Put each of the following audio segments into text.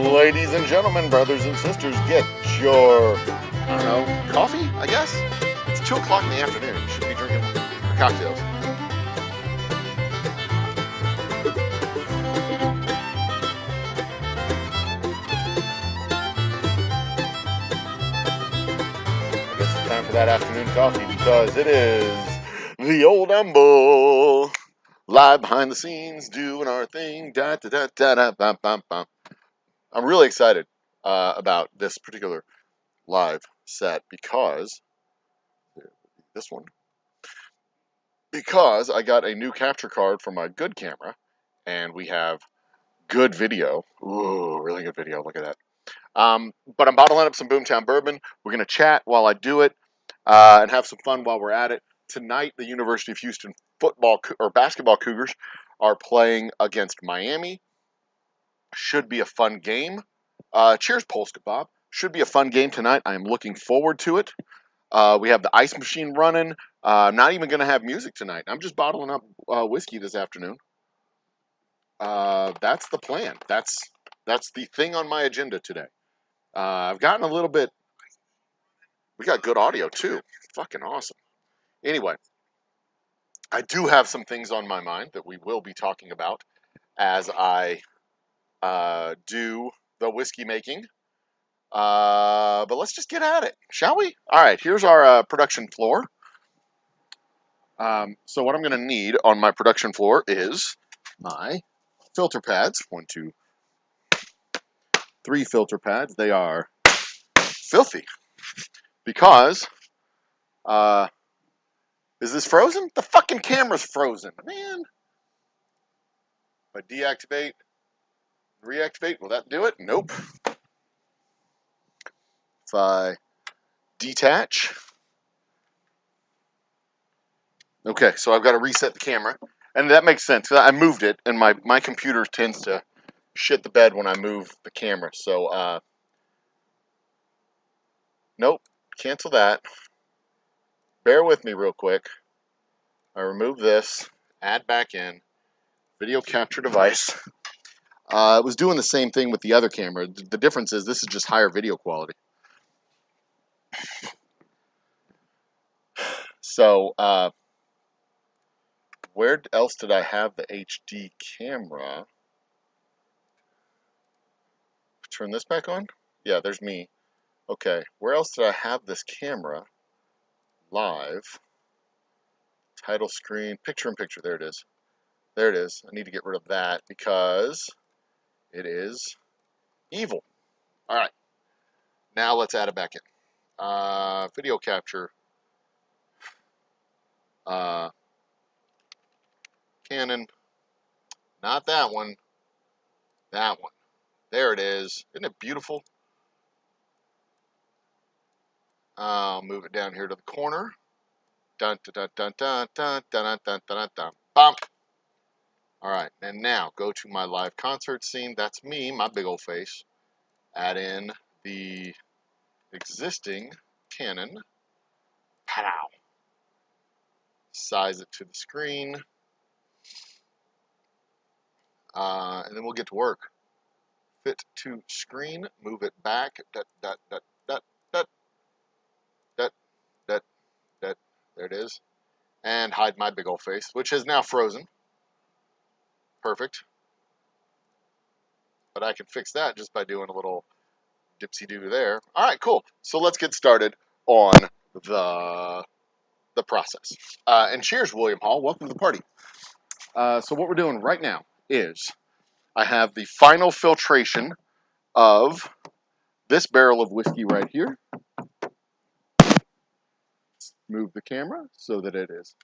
Ladies and gentlemen, brothers and sisters, get your, I don't know, coffee, I guess? It's 2 o'clock in the afternoon. You should be drinking cocktails. I guess it's time for that afternoon coffee because it is the Old Humble. Live behind the scenes, doing our thing. Da da da da da bum bum bum. I'm really excited about this particular live set because this one because I got a new capture card for my good camera and we have good video. Ooh, really good video. Look at that. But I'm bottling up some Boomtown bourbon. We're gonna chat while I do it and have some fun while we're at it. Tonight, the University of Houston football or basketball Cougars are playing against Miami. Should be a fun game. Cheers, Polska Bob. Should be a fun game tonight. I am looking forward to it. We have the ice machine running. I'm not even going to have music tonight. I'm just bottling up whiskey this afternoon. That's the plan. That's the thing on my agenda today. I've gotten a little bit. We got good audio too. Fucking awesome. Anyway, I do have some things on my mind that we will be talking about as I do the whiskey making. But let's just get at it, shall we? All right, here's our production floor. So what I'm going to need on my production floor is my filter pads. 1, 2, 3 filter pads. They are filthy because is this frozen? The fucking camera's frozen, man. If I deactivate, reactivate, will that do it? Nope. If I detach, okay, so I've got to reset the camera, and that makes sense. I moved it, and my computer tends to shit the bed when I move the camera. So, nope, cancel that. Bear with me real quick. I remove this, add back in, video capture device. It was doing the same thing with the other camera. The difference is this is just higher video quality. So, where else did I have the HD camera? Turn this back on? Yeah, there's me. Okay, where else did I have this camera? Live. Title screen, picture in picture. There it is. There it is. I need to get rid of that because it is evil. All right. Now let's add it back in. Video capture. Canon. Not that one. That one. There it is. Isn't it beautiful? I'll move it down here to the corner. Dun dun dun dun dun dun dun dun dun dun. Bump. All right, and now go to my live concert scene. That's me, my big old face. Add in the existing Canon. Pow. Size it to the screen. And then we'll get to work. Fit to screen. Move it back. Dut, dut, dut, dut, dut, dut, dut, dut. There it is. And hide my big old face, which is now frozen. Perfect. But I can fix that just by doing a little dipsy-doo there. All right, cool. So let's get started on the process. And cheers, William Hall. Welcome to the party. So what we're doing right now is I have the final filtration of this barrel of whiskey right here. Move the camera so that it is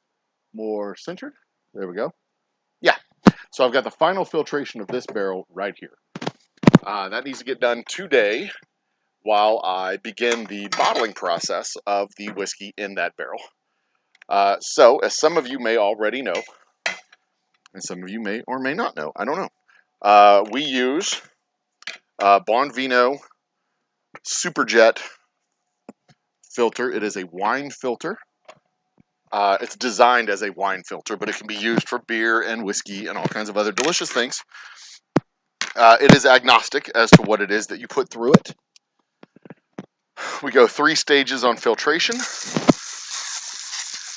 more centered. There we go. Yeah. So I've got the final filtration of this barrel right here. That needs to get done today while I begin the bottling process of the whiskey in that barrel. So, as some of you may already know, and some of you may or may not know, I don't know, we use Bonvino Superjet filter. It is a wine filter. It's designed as a wine filter, but it can be used for beer and whiskey and all kinds of other delicious things. It is agnostic as to what it is that you put through it. We go 3 stages on filtration.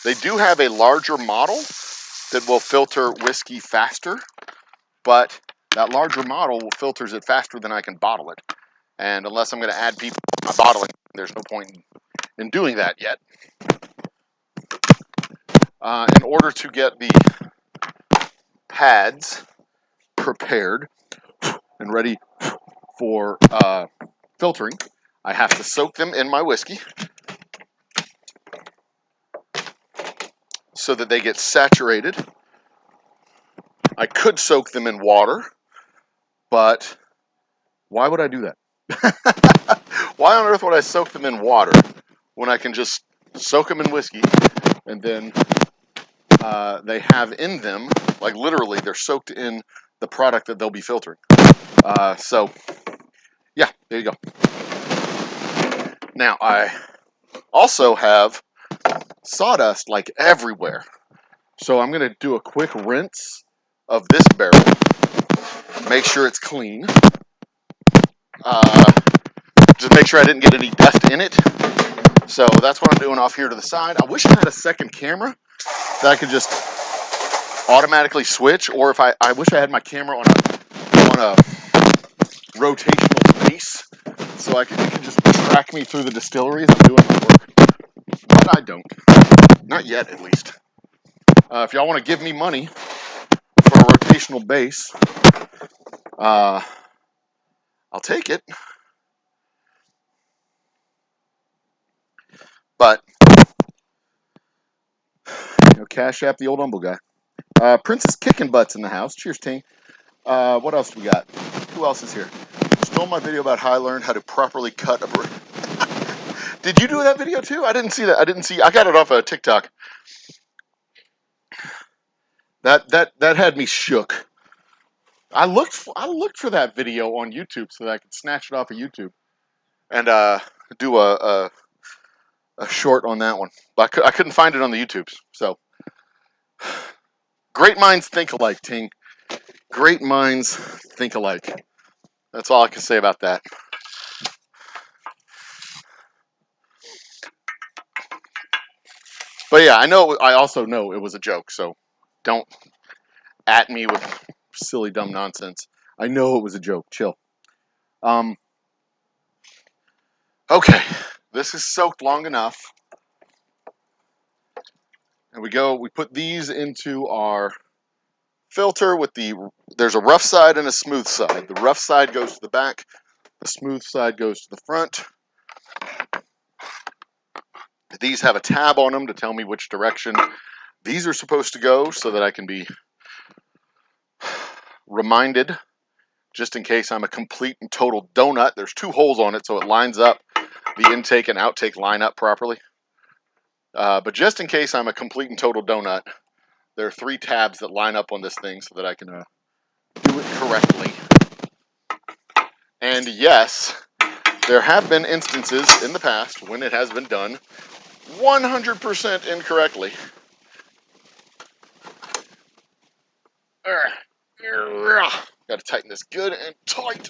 They do have a larger model that will filter whiskey faster, but that larger model filters it faster than I can bottle it. And unless I'm going to add people to my bottling, there's no point in doing that yet. In order to get the pads prepared and ready for filtering, I have to soak them in my whiskey so that they get saturated. I could soak them in water, but why would I do that? Why on earth would I soak them in water when I can just soak them in whiskey and then they have in them, like literally, they're soaked in the product that they'll be filtering. So, yeah, there you go. Now, I also have sawdust like everywhere. So I'm going to do a quick rinse of this barrel. Make sure it's clean. Just make sure I didn't get any dust in it. So that's what I'm doing off here to the side. I wish I had a second camera that I could just automatically switch, or if I wish I had my camera on a rotational base, so it could just track me through the distillery as I'm doing my work. But I don't. Not yet, at least. If y'all want to give me money for a rotational base, I'll take it. But, Cash App the Old Humble guy. Princess Kicking Butts in the house. Cheers, Ting. What else do we got? Who else is here? Stole my video about how I learned how to properly cut a brew. Did you do that video too? I didn't see that. I got it off of TikTok. That had me shook. I looked for that video on YouTube so that I could snatch it off of YouTube and do a short on that one. But I couldn't find it on the YouTubes. So, great minds think alike, Ting. Great minds think alike. That's all I can say about that. But yeah, I also know it was a joke, so don't at me with silly, dumb nonsense. I know it was a joke. Chill. Okay, this is soaked long enough. And we put these into our filter with there's a rough side and a smooth side. The rough side goes to the back, the smooth side goes to the front. These have a tab on them to tell me which direction these are supposed to go so that I can be reminded just in case I'm a complete and total donut. There's 2 holes on it so it lines up. The intake and outtake line up properly. But just in case I'm a complete and total donut, there are 3 tabs that line up on this thing so that I can do it correctly. And yes, there have been instances in the past when it has been done 100% incorrectly. Got to tighten this good and tight.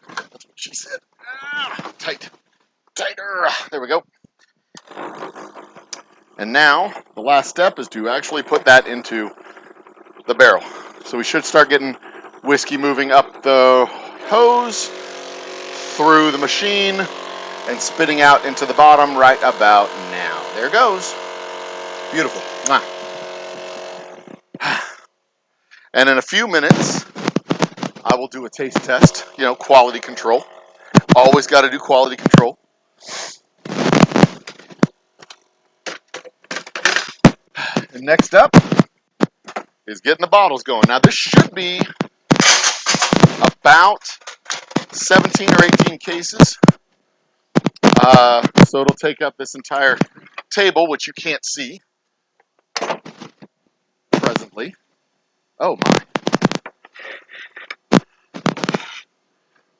That's what she said. Tight. Tighter. There we go. And now, the last step is to actually put that into the barrel. So we should start getting whiskey moving up the hose, through the machine, and spitting out into the bottom right about now. There it goes. Beautiful. And in a few minutes, I will do a taste test. Quality control. Always got to do quality control. And next up is getting the bottles going. Now this should be about 17 or 18 cases. So it'll take up this entire table, which you can't see presently. Oh my.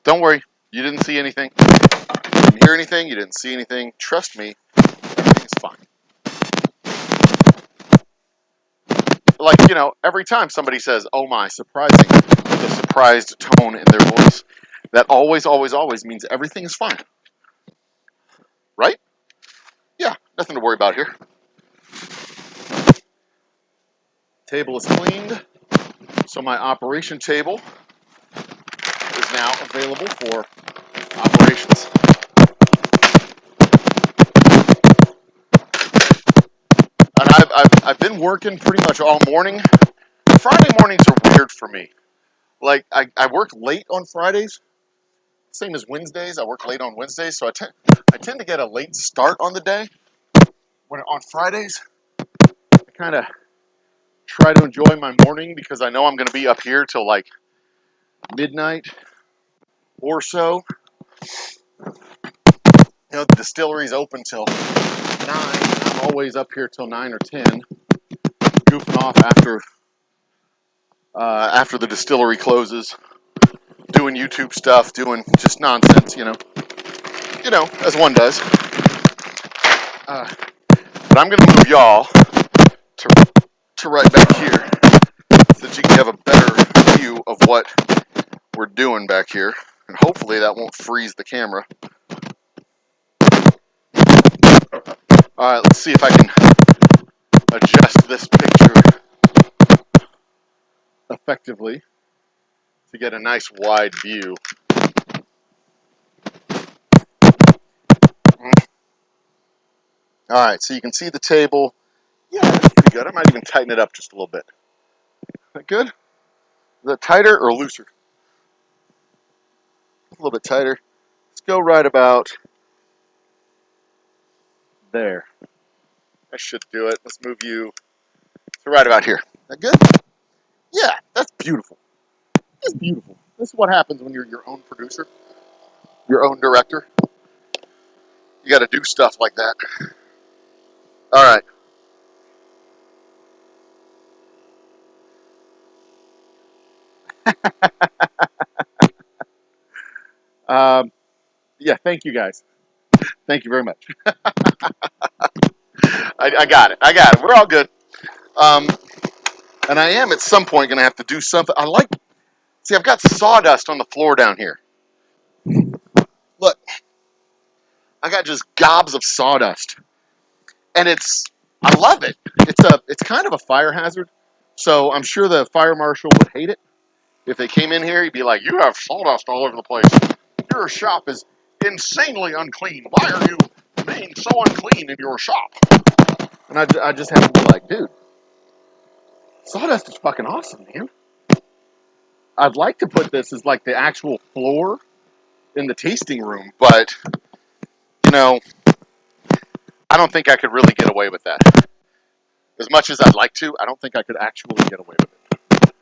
Don't worry, you didn't see anything. You didn't hear anything, you didn't see anything. Trust me, everything is fine. like, you know, every time somebody says, "Oh my," surprising, with a surprised tone in their voice, that always, always, always means everything is fine, right? Yeah, nothing to worry about here. Table is cleaned, so my operation table is now available for operations. And I've been working pretty much all morning. Friday mornings are weird for me. Like, I work late on Fridays, same as Wednesdays. I work late on Wednesdays, so I tend to get a late start on the day. When on Fridays, I kind of try to enjoy my morning because I know I'm going to be up here till like midnight or so. You know, the distillery's open till 9. I'm always up here till 9 or 10, goofing off after the distillery closes, doing YouTube stuff, doing just nonsense, you know, as one does. But I'm going to move y'all to right back here so that you can have a better view of what we're doing back here. And hopefully that won't freeze the camera. Alright, let's see if I can adjust this picture effectively to get a nice wide view. Alright, so you can see the table. Yeah, that's pretty good. I might even tighten it up just a little bit. Is that good? Is that tighter or looser? A little bit tighter. Let's go right about there. That should do it. Let's move you to right about here. Is that good? Yeah, that's beautiful. That's beautiful. This is what happens when you're your own producer, your own director. You got to do stuff like that. All right. Yeah, thank you guys. Thank you very much. I got it. I got it. We're all good. Um, and I am at some point going to have to do something. See, I've got sawdust on the floor down here. Look, I got just gobs of sawdust. And I love it. It's kind of a fire hazard. So I'm sure the fire marshal would hate it. If they came in here, he'd be like, "You have sawdust all over the place. Your shop is insanely unclean. Why are you being so unclean in your shop?" And I just have to be like, "Dude, sawdust is fucking awesome, man. I'd like to put this as like the actual floor in the tasting room, but, you know, I don't think I could really get away with that. As much as I'd like to, I don't think I could actually get away with it.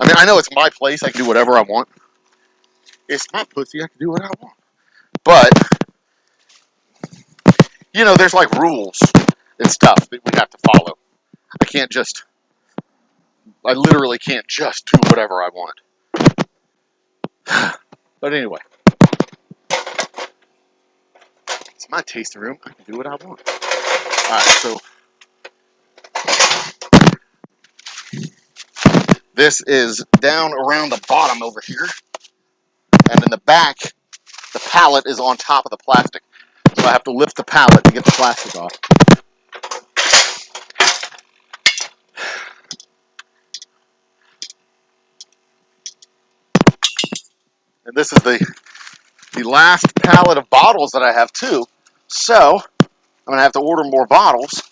I mean, I know it's my place. I can do whatever I want. It's my pussy. I can do what I want. But, you know, there's like rules and stuff that we have to follow. I literally can't just do whatever I want. But anyway, it's my tasting room. I can do what I want. Alright, so this is down around the bottom over here. And in the back, the pallet is on top of the plastic. So I have to lift the pallet to get the plastic off. And this is the last pallet of bottles that I have too. So I'm going to have to order more bottles.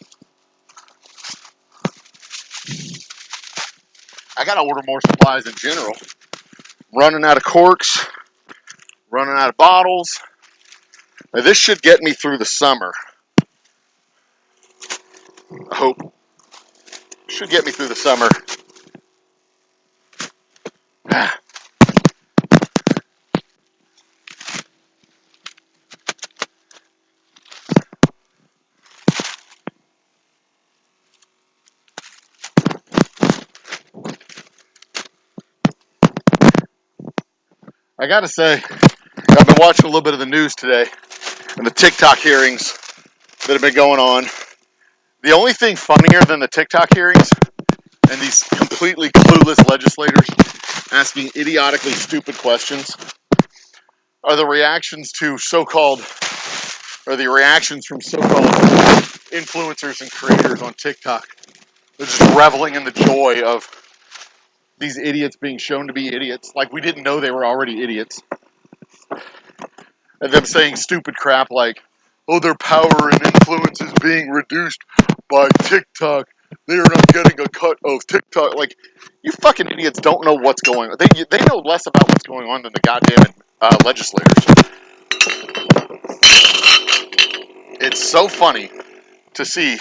I got to order more supplies in general. Running out of corks, running out of bottles. Now this should get me through the summer. I hope. Should get me through the summer. I gotta say, I've been watching a little bit of the news today and the TikTok hearings that have been going on. The only thing funnier than the TikTok hearings and these completely clueless legislators asking idiotically stupid questions are the reactions from so-called influencers and creators on TikTok. They're just reveling in the joy of these idiots being shown to be idiots, like we didn't know they were already idiots. And them saying stupid crap like, oh, their power and influence is being reduced by TikTok. They're not getting a cut of TikTok. Like, you fucking idiots don't know what's going on. They know less about what's going on than the goddamn legislators. It's so funny to see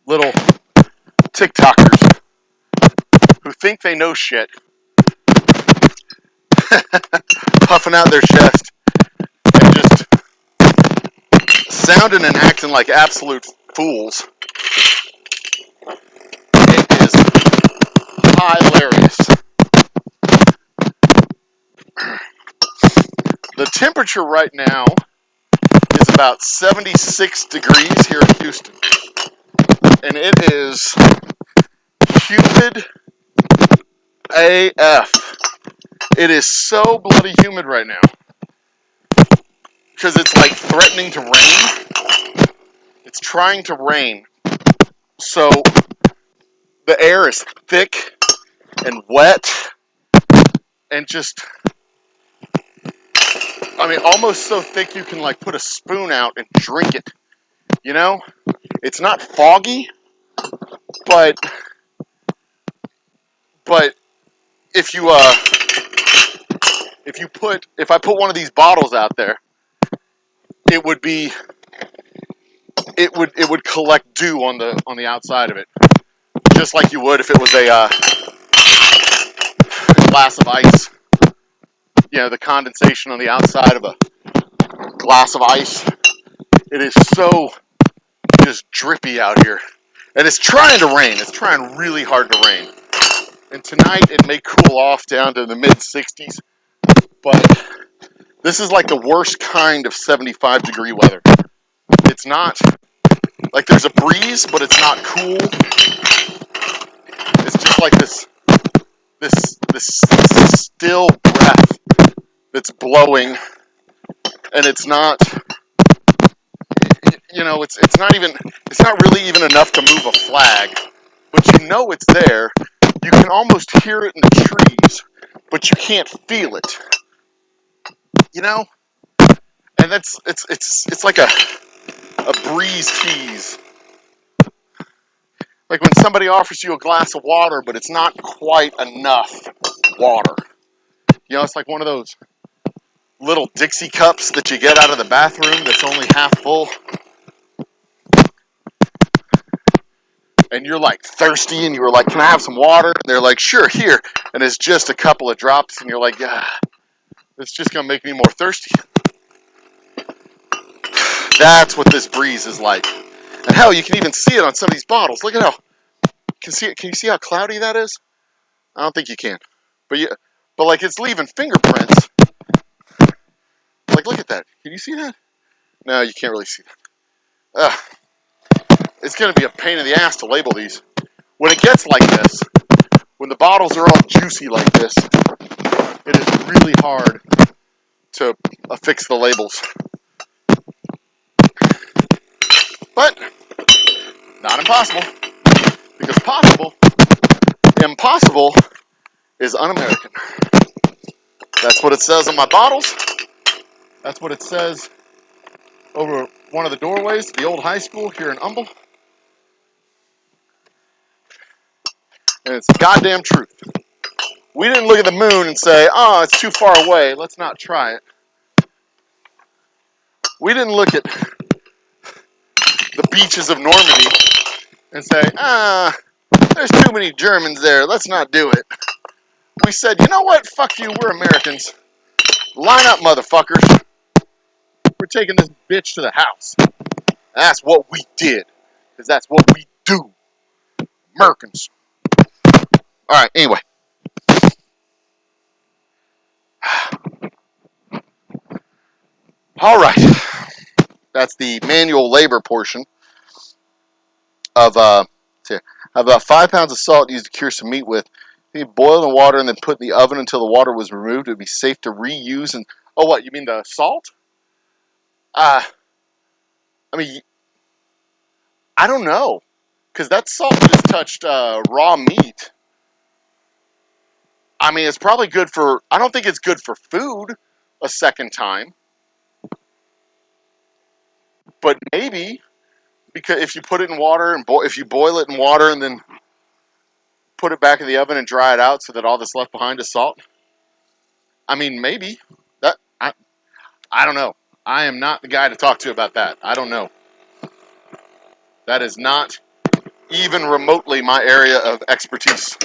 little TikTokers who think they know shit puffing out their chest and just sounding and acting like absolute fools. It is hilarious. The temperature right now is about 76 degrees here in Houston. And it is humid AF. It is so bloody humid right now. Because it's like threatening to rain. It's trying to rain. So the air is thick and wet and just, I mean, almost so thick you can like put a spoon out and drink it. You know? It's not foggy, but if I put one of these bottles out there, it would collect dew on the outside of it, just like you would if it was a glass of ice. You know, the condensation on the outside of a glass of ice. It is so just drippy out here, and it's trying to rain. It's trying really hard to rain. And tonight it may cool off down to the mid-60s, but this is like the worst kind of 75 degree weather. It's not, like there's a breeze, but it's not cool. It's just like this still breath that's blowing, and it's not, you know, it's not really even enough to move a flag, but you know it's there. You can almost hear it in the trees, but you can't feel it. You know? And it's like a breeze tease. Like when somebody offers you a glass of water, but it's not quite enough water. You know, it's like one of those little Dixie cups that you get out of the bathroom that's only half full. And you're like thirsty and you were like, can I have some water? And they're like, sure, here. And it's just a couple of drops and you're like, yeah, it's just going to make me more thirsty. That's what this breeze is like. And hell, you can even see it on some of these bottles. Look at how, can you see how cloudy that is? I don't think you can. But like it's leaving fingerprints. Like, look at that. Can you see that? No, you can't really see that. It's going to be a pain in the ass to label these. When it gets like this, when the bottles are all juicy like this, it is really hard to affix the labels. But not impossible, because impossible is un-American. That's what it says on my bottles. That's what it says over one of the doorways to the old high school here in Humble. And it's the goddamn truth. We didn't look at the moon and say, oh, it's too far away, let's not try it. We didn't look at the beaches of Normandy and say, there's too many Germans there, let's not do it. We said, you know what, fuck you, we're Americans. Line up, motherfuckers. We're taking this bitch to the house. That's what we did, because that's what we do. Americans. Alright, anyway. Alright. That's the manual labor portion. of about 5 pounds of salt used to cure some meat with. If you boil in water and then put in the oven until the water was removed, it would be safe to reuse. And oh, what you mean the salt? Uh, I mean, I don't know, because that salt just touched raw meat. I mean, it's probably good for. I don't think it's good for food a second time, but maybe because if you put it in water and if you boil it in water and then put it back in the oven and dry it out so that all that's left behind is salt. I mean, maybe that. I don't know. I am not the guy to talk to about that. I don't know. That is not even remotely my area of expertise.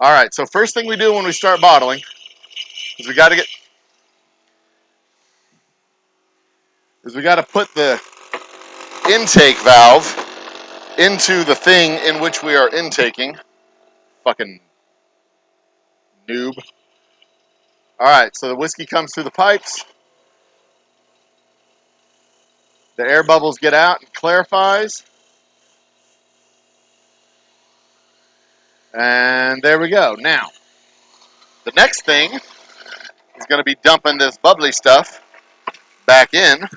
All right. So first thing we do when we start bottling is we got to put the intake valve into the thing in which we are intaking. Fucking noob. All right, so the whiskey comes through the pipes. The air bubbles get out and clarifies. And there we go. Now, the next thing is going to be dumping this bubbly stuff back in.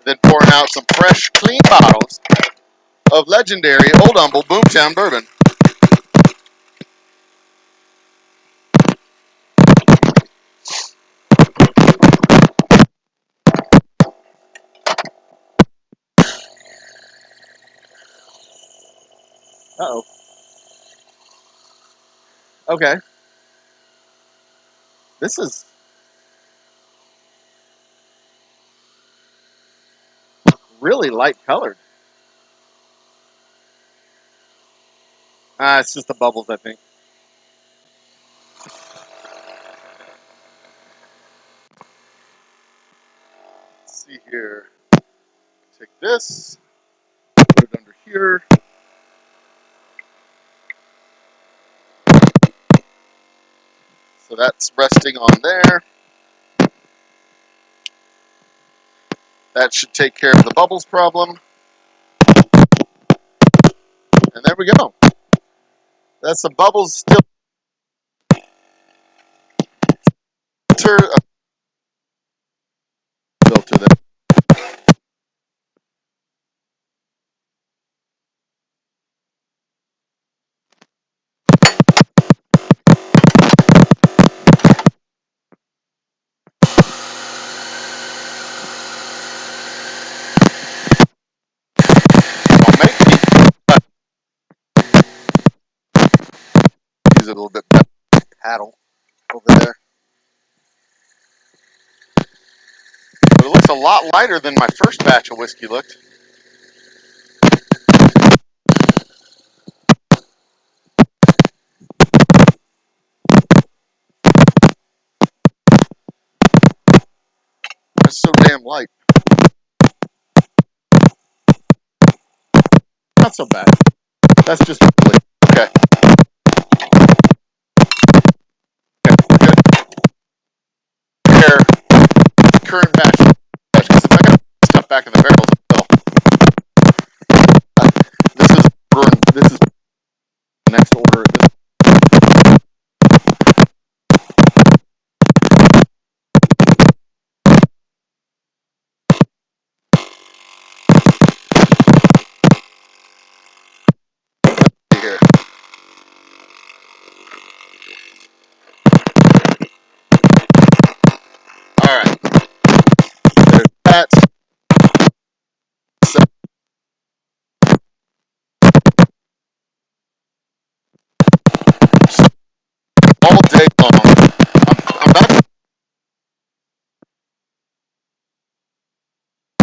Then pouring out some fresh, clean bottles of legendary Old Humble Boomtown Bourbon. Uh-oh. Okay. This is really light colored. It's just the bubbles, I think. Let's see here. Take this, put it under here. So that's resting on there. That should take care of the bubbles problem. And there we go. That's the bubbles still filter there. Don't make me use it a little bit better. Paddle over there. But it looks a lot lighter than my first batch of whiskey looked. It's so damn light. Not so bad. That's just okay. Okay, good. Here, current batch. Because if I got stuff back in the barrels, this is the next order. Here. All right. There's that. So, all day long. I'm about to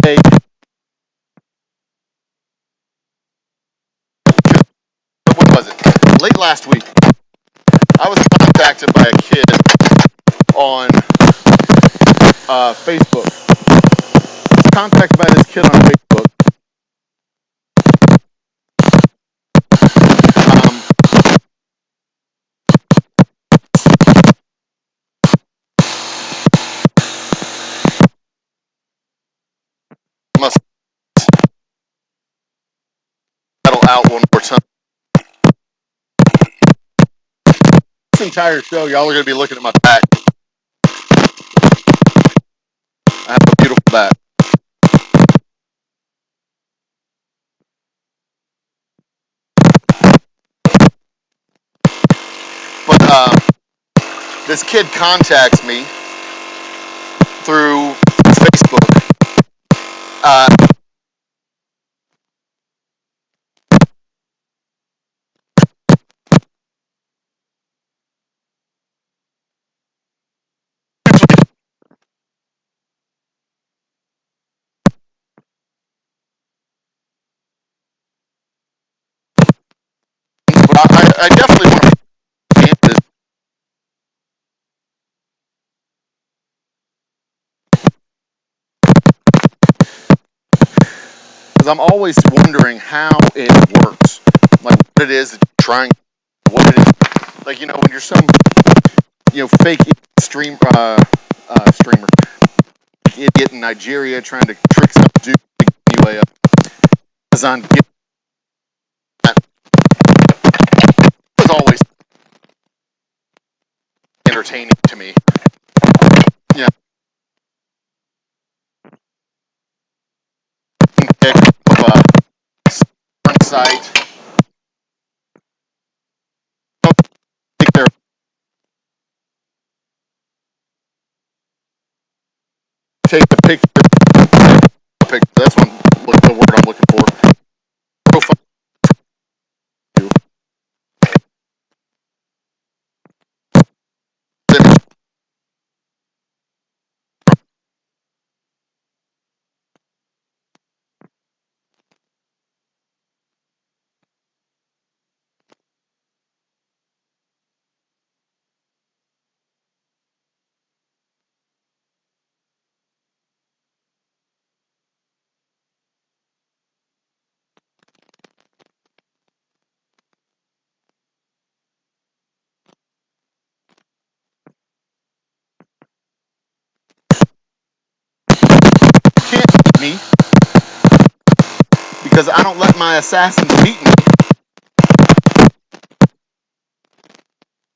take. When was it? Late last week. I was contacted by a kid on Facebook. I was contacted by this kid on Facebook. out one more time. This entire show, y'all are going to be looking at my back. I have a beautiful back. But this kid contacts me through Facebook. Uh, but I definitely want to understand this because I'm always wondering how it works, like what it is that you're trying, what it is. Like, you know, when you're some, you know, fake streamer, idiot in Nigeria trying to trick some dude anyway, Amazon gift that was always entertaining to me. Yeah, pick of a site, take their take the picture. That's what the word I'm looking for. Profile. Can't beat me because I don't let my assassins beat me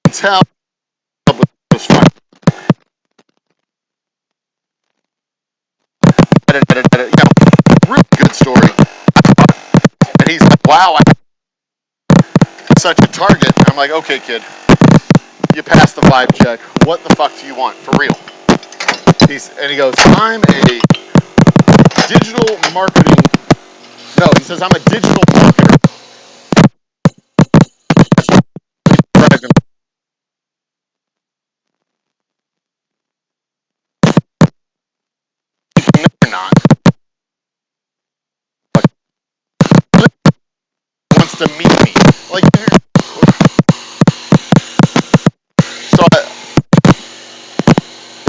until was fine. Really good story. And he's like, "Wow, I'm such a target." I'm like, "Okay, kid, you passed the vibe check. What the fuck do you want for real?" And he goes, "I'm a digital marketing." No, he says, "I'm a digital marketer." No, you're not. Like, he wants to meet me. Like, so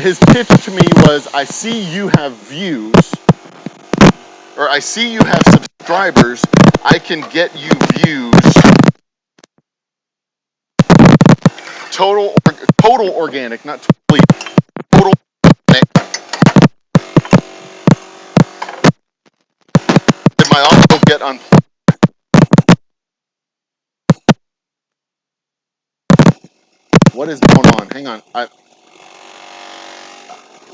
his pitch to me was, "I see you have views, or I see you have subscribers. I can get you views. Total organic, not totally total organic." Did my audio get unplugged? What is going on? Hang on.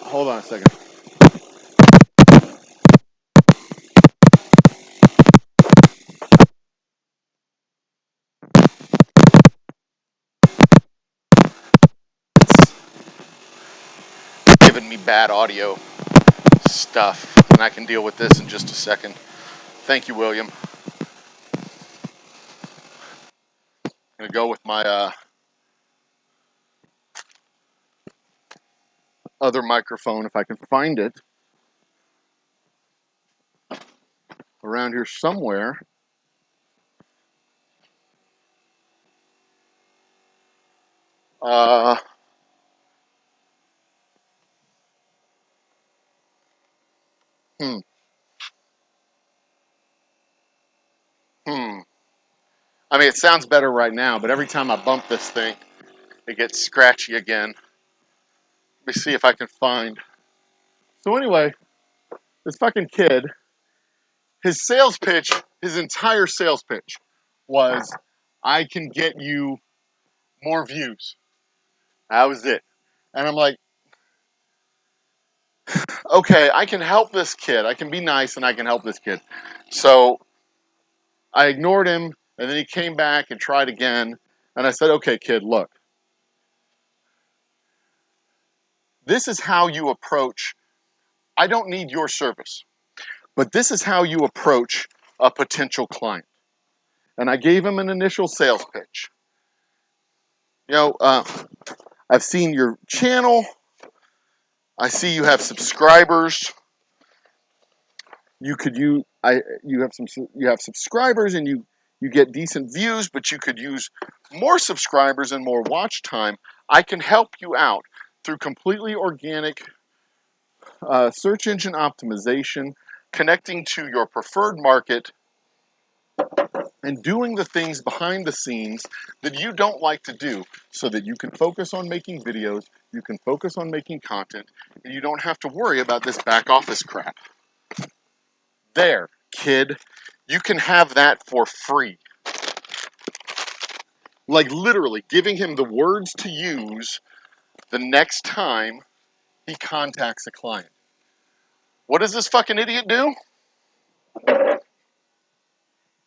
Hold on a second. It's giving me bad audio stuff, and I can deal with this in just a second. Thank you, William. I'm gonna go with my other microphone if I can find it around here somewhere. Uh, hmm, hmm. I mean, it sounds better right now, but every time I bump this thing, it gets scratchy again. Let me see if I can find. So anyway, this fucking kid, his sales pitch His entire sales pitch was, I can get you more views. That was it. And I'm like, okay, I can help this kid. I can be nice and I can help this kid. So I ignored him, and then he came back and tried again. And I said, okay, kid, look. This is how you approach, I don't need your service, but this is how you approach a potential client. And I gave him an initial sales pitch. I've seen your channel. I see you have subscribers. You have subscribers and you get decent views, but you could use more subscribers and more watch time. I can help you out through completely organic search engine optimization, connecting to your preferred market, and doing the things behind the scenes that you don't like to do so that you can focus on making videos, you can focus on making content, and you don't have to worry about this back office crap. There, kid, you can have that for free. Like literally giving him the words to use the next time he contacts a client. What does this fucking idiot do?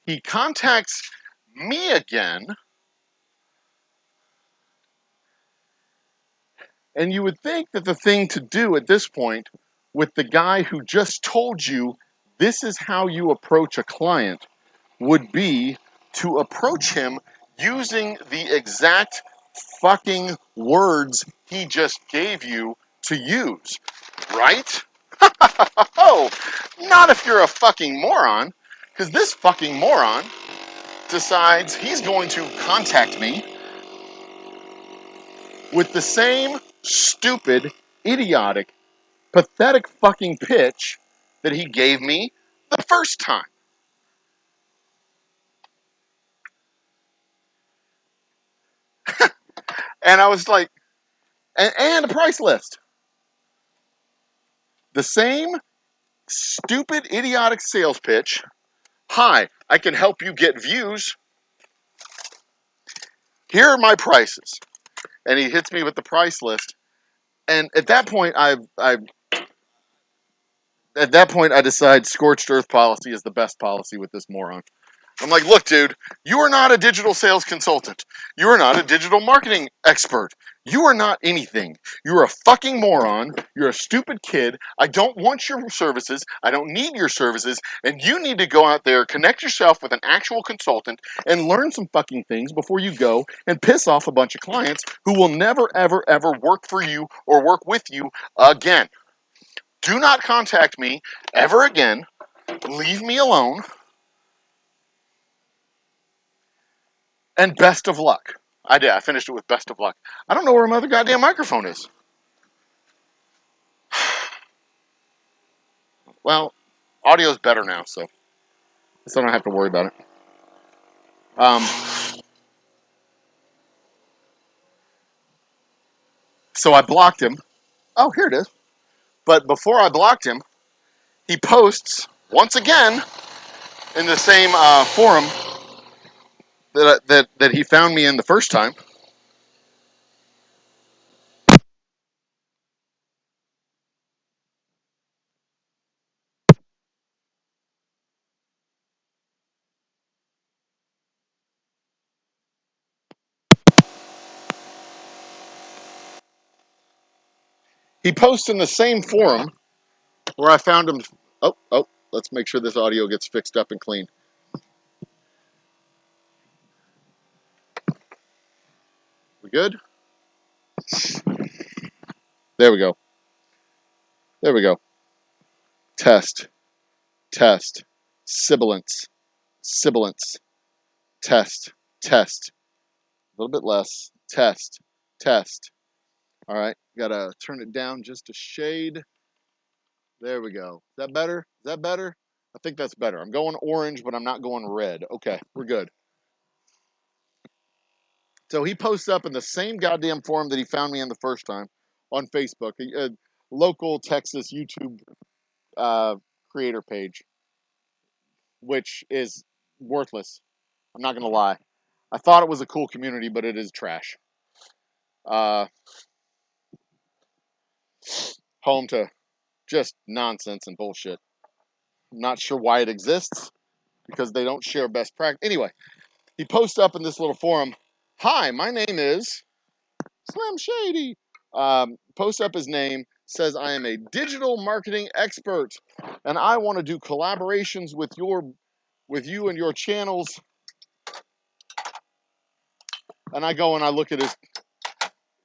He contacts me again, and you would think that the thing to do at this point with the guy who just told you this is how you approach a client would be to approach him using the exact fucking words he just gave you to use, right? Oh, not if you're a fucking moron, because this fucking moron decides he's going to contact me with the same stupid, idiotic, pathetic fucking pitch that he gave me the first time. And I was like, and a price list. The same stupid, idiotic sales pitch. Hi, I can help you get views. Here are my prices. And he hits me with the price list. And at that point, I decide scorched earth policy is the best policy with this moron. I'm like, look, dude, you are not a digital sales consultant. You are not a digital marketing expert. You are not anything. You're a fucking moron. You're a stupid kid. I don't want your services. I don't need your services. And you need to go out there, connect yourself with an actual consultant, and learn some fucking things before you go and piss off a bunch of clients who will never, ever, ever work for you or work with you again. Do not contact me ever again. Leave me alone. And best of luck. I did. I finished it with best of luck. I don't know where my other goddamn microphone is. Well, audio's better now, so I don't have to worry about it. So I blocked him. Oh, here it is. But before I blocked him, he posts once again in the same forum that he found me in the first time. He posts in the same forum where I found him. Oh, let's make sure this audio gets fixed up and clean. We good? There we go. There we go. Test. Sibilance. Test. A little bit less. Test. All right. Gotta turn it down just a shade. There we go. Is that better? I think that's better. I'm going orange, but I'm not going red. Okay, we're good. So he posts up in the same goddamn forum that he found me in the first time on Facebook, a local Texas YouTube creator page. which is worthless. I'm not going to lie. I thought it was a cool community, but it is trash. Uh, home to just nonsense and bullshit. I'm not sure why it exists, because they don't share best practice. Anyway, he posts up in this little forum, "Hi, my name is Slim Shady." Posts up his name, says, "I am a digital marketing expert, and I want to do collaborations with you and your channels." And I go and I look at his,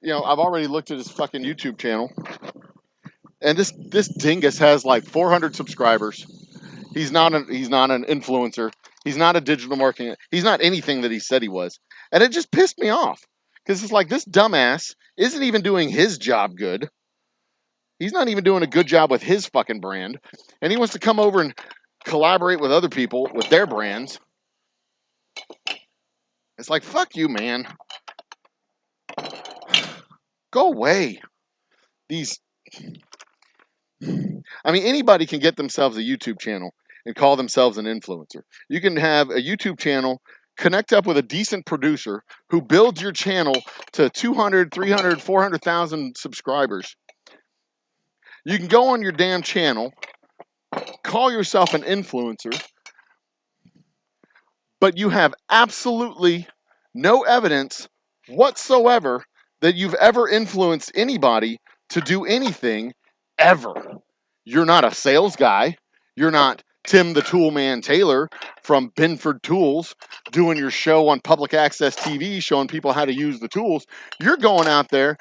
I've already looked at his fucking YouTube channel, and this dingus has like 400 subscribers. He's not an influencer. He's not a digital marketing. He's not anything that he said he was. And it just pissed me off, because it's like, this dumbass isn't even doing his job good. He's not even doing a good job with his fucking brand. And he wants to come over and collaborate with other people with their brands. It's like, fuck you, man. Go away. Anybody can get themselves a YouTube channel and call themselves an influencer. You can have a YouTube channel, connect up with a decent producer who builds your channel to 200, 300, 400,000 subscribers. You can go on your damn channel, call yourself an influencer, but you have absolutely no evidence whatsoever that you've ever influenced anybody to do anything ever. You're not a sales guy. You're not Tim the Toolman Taylor from Binford Tools doing your show on public access TV showing people how to use the tools. You're going out there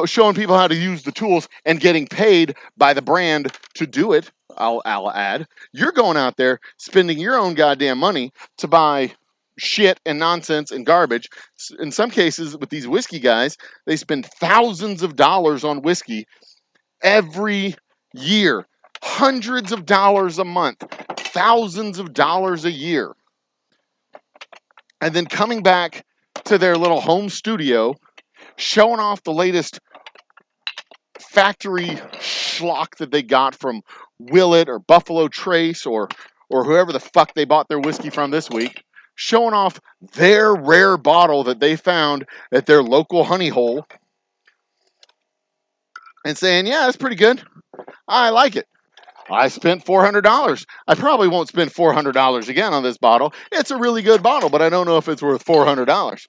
showing people how to use the tools and getting paid by the brand to do it. I'll add. You're going out there spending your own goddamn money to buy shit and nonsense and garbage. In some cases, with these whiskey guys, they spend thousands of dollars on whiskey every year, hundreds of dollars a month, thousands of dollars a year. And then coming back to their little home studio, showing off the latest factory schlock that they got from Willet or Buffalo Trace or whoever the fuck they bought their whiskey from this week, showing off their rare bottle that they found at their local honey hole and saying, "Yeah, that's pretty good. I like it. I spent $400. I probably won't spend $400 again on this bottle. It's a really good bottle, but I don't know if it's worth $400.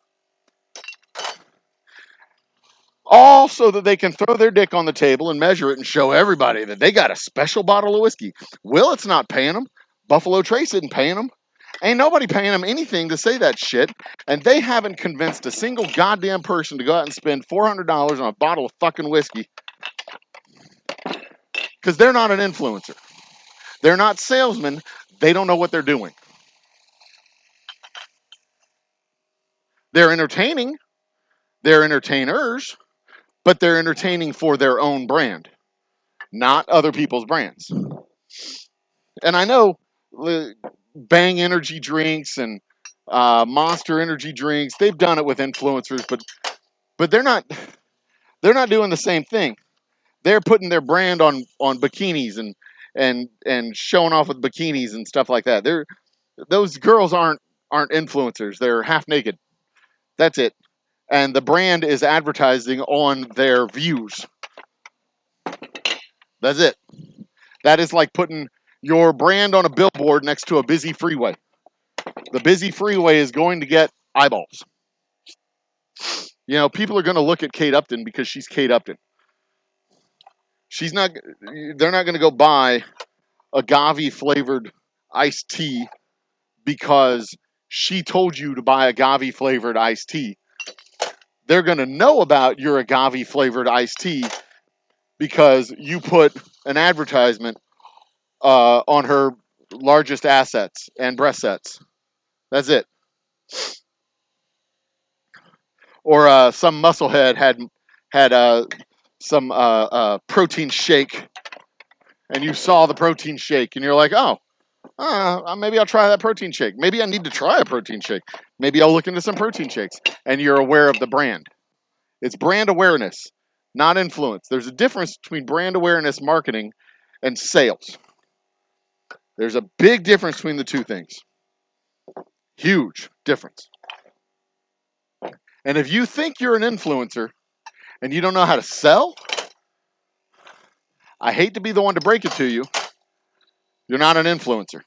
All so that they can throw their dick on the table and measure it and show everybody that they got a special bottle of whiskey. Willet's not paying them. Buffalo Trace isn't paying them. Ain't nobody paying them anything to say that shit. And they haven't convinced a single goddamn person to go out and spend $400 on a bottle of fucking whiskey, because they're not an influencer. They're not salesmen. They don't know what they're doing. They're entertaining. They're entertainers, but they're entertaining for their own brand, not other people's brands. And I know Bang energy drinks and Monster energy drinks, they've done it with influencers, but they're not doing the same thing. They're putting their brand on bikinis and showing off with bikinis and stuff like that. Those girls aren't influencers. They're half naked. That's it. And the brand is advertising on their views. That's it. That is like putting your brand on a billboard next to a busy freeway. The busy freeway is going to get eyeballs. People are going to look at Kate Upton because she's Kate Upton. They're not going to go buy agave flavored iced tea because she told you to buy agave flavored iced tea. They're going to know about your agave flavored iced tea because you put an advertisement on her largest assets and breast sets. That's it. Or some musclehead had some protein shake, and you saw the protein shake, and you're like, oh, maybe I'll try that protein shake. Maybe I need to try a protein shake. Maybe I'll look into some protein shakes. And you're aware of the brand. It's brand awareness, not influence. There's a difference between brand awareness marketing and sales. There's a big difference between the two things. Huge difference. And if you think you're an influencer and you don't know how to sell, I hate to be the one to break it to you. You're not an influencer.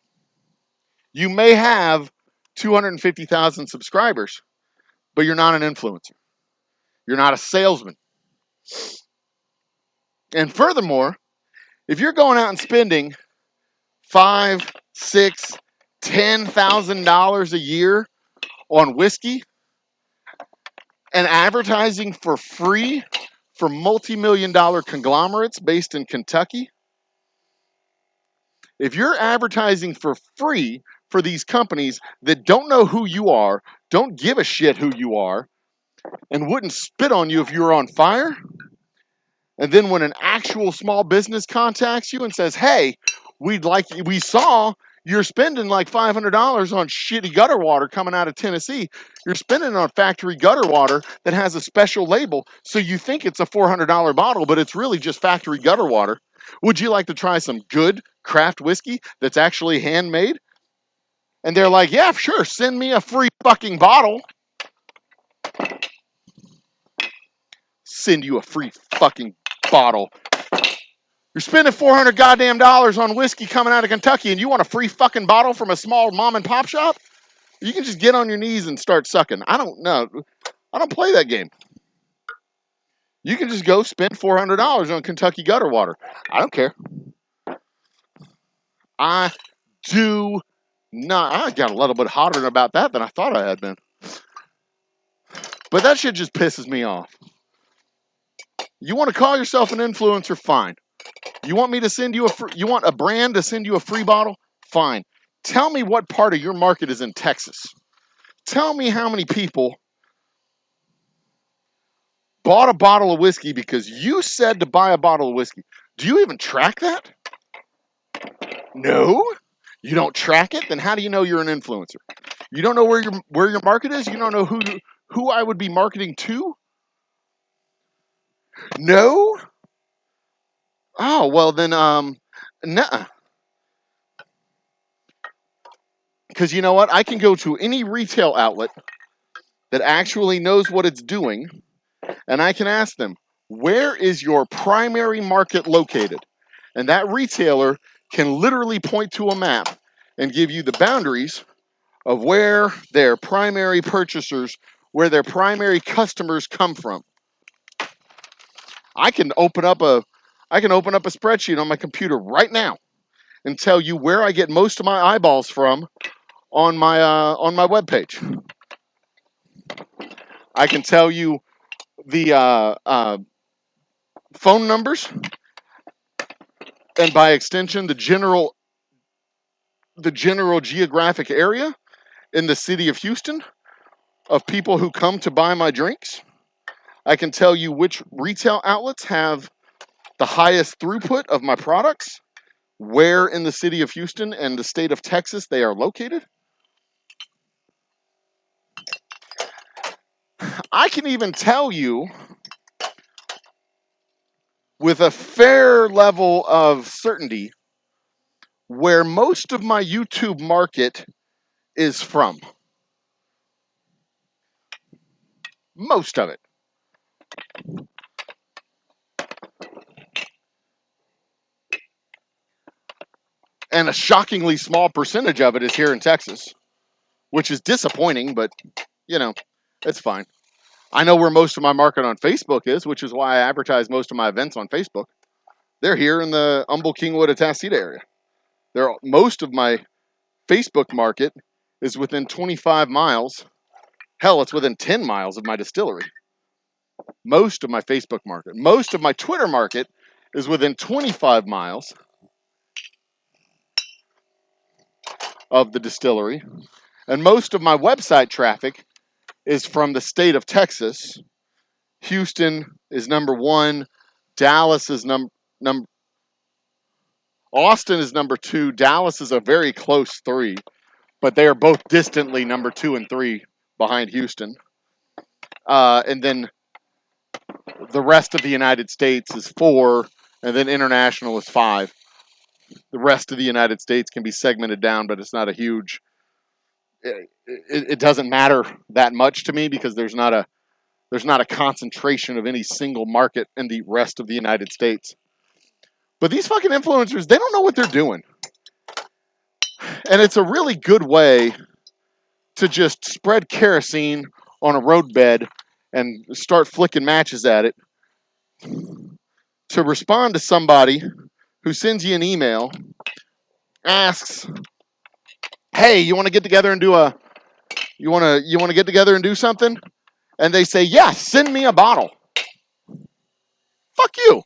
You may have 250,000 subscribers, but you're not an influencer. You're not a salesman. And furthermore, if you're going out and spending $5, $6, $10,000 a year on whiskey and advertising for free for multi-million-dollar conglomerates based in Kentucky, if you're advertising for free for these companies that don't know who you are, don't give a shit who you are, and wouldn't spit on you if you were on fire, and then when an actual small business contacts you and says, hey, we saw you're spending like $500 on shitty gutter water coming out of Tennessee. You're spending on factory gutter water that has a special label, so you think it's a $400 bottle, but it's really just factory gutter water. Would you like to try some good craft whiskey that's actually handmade? And they're like, yeah, sure, send me a free fucking bottle. Send you a free fucking bottle. You're spending $400 goddamn dollars on whiskey coming out of Kentucky, and you want a free fucking bottle from a small mom and pop shop? You can just get on your knees and start sucking. I don't know. I don't play that game. You can just go spend $400 on Kentucky gutter water. I don't care. I do not. I got a little bit hotter about that than I thought I had been. But that shit just pisses me off. You want to call yourself an influencer? Fine. You want me to send you you want a brand to send you a free bottle? Fine. Tell me what part of your market is in Texas. Tell me how many people bought a bottle of whiskey because you said to buy a bottle of whiskey. Do you even track that? No. You don't track it? Then how do you know you're an influencer? You don't know where your market is? You don't know who I would be marketing to? No? Oh, well then nuh-uh. Because you know what? I can go to any retail outlet that actually knows what it's doing, and I can ask them, where is your primary market located? And that retailer can literally point to a map and give you the boundaries of where their primary purchasers, where their primary customers come from. I can open up a spreadsheet on my computer right now and tell you where I get most of my eyeballs from on my webpage. I can tell you the phone numbers, and by extension, the general geographic area in the city of Houston of people who come to buy my drinks. I can tell you which retail outlets have the highest throughput of my products, where in the city of Houston and the state of Texas they are located. I can even tell you with a fair level of certainty where most of my YouTube market is from. Most of it. And a shockingly small percentage of it is here in Texas, which is disappointing, but, you know, it's fine. I know where most of my market on Facebook is, which is why I advertise most of my events on Facebook. They're here in the Humble Kingwood Atascocita area. Most of my Facebook market is within 25 miles. Hell, it's within 10 miles of my distillery. Most of my Facebook market. Most of my Twitter market is within 25 miles of the distillery. And most of my website traffic is from the state of Texas. Houston is number one. Dallas is Austin is number two. Dallas is a very close three, but they are both distantly number 2 and 3 behind Houston. And then the rest of the United States is 4, and then international is 5. the rest of the United States can be segmented down, but it's not a huge. It doesn't matter that much to me because there's not a concentration of any single market in the rest of the United States. But these fucking influencers, they don't know what they're doing. And it's a really good way to just spread kerosene on a roadbed and start flicking matches at it to respond to somebody who sends you an email, asks, "Hey, you want to get together and you want to get together and do something?" And they say, "Yeah, send me a bottle." Fuck you.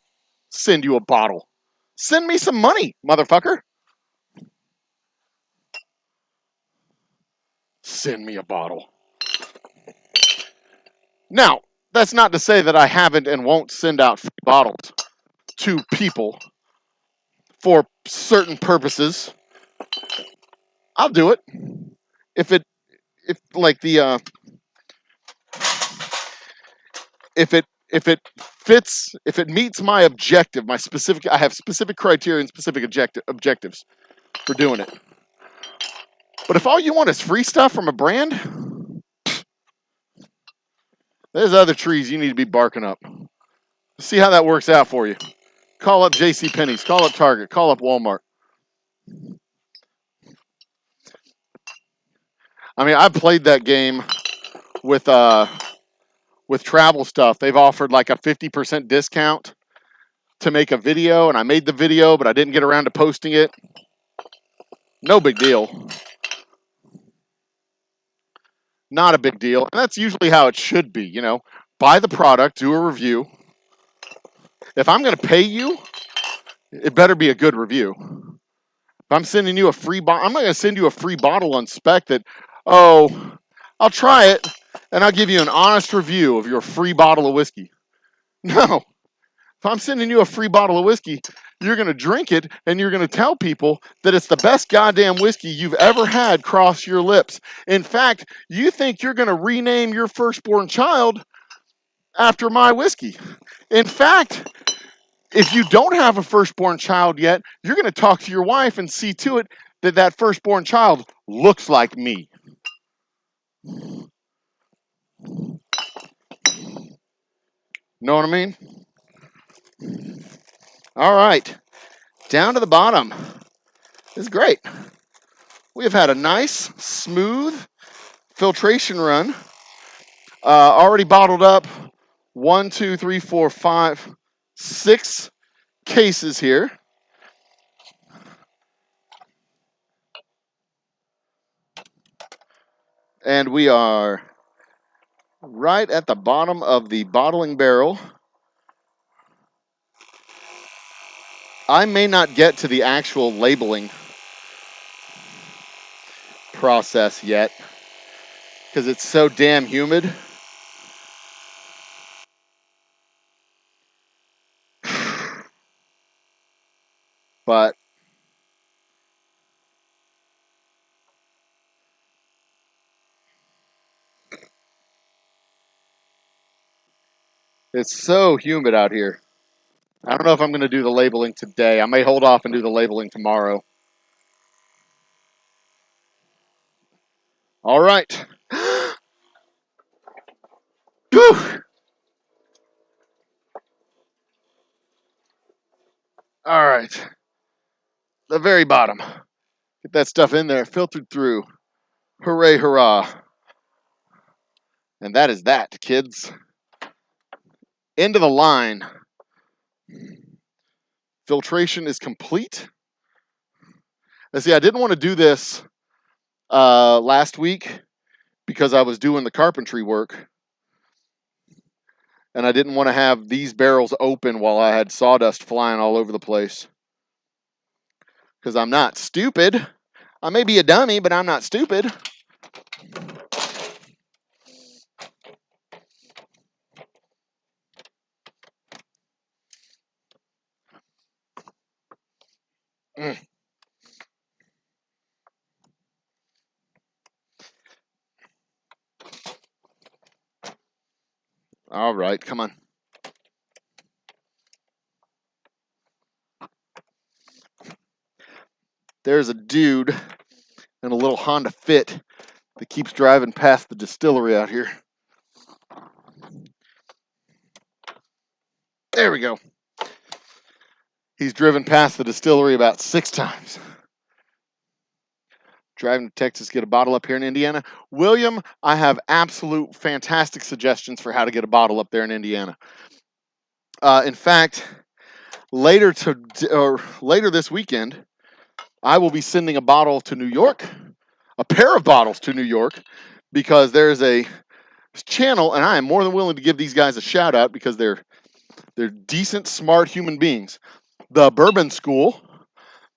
Send you a bottle. Send me some money, motherfucker. Send me a bottle. Now, that's not to say that I haven't and won't send out free bottles to people for certain purposes. I'll do it. If it if like the if it fits, if it meets my objective, my specific, I have specific criteria and specific objectives for doing it. But if all you want is free stuff from a brand, there's other trees you need to be barking up. See how that works out for you. Call up JCPenney's, call up Target, call up Walmart. I mean, I've played that game with travel stuff. They've offered like a 50% discount to make a video, and I made the video, but I didn't get around to posting it. No big deal. Not a big deal. And that's usually how it should be, you know. Buy the product, do a review. If I'm going to pay you, it better be a good review. If I'm sending you a free bottle, I'm not going to send you a free bottle on Spec that, oh, I'll try it, and I'll give you an honest review of your free bottle of whiskey. No. If I'm sending you a free bottle of whiskey, you're going to drink it and you're going to tell people that it's the best goddamn whiskey you've ever had cross your lips. In fact, you think you're going to rename your firstborn child after my whiskey. In fact, if you don't have a firstborn child yet, you're going to talk to your wife and see to it that that firstborn child looks like me. Know what I mean? All right. Down to the bottom. This is great. We have had a nice, smooth filtration run. Already bottled up 1, 2, 3, 4, 5, 6 cases here. And we are right at the bottom of the bottling barrel. I may not get to the actual labeling process yet because it's so damn humid. But it's so humid out here. I don't know if I'm going to do the labeling today. I may hold off and do the labeling tomorrow. All right. Whew. All right. The very bottom. Get that stuff in there, filtered through. Hooray, hurrah. And that is that, kids. End of the line. Filtration is complete. Now, see, I didn't want to do this last week because I was doing the carpentry work. And I didn't want to have these barrels open while I had sawdust flying all over the place. Because I'm not stupid. I may be a dummy, but I'm not stupid. Mm. All right, come on. There's a dude in a little Honda Fit that keeps driving past the distillery out here. There we go. He's driven past the distillery about 6 times. Driving to Texas, get a bottle up here in Indiana. William, I have absolute fantastic suggestions for how to get a bottle up there in Indiana. In fact, later this weekend, I will be sending a bottle to New York, a pair of bottles to New York, because there is a channel, and I am more than willing to give these guys a shout out because they're decent, smart human beings. The Bourbon School,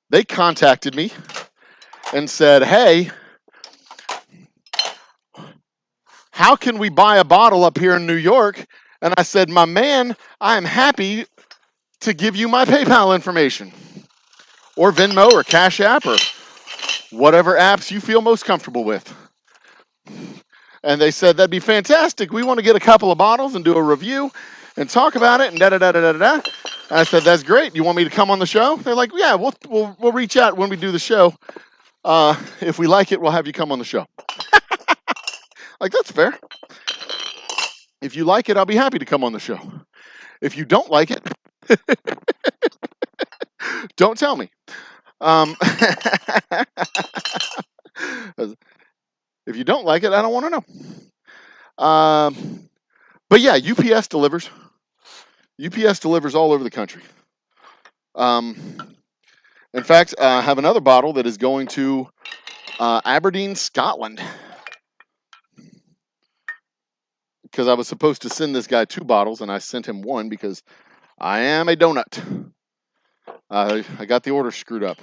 they contacted me and said, hey, how can we buy a bottle up here in New York? And I said, my man, I am happy to give you my PayPal information or Venmo or Cash App or whatever apps you feel most comfortable with. And they said, that'd be fantastic. We want to get a couple of bottles and do a review and talk about it and da-da-da-da-da-da. I said, that's great. You want me to come on the show? They're like, yeah, we'll reach out when we do the show. If we like it, we'll have you come on the show. Like, that's fair. If you like it, I'll be happy to come on the show. If you don't like it, don't tell me. If you don't like it, I don't want to know. But yeah, UPS delivers. UPS delivers all over the country. In fact, I have another bottle that is going to Aberdeen, Scotland. Because I was supposed to send this guy 2 bottles, and I sent him 1 because I am a donut. I got the order screwed up.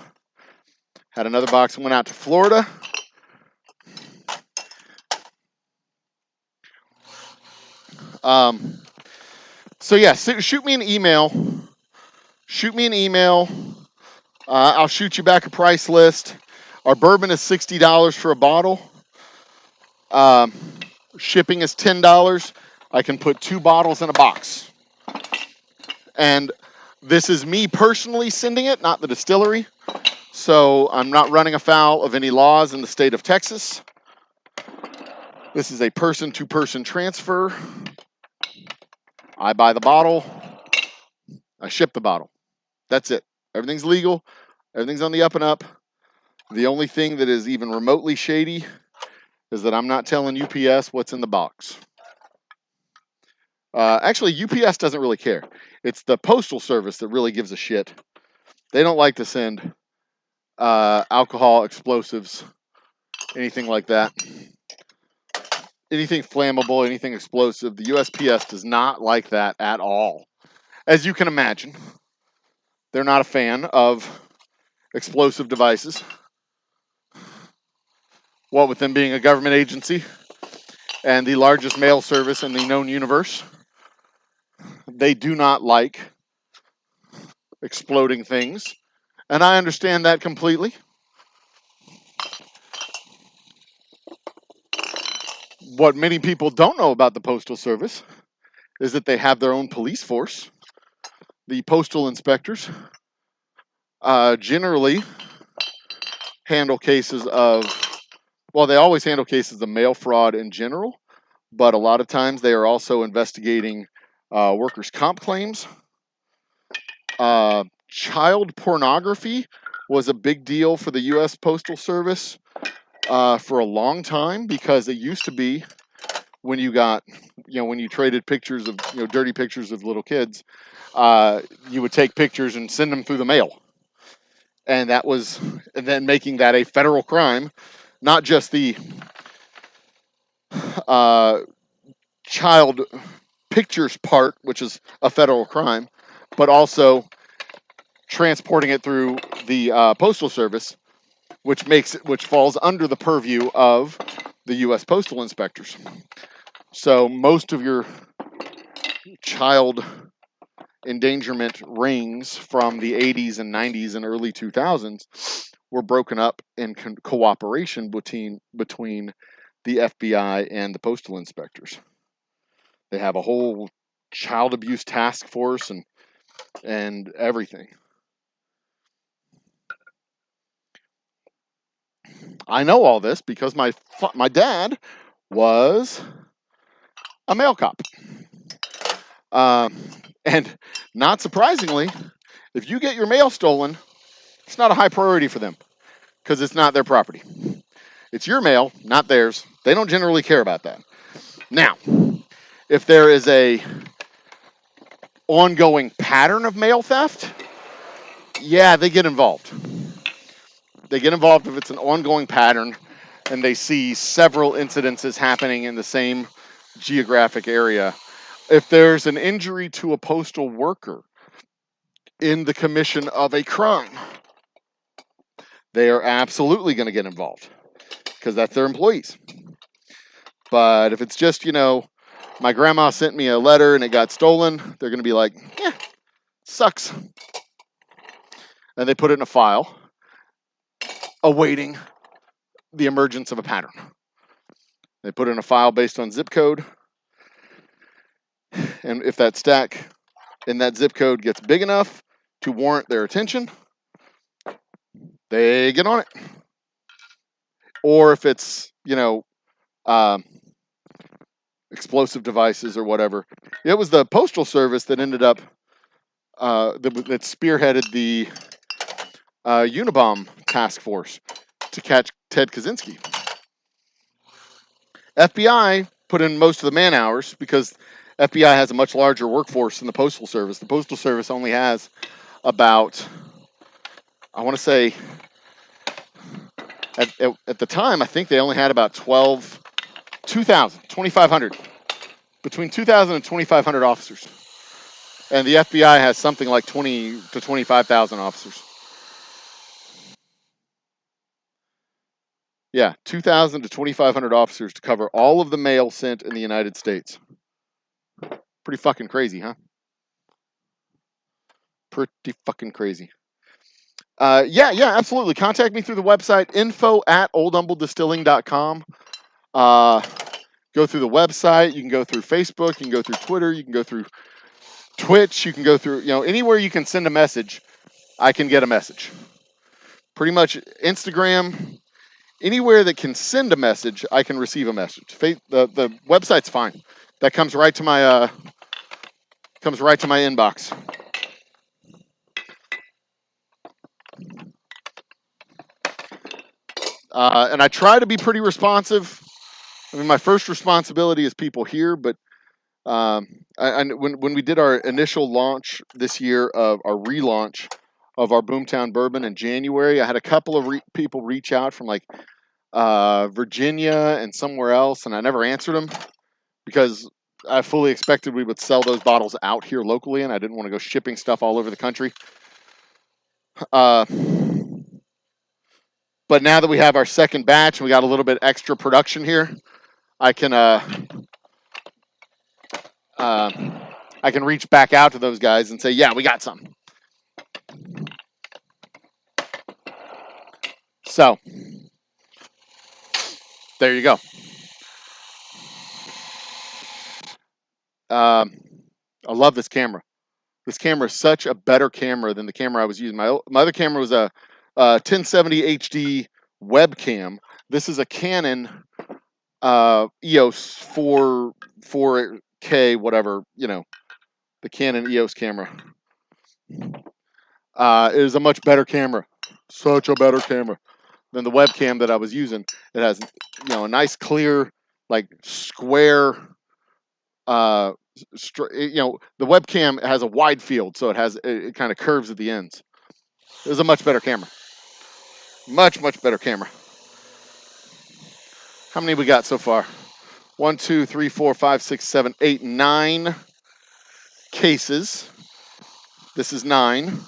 Had another box that went out to Florida. So yeah, shoot me an email. I'll shoot you back a price list. Our bourbon is $60 for a bottle. Shipping is $10. I can put 2 bottles in a box. And this is me personally sending it, not the distillery. So I'm not running afoul of any laws in the state of Texas. This is a person-to-person transfer. I buy the bottle. I ship the bottle. That's it. Everything's legal. Everything's on the up and up. The only thing that is even remotely shady is that I'm not telling UPS what's in the box. Actually, UPS doesn't really care. It's the Postal Service that really gives a shit. They don't like to send alcohol, explosives, anything like that. Anything flammable, anything explosive. The USPS does not like that at all. As you can imagine, they're not a fan of explosive devices. What with them being a government agency and the largest mail service in the known universe, they do not like exploding things. And I understand that completely. What many people don't know about the Postal Service is that they have their own police force. The postal inspectors generally handle cases of, well, they always handle cases of mail fraud in general, but a lot of times they are also investigating workers' comp claims. Child pornography was a big deal for the U.S. Postal Service for a long time because it used to be when you got, when you traded pictures of, dirty pictures of little kids, you would take pictures and send them through the mail. And then making that a federal crime, not just the child pictures part, which is a federal crime, but also transporting it through the Postal Service, which falls under the purview of the U.S. Postal Inspectors. So most of your child endangerment rings from the 80s and 90s and early 2000s were broken up in cooperation between the FBI and the postal inspectors. They have a whole child abuse task force and everything. I know all this because my dad was a mail cop. And not surprisingly, if you get your mail stolen, it's not a high priority for them because it's not their property. It's your mail, not theirs. They don't generally care about that. Now, if there is a ongoing pattern of mail theft, yeah, they get involved. They get involved if it's an ongoing pattern and they see several incidences happening in the same geographic area. If there's an injury to a postal worker in the commission of a crime, they are absolutely going to get involved because that's their employees. But if it's just, my grandma sent me a letter and it got stolen, they're going to be like, yeah, sucks. And they put it in a file awaiting the emergence of a pattern. They put it in a file based on zip code. And if that stack in that zip code gets big enough to warrant their attention, they get on it. Or if it's, explosive devices or whatever. It was the Postal Service that ended up, that spearheaded the Unabomb task force to catch Ted Kaczynski. FBI put in most of the man hours because FBI has a much larger workforce than the Postal Service. The Postal Service only has about, I want to say, at the time, I think they only had about 2,500. Between 2,000 and 2,500 officers. And the FBI has something like 20 to 25,000 officers. Yeah, 2,000 to 2,500 officers to cover all of the mail sent in the United States. Pretty fucking crazy, huh? Pretty fucking crazy. Yeah, absolutely. Contact me through the website, info@oldhumblедistilling.com. Go through the website. You can go through Facebook. You can go through Twitter. You can go through Twitch. You can go through, anywhere you can send a message, I can get a message. Pretty much Instagram, anywhere that can send a message, I can receive a message. The website's fine. That comes right to my inbox. And I try to be pretty responsive. I mean, my first responsibility is people here, but when we did our initial launch this year of our relaunch of our Boomtown Bourbon in January, I had a couple of people reach out from like Virginia and somewhere else, and I never answered them because I fully expected we would sell those bottles out here locally, and I didn't want to go shipping stuff all over the country. But now that we have our second batch and we got a little bit extra production here, I can reach back out to those guys and say, yeah, we got some. So there you go. I love this camera. This camera is such a better camera than the camera I was using. My other camera was a 1070 HD webcam. This is a Canon EOS 4K, whatever, the Canon EOS camera. It is a much better camera. Such a better camera than the webcam that I was using. It has, a nice clear, like square, the webcam has a wide field, so it kind of curves at the ends. It was a much better camera. Much, much better camera. How many we got so far? 1, 2, 3, 4, 5, 6, 7, 8, 9 cases. This is 9.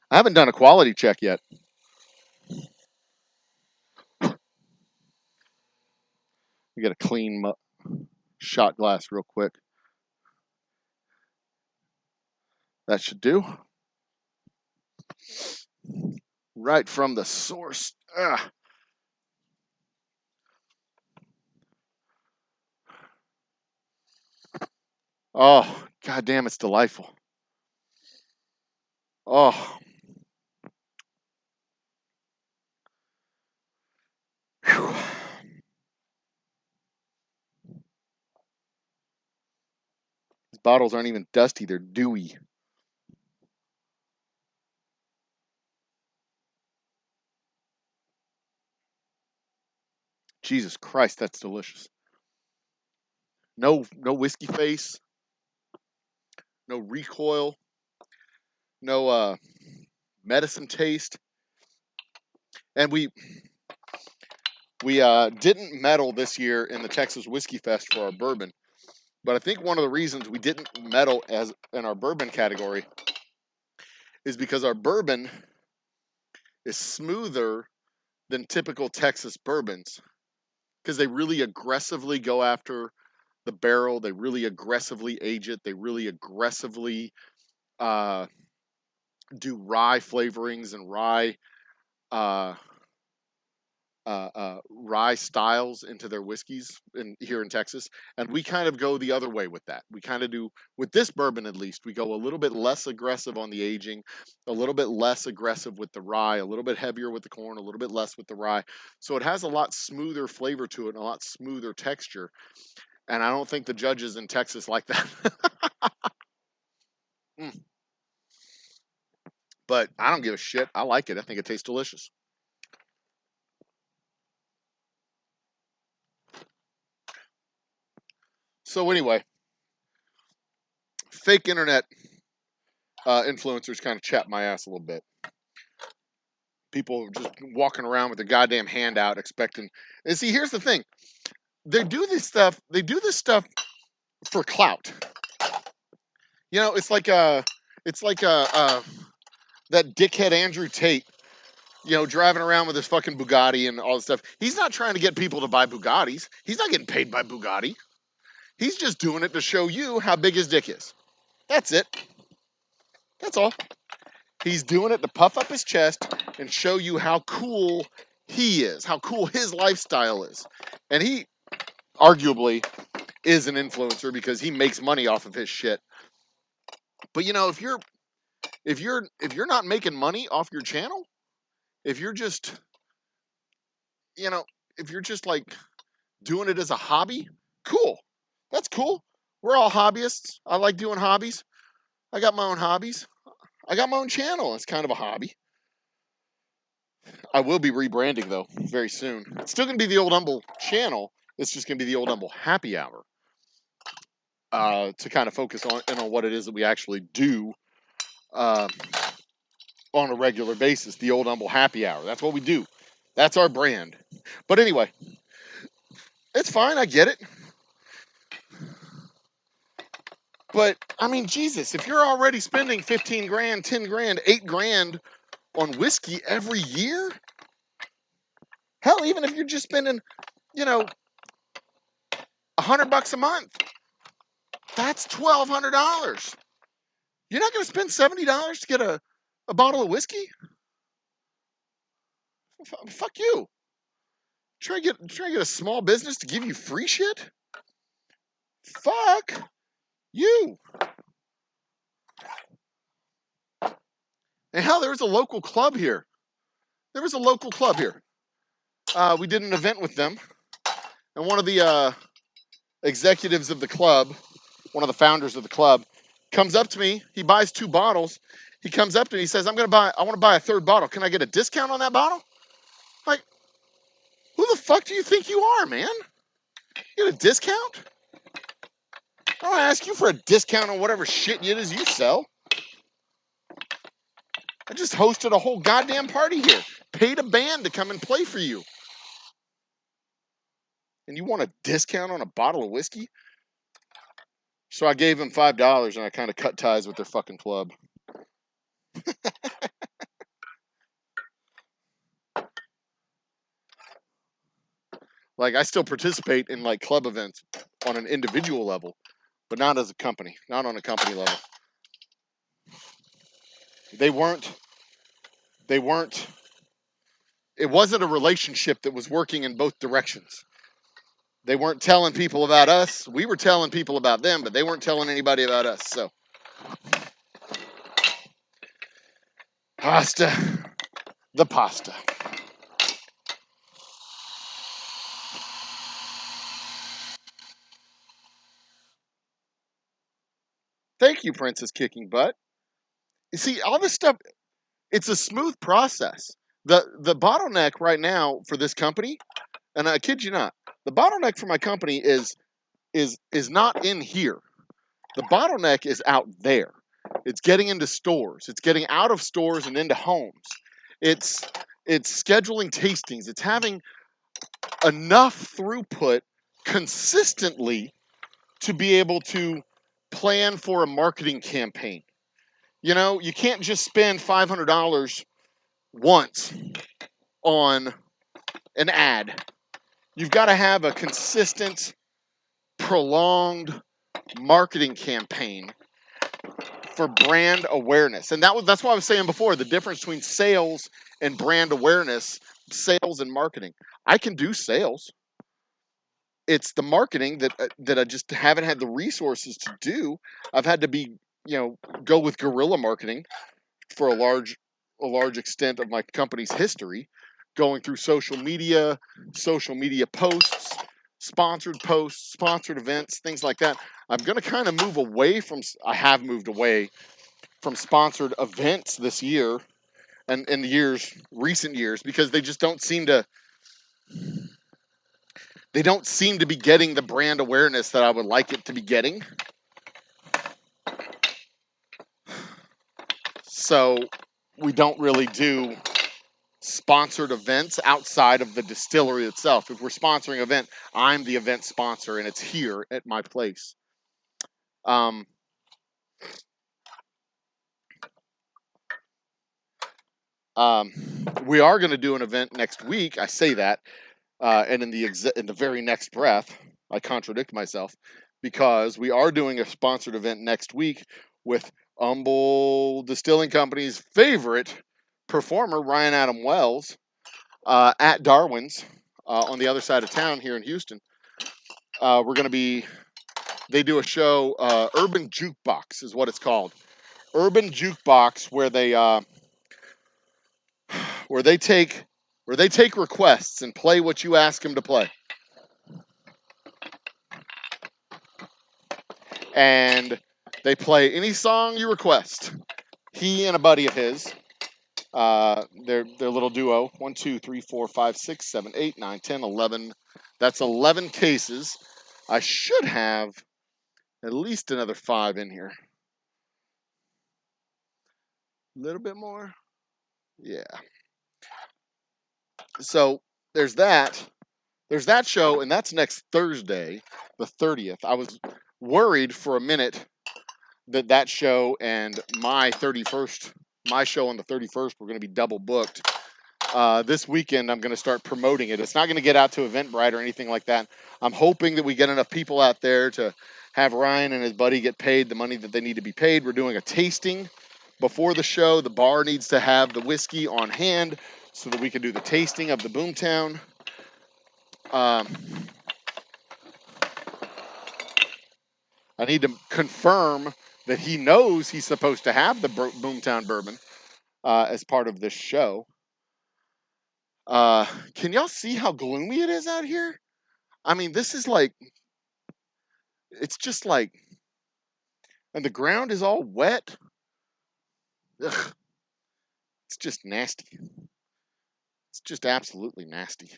I haven't done a quality check yet. We got a clean shot glass real quick. That should do. Right from the source. Ugh. Oh, goddamn, it's delightful. Oh. Whew. These bottles aren't even dusty, they're dewy. Jesus Christ, that's delicious. No whiskey face, no recoil, no medicine taste. And we didn't medal this year in the Texas Whiskey Fest for our bourbon. But I think one of the reasons we didn't medal as in our bourbon category is because our bourbon is smoother than typical Texas bourbons, because they really aggressively go after the barrel. They really aggressively age it. They really aggressively uh, do rye flavorings and uh, rye styles into their whiskeys here in Texas. And we kind of go the other way with that. We kind of do, with this bourbon at least, we go a little bit less aggressive on the aging, a little bit less aggressive with the rye, a little bit heavier with the corn, a little bit less with the rye. So it has a lot smoother flavor to it and a lot smoother texture. And I don't think the judges in Texas like that. Mm. But I don't give a shit. I like it. I think it tastes delicious. So anyway, fake internet influencers kind of chapped my ass a little bit. People just walking around with their goddamn hand out expecting. And see, here's the thing. They do this stuff for clout. You know, it's like that dickhead Andrew Tate, driving around with his fucking Bugatti and all this stuff. He's not trying to get people to buy Bugattis. He's not getting paid by Bugatti. He's just doing it to show you how big his dick is. That's it. That's all. He's doing it to puff up his chest and show you how cool he is, how cool his lifestyle is. And he arguably is an influencer because he makes money off of his shit. But if you're not making money off your channel, if you're just like doing it as a hobby, cool. That's cool. We're all hobbyists. I like doing hobbies. I got my own hobbies. I got my own channel. It's kind of a hobby. I will be rebranding though very soon. It's still going to be the Old Humble channel. It's just going to be the Old Humble Happy Hour to kind of focus on what it is that we actually do on a regular basis. The Old Humble Happy Hour. That's what we do. That's our brand. But anyway, it's fine. I get it. But I mean, Jesus, if you're already spending 15 grand, 10 grand, 8 grand on whiskey every year, hell, even if you're just spending, $100 a month, that's $1,200. You're not going to spend $70 to get a bottle of whiskey? Fuck you. Try to get a small business to give you free shit? Fuck you. And hell, there was a local club here. We did an event with them, and one of the executives of the club, one of the founders of the club, comes up to me. He buys 2 bottles. He comes up to me. He says, I want to buy a 3rd bottle. Can I get a discount on that bottle? Like, who the fuck do you think you are, man? You get a discount? I don't ask you for a discount on whatever shit it is you sell. I just hosted a whole goddamn party here. Paid a band to come and play for you. And you want a discount on a bottle of whiskey? So I gave him $5 and I kind of cut ties with their fucking club. Like, I still participate in like club events on an individual level, but not as a company, not on a company level. They weren't, it wasn't a relationship that was working in both directions. They weren't telling people about us. We were telling people about them, but they weren't telling anybody about us. So Pasta. The pasta. Thank you, Princess Kicking Butt. You see, all this stuff, it's a smooth process. The bottleneck right now for this company, and I kid you not, the bottleneck for my company is not in here. The bottleneck is out there. It's getting into stores. It's getting out of stores and into homes. It's scheduling tastings. It's having enough throughput consistently to be able to plan for a marketing campaign. You know, you can't just spend $500 once on an ad. You've got to have a consistent, prolonged marketing campaign for brand awareness. And that's what I was saying before, the difference between sales and brand awareness, sales and marketing. I can do sales. It's the marketing that I just haven't had the resources to do. I've had to be, go with guerrilla marketing for a large extent of my company's history, going through social media posts, sponsored events, things like that. I'm going to kind of I have moved away from sponsored events this year and in the recent years, because they just don't seem to be getting the brand awareness that I would like it to be getting. So we don't really do sponsored events outside of the distillery itself. If we're sponsoring an event, I'm the event sponsor, and it's here at my place. We are going to do an event next week. I say that, and in the very next breath, I contradict myself, because we are doing a sponsored event next week with Humble Distilling Company's favorite performer, Ryan Adam Wells, at Darwin's on the other side of town here in Houston. They do a show, Urban Jukebox is what it's called. Urban Jukebox, where they take requests and play what you ask them to play. And they play any song you request. He and a buddy of his, their little duo, 1, 2, 3, 4, 5, 6, 7, 8, 9, 10, 11. That's 11 cases. I should have at least another 5 in here. A little bit more. Yeah. So there's that. There's that show, and that's next Thursday, the 30th. I was worried for a minute that show and my show on the 31st were going to be double booked. This weekend, I'm going to start promoting it. It's not going to get out to Eventbrite or anything like that. I'm hoping that we get enough people out there to have Ryan and his buddy get paid the money that they need to be paid. We're doing a tasting before the show. The bar needs to have the whiskey on hand so that we can do the tasting of the Boomtown. I need to confirm that he knows he's supposed to have the Boomtown bourbon as part of this show. Can y'all see how gloomy it is out here? I mean, this is like, it's just like, and the ground is all wet. Ugh, it's just nasty. It's just absolutely nasty.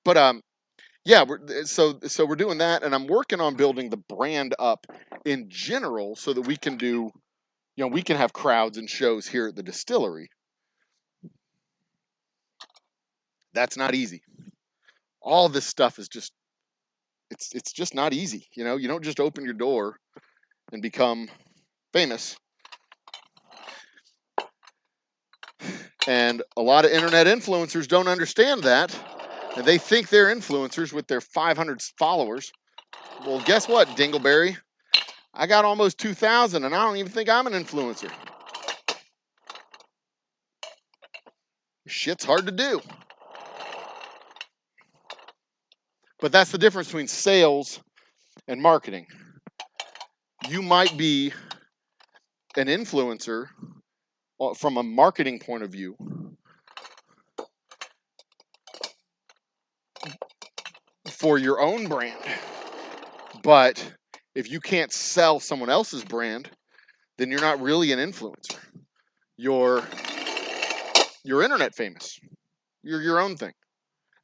But yeah, so we're doing that, and I'm working on building the brand up in general so that we can do, we can have crowds and shows here at the distillery. That's not easy. All this stuff is just, it's just not easy. You don't just open your door and become famous. And a lot of internet influencers don't understand that. And they think they're influencers with their 500 followers. Well, guess what, Dingleberry? I got almost 2,000, and I don't even think I'm an influencer. Shit's hard to do. But that's the difference between sales and marketing. You might be an influencer from a marketing point of view, for your own brand. But if you can't sell someone else's brand, then you're not really an influencer. You're internet famous. You're your own thing.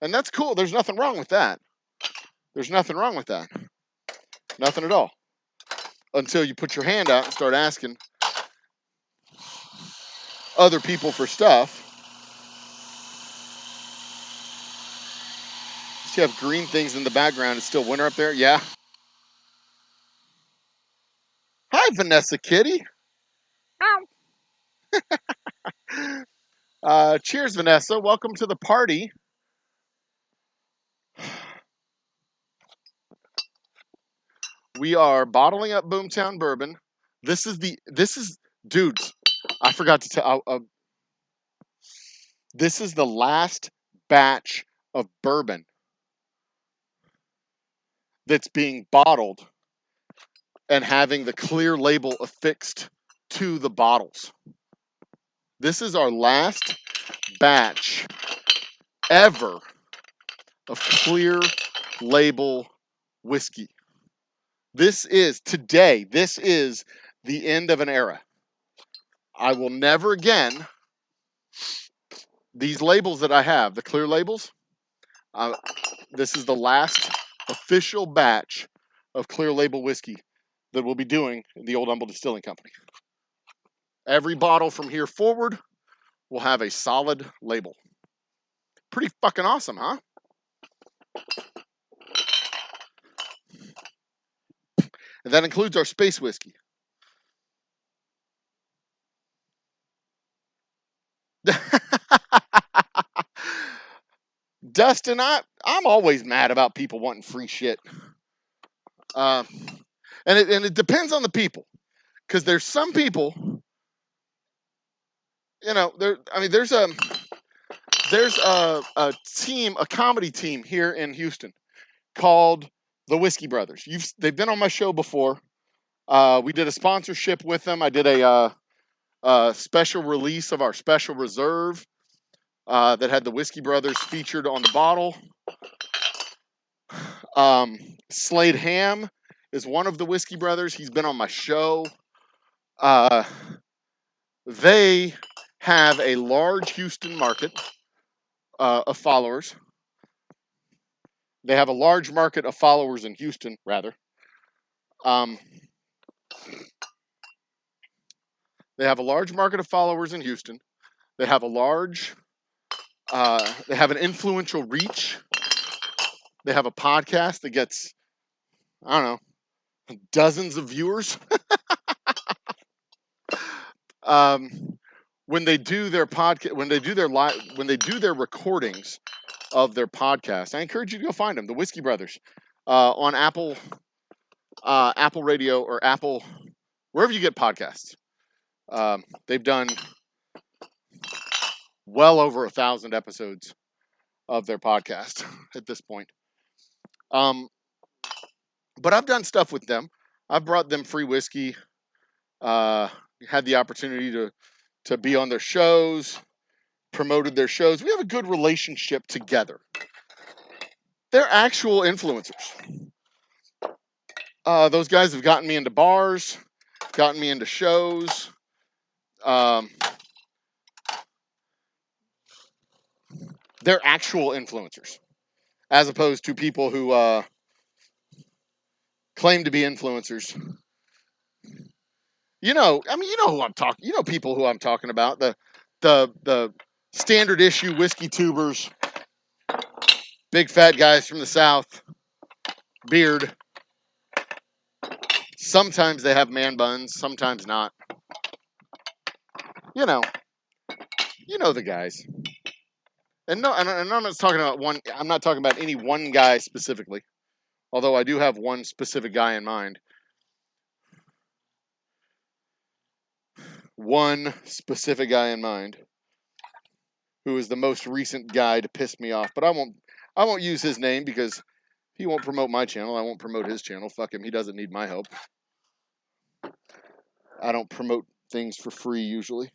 And that's cool. There's nothing wrong with that. There's nothing wrong with that. Nothing at all. Until you put your hand out and start asking other people for stuff. You have green things in the background. It's still winter up there? Yeah. Hi, Vanessa Kitty. Cheers, Vanessa. Welcome to the party. We are bottling up Boomtown Bourbon. This is, dudes, I forgot to tell, this is the last batch of bourbon that's being bottled and having the clear label affixed to the bottles. This is our last batch ever of clear label whiskey. This is the end of an era. I will never again, these labels that I have, the clear labels, this is the last official batch of clear label whiskey that we'll be doing in the Old Humble Distilling Company. Every bottle from here forward will have a solid label. Pretty fucking awesome, huh? And that includes our space whiskey. Dustin, I'm always mad about people wanting free shit. And it depends on the people. Because there's some people, there's a team, a comedy team here in Houston called the Whiskey Brothers. They've been on my show before. We did a sponsorship with them. I did a special release of our special reserve that had the Whiskey Brothers featured on the bottle. Slade Ham is one of the Whiskey Brothers. He's been on my show. They have a large Houston market of followers. They have a large market of followers in Houston, rather. They have a large market of followers in Houston. They have they have an influential reach. They have a podcast that gets, I don't know, dozens of viewers. When they do their podcast, when they do their recordings of their podcast, I encourage you to go find them, the Whiskey Brothers, on Apple Radio or Apple, wherever you get podcasts. They've done well over 1,000 episodes of their podcast at this point. But I've done stuff with them. I've brought them free whiskey. Had the opportunity to be on their shows, promoted their shows. We have a good relationship together. They're actual influencers. Those guys have gotten me into bars, gotten me into shows. They're actual influencers, as opposed to people who claim to be influencers. You know who I'm talking. You know people who I'm talking about. The standard issue whiskey tubers, big fat guys from the South, beard. Sometimes they have man buns, sometimes not. You know the guys. And no, and I'm not talking about one. I'm not talking about any one guy specifically, although I do have one specific guy in mind. One specific guy in mind, who is the most recent guy to piss me off. But I won't use his name because he won't promote my channel. I won't promote his channel. Fuck him. He doesn't need my help. I don't promote things for free usually.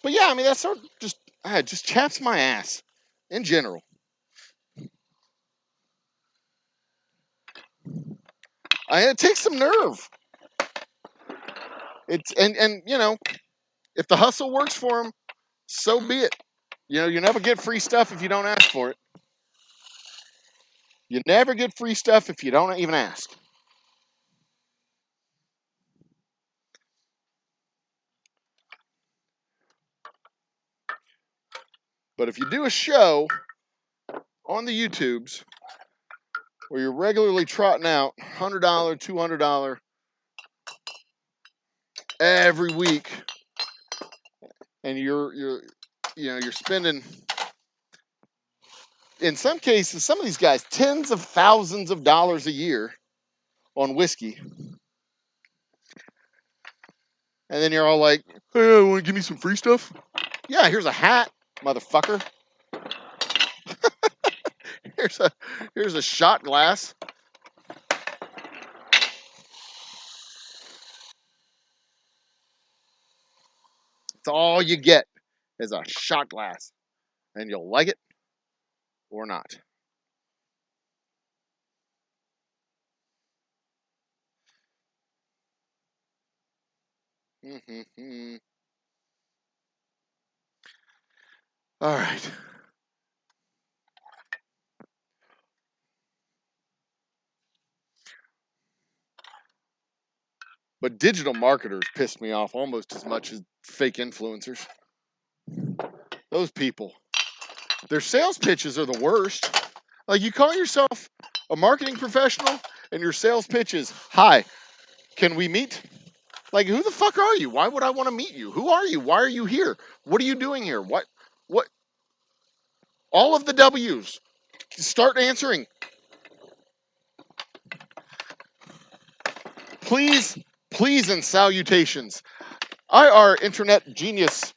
But yeah, I mean, that sort of just chaps my ass in general. It takes some nerve. And you know, if the hustle works for them, so be it. You know, you never get free stuff if you don't ask for it. You never get free stuff if you don't even ask. But if you do a show on the YouTubes where you're regularly trotting out $100, $200 every week, and you're spending, in some cases, some of these guys, tens of thousands of dollars a year on whiskey, and then you're all like, "Hey, want to give me some free stuff?" Yeah, here's a hat, motherfucker. Here's a shot glass. It's all you get is a shot glass, and you'll like it or not. Mm-hmm. All right. But digital marketers piss me off almost as much as fake influencers. Those people, their sales pitches are the worst. Like, you call yourself a marketing professional and your sales pitch is, "Hi, can we meet?" Like, who the fuck are you? Why would I want to meet you? Who are you? Why are you here? What are you doing here? What all of the W's. Start answering. Please, please and salutations. I are internet genius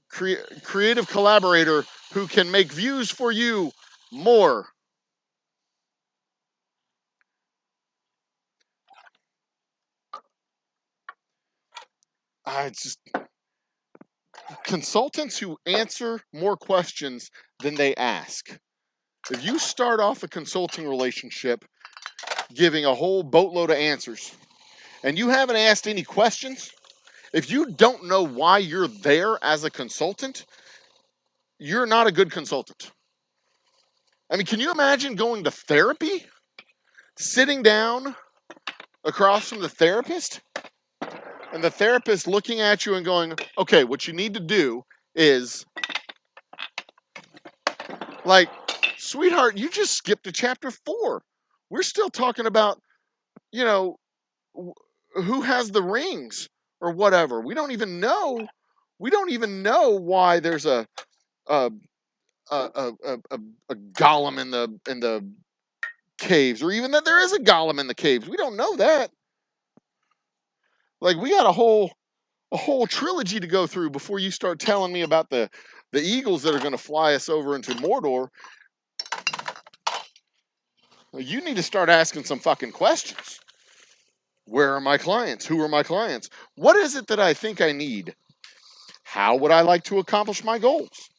creative collaborator who can make views for you more. It's just consultants who answer more questions than they ask. If you start off a consulting relationship giving a whole boatload of answers and you haven't asked any questions, if you don't know why you're there as a consultant, you're not a good consultant. I mean, can you imagine going to therapy, sitting down across from the therapist, and the therapist looking at you and going, "Okay, what you need to do is," like, "Sweetheart, you just skipped to chapter 4. We're still talking about, you know, who has the rings or whatever. We don't even know. We don't even know why there's a a golem in the caves, or even that there is a golem in the caves. We don't know that. Like, we got a whole trilogy to go through before you start telling me about the eagles that are going to fly us over into Mordor. You need to start asking some fucking questions. Where are my clients? Who are my clients? What is it that I think I need? How would I like to accomplish my goals?"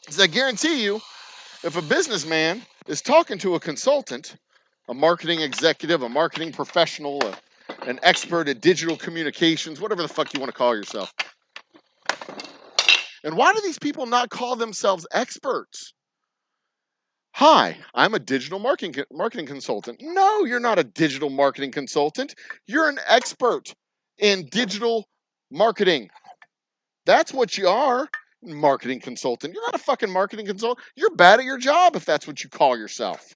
Because I guarantee you, if a businessman is talking to a consultant, a marketing executive, a marketing professional, an expert at digital communications, whatever the fuck you want to call yourself. And why do these people not call themselves experts? "Hi, I'm a digital marketing consultant." No, you're not a digital marketing consultant. You're an expert in digital marketing. That's what you are. Marketing consultant. You're not a fucking marketing consultant. You're bad at your job if that's what you call yourself.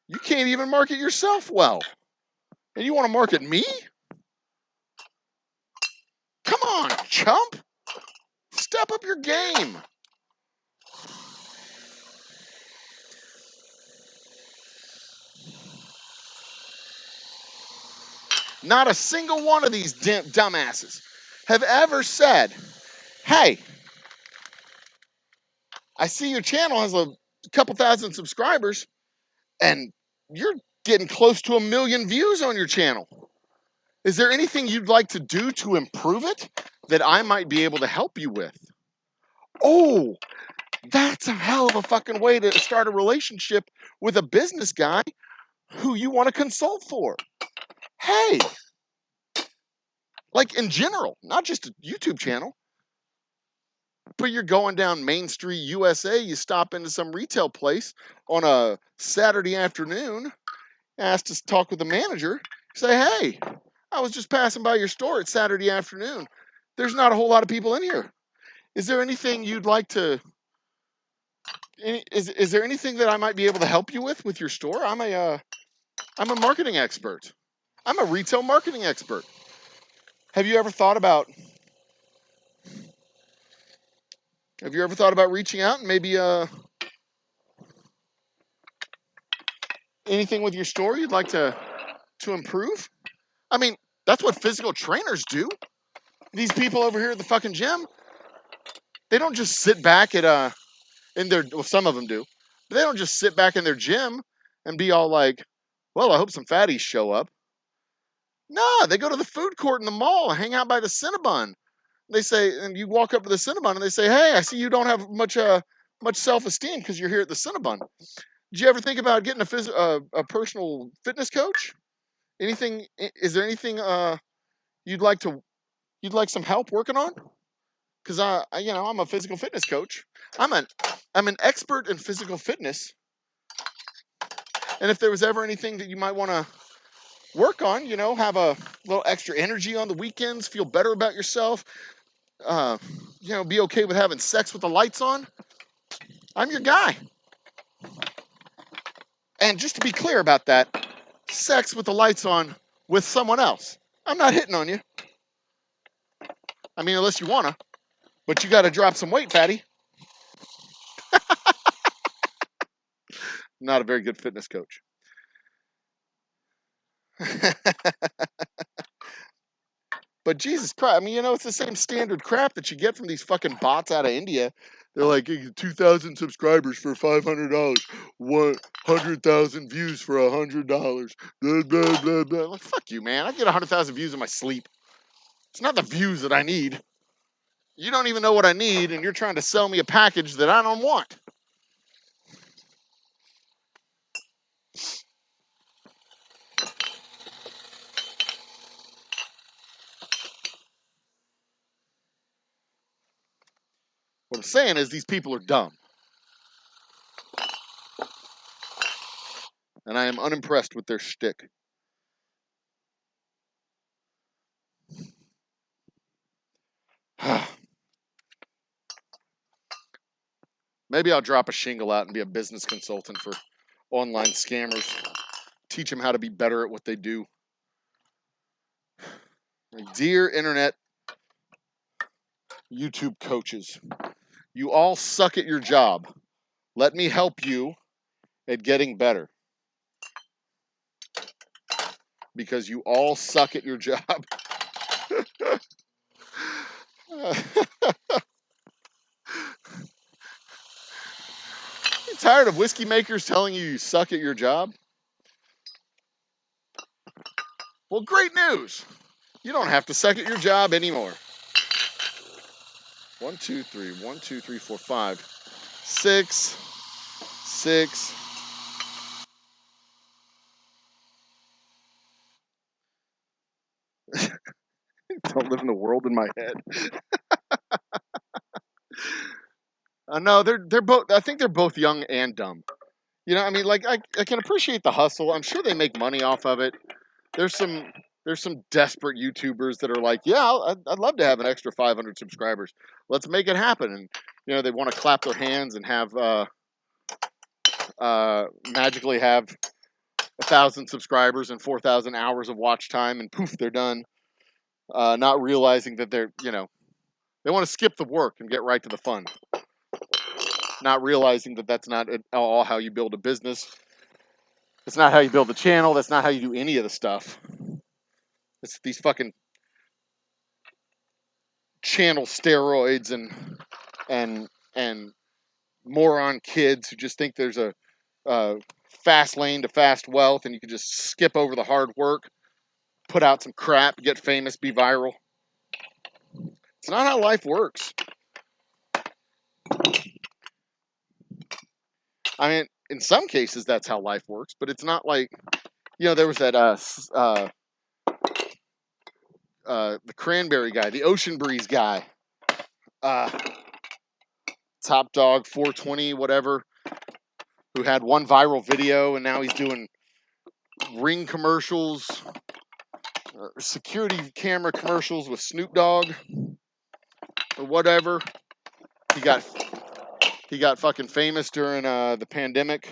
You can't even market yourself well. And you want to market me? Come on, chump. Step up your game. Not a single one of these dumbasses have ever said, "Hey, I see your channel has a couple thousand subscribers, and you're getting close to 1 million views on your channel. Is there anything you'd like to do to improve it that I might be able to help you with? Oh, that's a hell of a fucking way to start a relationship with a business guy who you want to consult for. Hey, like in general, not just a YouTube channel, but you're going down Main Street, USA, you stop into some retail place on a Saturday afternoon, ask to talk with the manager, say, hey, I was just passing by your store. It's Saturday afternoon. There's not a whole lot of people in here. Is there anything you'd like to, is there anything that I might be able to help you with your store? I'm a marketing expert. I'm a retail marketing expert. Have you ever thought about reaching out and maybe anything with your store you'd like to improve? I mean, that's what physical trainers do. These people over here at the fucking gym, they don't just sit back at in their, well, some of them do, but they don't just sit back in their gym and be all like, well, I hope some fatties show up. No, they go to the food court in the mall, hang out by the Cinnabon. They say, and you walk up to the Cinnabon and they say, hey, I see you don't have much self-esteem because you're here at the Cinnabon. Did you ever think about getting a personal fitness coach? Anything? Is there anything you'd like some help working on? Because I'm a physical fitness coach. I'm an expert in physical fitness. And if there was ever anything that you might want to work on, have a little extra energy on the weekends, feel better about yourself, be okay with having sex with the lights on, I'm your guy. And just to be clear about that, sex with the lights on with someone else. I'm not hitting on you. I mean, unless you wanna, but you got to drop some weight, fatty. Not a very good fitness coach. But Jesus Christ, I mean, it's the same standard crap that you get from these fucking bots out of India. They're like, 2,000 subscribers for $500, 100,000 views for $100. Blah, blah, blah, blah. Like, fuck you, man. I get 100,000 views in my sleep. It's not the views that I need. You don't even know what I need, and you're trying to sell me a package that I don't want. What I'm saying is these people are dumb. And I am unimpressed with their shtick. Maybe I'll drop a shingle out and be a business consultant for online scammers. Teach them how to be better at what they do. Dear internet YouTube coaches, you all suck at your job. Let me help you at getting better. Because you all suck at your job. You tired of whiskey makers telling you suck at your job? Well, great news. You don't have to suck at your job anymore. 1, 2, 3, 1, 2, 3, 4, 5, 6, 6. Don't live in the world in my head. No, they're both. I think they're both young and dumb. I mean, like I can appreciate the hustle. I'm sure they make money off of it. There's some desperate YouTubers that are like, yeah, I'd love to have an extra 500 subscribers. Let's make it happen. And they want to clap their hands and have magically have 1,000 subscribers and 4,000 hours of watch time, and poof, they're done. Not realizing that they want to skip the work and get right to the fun. Not realizing that that's not at all how you build a business. It's not how you build a channel. That's not how you do any of the stuff. It's these fucking channel steroids and moron kids who just think there's a fast lane to fast wealth and you can just skip over the hard work, put out some crap, get famous, be viral. It's not how life works. I mean, in some cases that's how life works, but it's not like, there was that the cranberry guy, the ocean breeze guy, Top Dog 420 whatever, who had one viral video and now he's doing Ring commercials, security camera commercials with Snoop Dogg or whatever. He got fucking famous during the pandemic.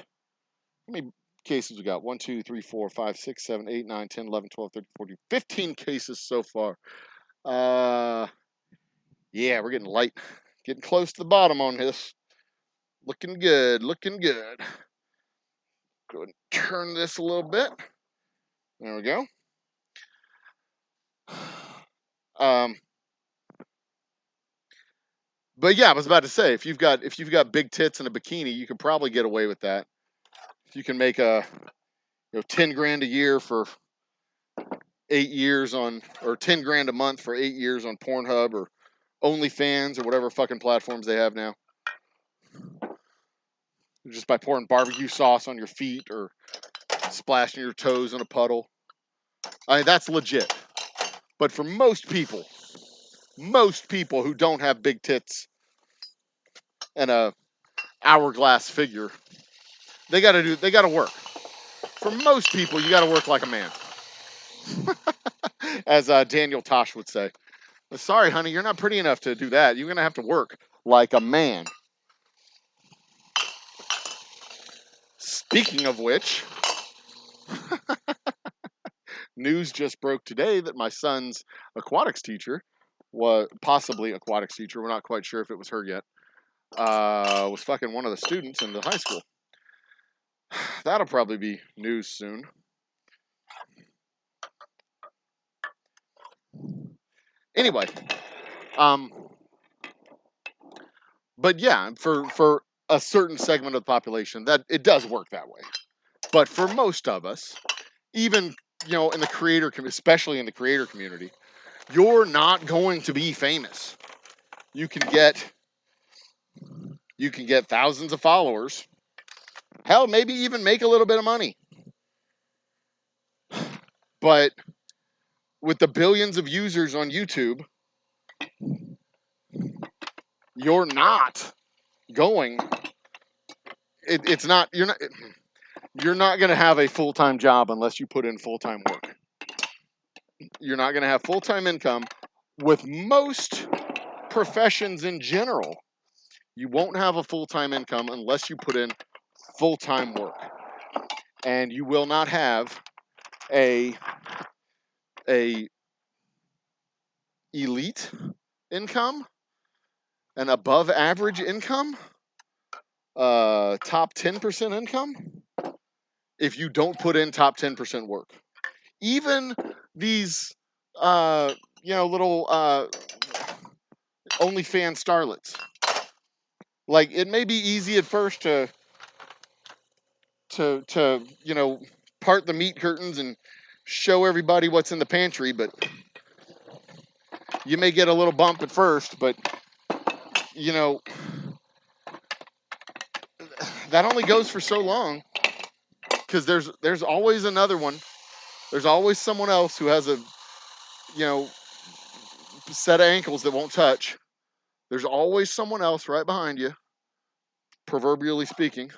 How many cases we got? 1, 2, 3, 4, 5, 6, 7, 8, 9, 10, 11, 12, 13, 14, 15 cases so far. Yeah, we're getting light. Getting close to the bottom on this. Looking good, looking good. Go ahead and turn this a little bit. There we go. But yeah, I was about to say, if you've got big tits and a bikini, you could probably get away with that. If you can make 10 grand a year for 8 years on, or 10 grand a month for 8 years on Pornhub or OnlyFans or whatever fucking platforms they have now, just by pouring barbecue sauce on your feet or splashing your toes in a puddle. I mean, that's legit. But for most people who don't have big tits and a hourglass figure, they gotta work. For most people, you gotta work like a man. As Daniel Tosh would say. Sorry, honey, you're not pretty enough to do that. You're gonna have to work like a man. Speaking of which, news just broke today that my son's aquatics teacher, we're not quite sure if it was her yet, was fucking one of the students in the high school. That'll probably be news soon. Anyway, but yeah, for a certain segment of the population, that it does work that way. But for most of us, even in the creator, especially in the creator community, you're not going to be famous. You can get thousands of followers. Hell, maybe even make a little bit of money. But with the billions of users on YouTube, you're not going. You're not going to have a full-time job unless you put in full-time work. You're not going to have full-time income with most professions in general. You won't have a full-time income unless you put in full-time work. And you will not have a elite income, an above average income, top 10% income if you don't put in top 10% work. Even these little OnlyFans starlets. Like, it may be easy at first to part the meat curtains and show everybody what's in the pantry, but you may get a little bump at first, but that only goes for so long, because there's always another one. There's always someone else who has a set of ankles that won't touch. There's always someone else right behind you, proverbially speaking,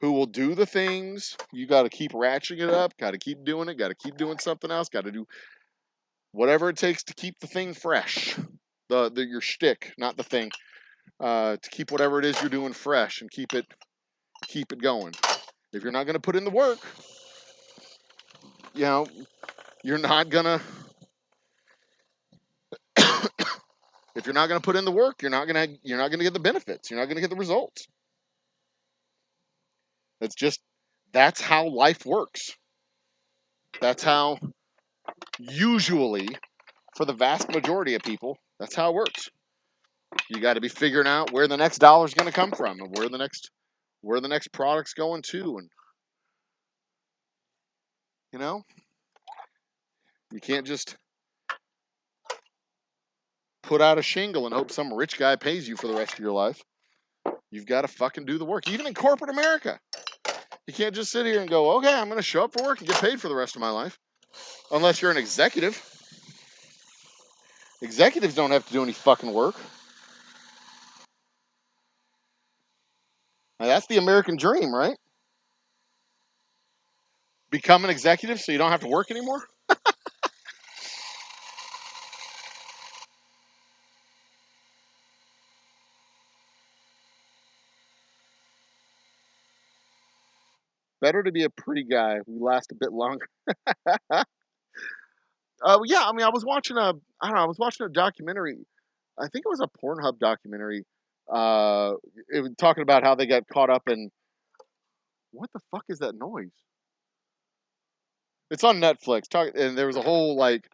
who will do the things. You got to keep ratcheting it up, got to keep doing it, got to keep doing something else, got to do whatever it takes to keep the thing fresh. Your shtick, not the thing. To keep whatever it is you're doing fresh and keep it going. If you're not going to put in the work, you're not gonna. If you're not going to put in the work, you're not gonna get the benefits. You're not going to get the results. That's how life works. That's how, usually, for the vast majority of people, that's how it works. You got to be figuring out where the next dollar's going to come from and where the next product's going to. And, you know, you can't just put out a shingle and hope some rich guy pays you for the rest of your life. You've got to fucking do the work. Even in corporate America, you can't just sit here and go, okay, I'm going to show up for work and get paid for the rest of my life. Unless you're an executive. Executives don't have to do any fucking work. Now, that's the American dream, right? Become an executive so you don't have to work anymore? Better to be a pretty guy who lasts a bit longer. Yeah, I mean, I was watching a documentary. I think it was a Pornhub documentary. It was talking about how they got caught up in, what the fuck is that noise? It's on Netflix. And there was a whole like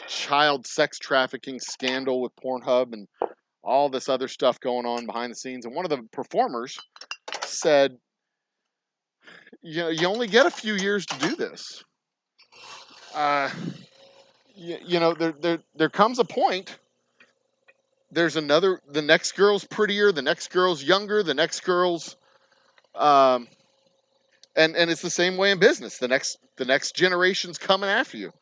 child sex trafficking scandal with Pornhub and all this other stuff going on behind the scenes. And one of the performers said, you know, you only get a few years to do this. You know, there comes a point. The next girl's prettier, the next girl's younger, the next girl's, um, and it's the same way in business. The next generation's coming after you.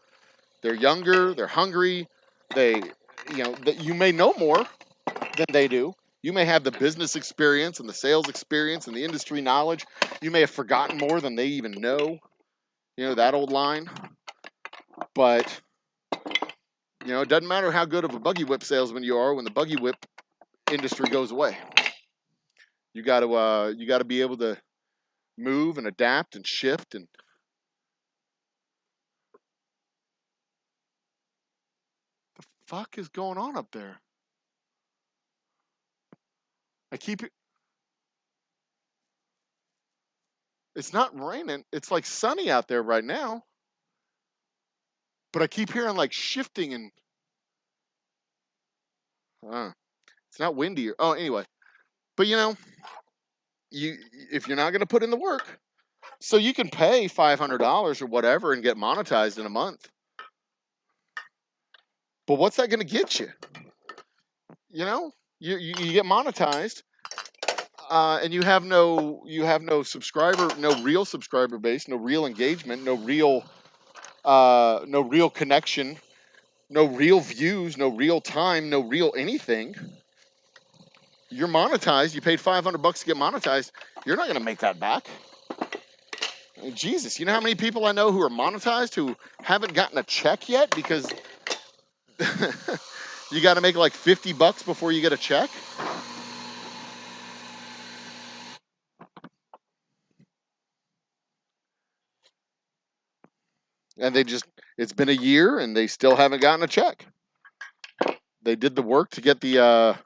They're younger, they're hungry, they, you may know more than they do. You may have the business experience and the sales experience and the industry knowledge. You may have forgotten more than they even know. You know, that old line. But, it doesn't matter how good of a buggy whip salesman you are when the buggy whip industry goes away. You got to be able to move and adapt and shift. And the fuck is going on up there? It's not raining. It's like sunny out there right now. But I keep hearing like shifting and it's not windy. Anyway. But if you're not going to put in the work, so you can pay $500 or whatever and get monetized in a month. But what's that going to get you? You get monetized, and you have no subscriber, no real subscriber base, no real engagement, no real connection, no real views, no real time, no real anything. You're monetized. You paid $500 to get monetized. You're not going to make that back. I mean, Jesus, you know how many people I know who are monetized who haven't gotten a check yet because you got to make like $50 before you get a check? And it's been a year and they still haven't gotten a check. They did the work to get the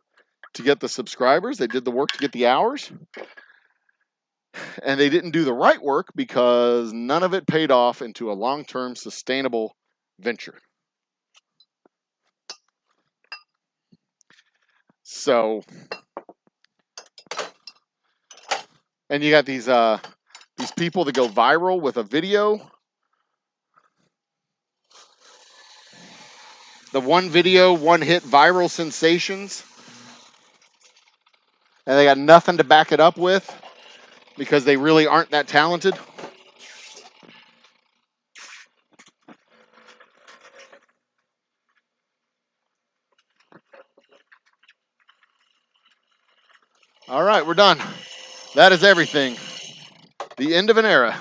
subscribers. They did the work to get the hours. And they didn't do the right work because none of it paid off into a long-term sustainable venture. So, and you got these people that go viral with a video. The one video, one hit viral sensations. And they got nothing to back it up with because they really aren't that talented. All right, we're done. That is everything. The end of an era.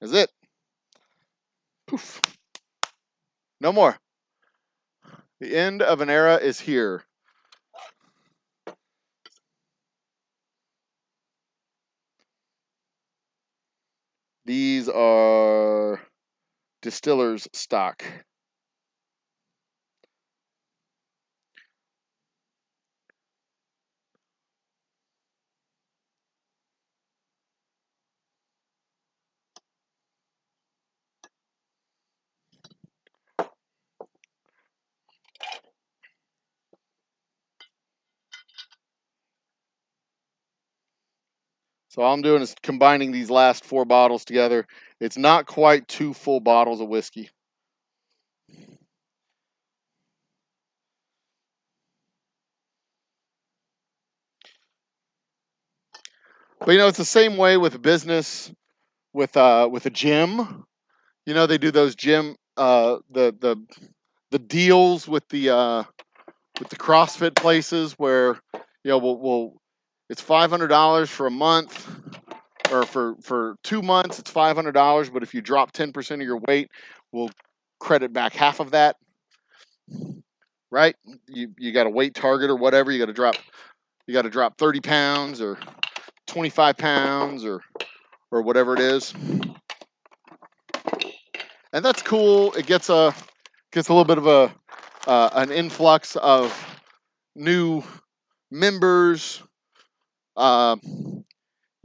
Is it? Poof. No more. The end of an era is here. These are distillers stock. So all I'm doing is combining these last 4 bottles together. It's not quite 2 full bottles of whiskey. But it's the same way with a business, with a gym. They do those gym the deals with the CrossFit places where we'll it's $500 for a month, or for 2 months it's $500, but if you drop 10% of your weight, we'll credit back half of that. Right? You got a weight target or whatever, you got to drop 30 pounds or 25 pounds or whatever it is. And that's cool. It gets a little bit of an influx of new members. You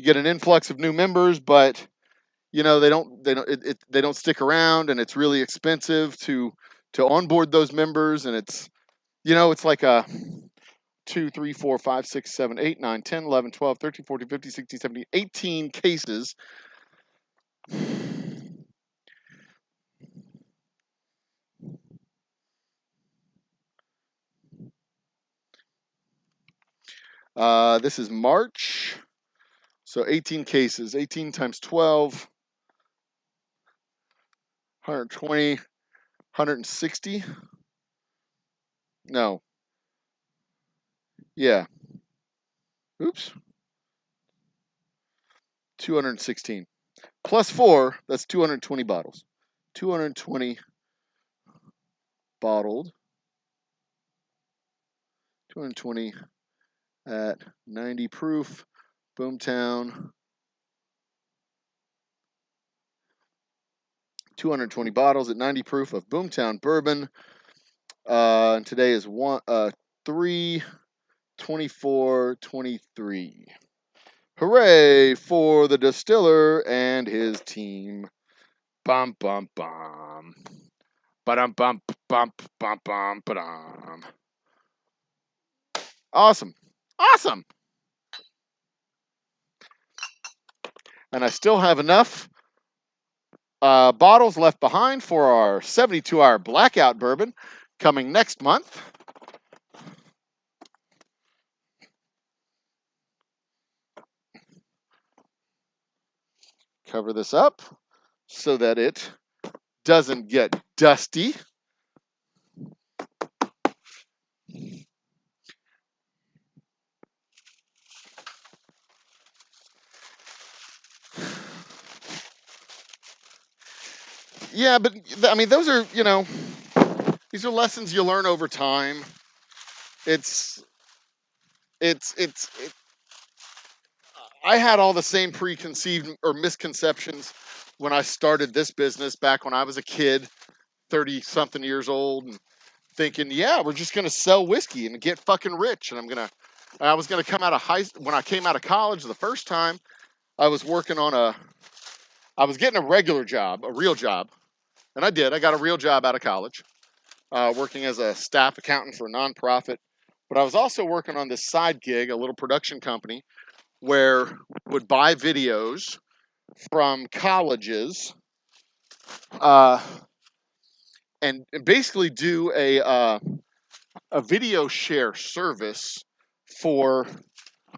get an influx of new members, but they don't stick around, and it's really expensive to onboard those members, and it's it's like a 2, 3, 4, 5, 6, 7, 8, 9, 10, 11, 12, 13, 14, 15, 16, 17, 18 cases. This is March, so 18 cases. 18 times 12, 120, 160. No. Yeah. Oops. 216. Plus 4, that's 220 bottles. 220 bottled. 220 at 90 proof. Boomtown. 220 bottles at 90 proof of Boomtown bourbon. And today is 3/24/23. Hooray for the distiller and his team. Bum bum bum. Ba-dum bum bum bum bum ba-dum. Awesome. Awesome. And I still have enough bottles left behind for our 72-hour blackout bourbon coming next month. Cover this up so that it doesn't get dusty. Yeah, but I mean, those are, these are lessons you learn over time. It's I had all the same preconceived or misconceptions when I started this business back when I was a kid, 30 something years old, and thinking, yeah, we're just going to sell whiskey and get fucking rich. And I was going to come out of when I came out of college the first time, I was getting a regular job, a real job. And I did. I got a real job out of college, working as a staff accountant for a nonprofit. But I was also working on this side gig, a little production company, where would buy videos from colleges, and basically do a video share service for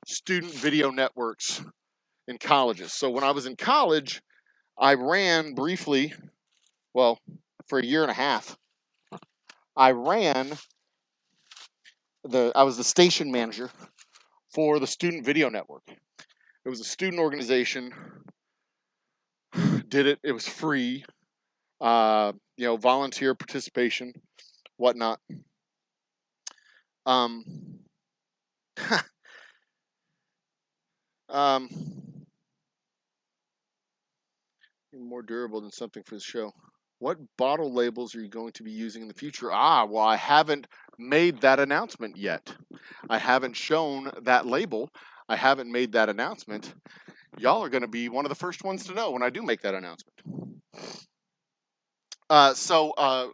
student video networks in colleges. So when I was in college, I ran briefly, well, for a year and a half, I was the station manager for the Student Video Network. It was a student organization. Did it. It was free. Volunteer participation, whatnot. Um, more durable than something for the show. What bottle labels are you going to be using in the future? Well, I haven't made that announcement yet. I haven't shown that label. I haven't made that announcement. Y'all are going to be one of the first ones to know when I do make that announcement. So I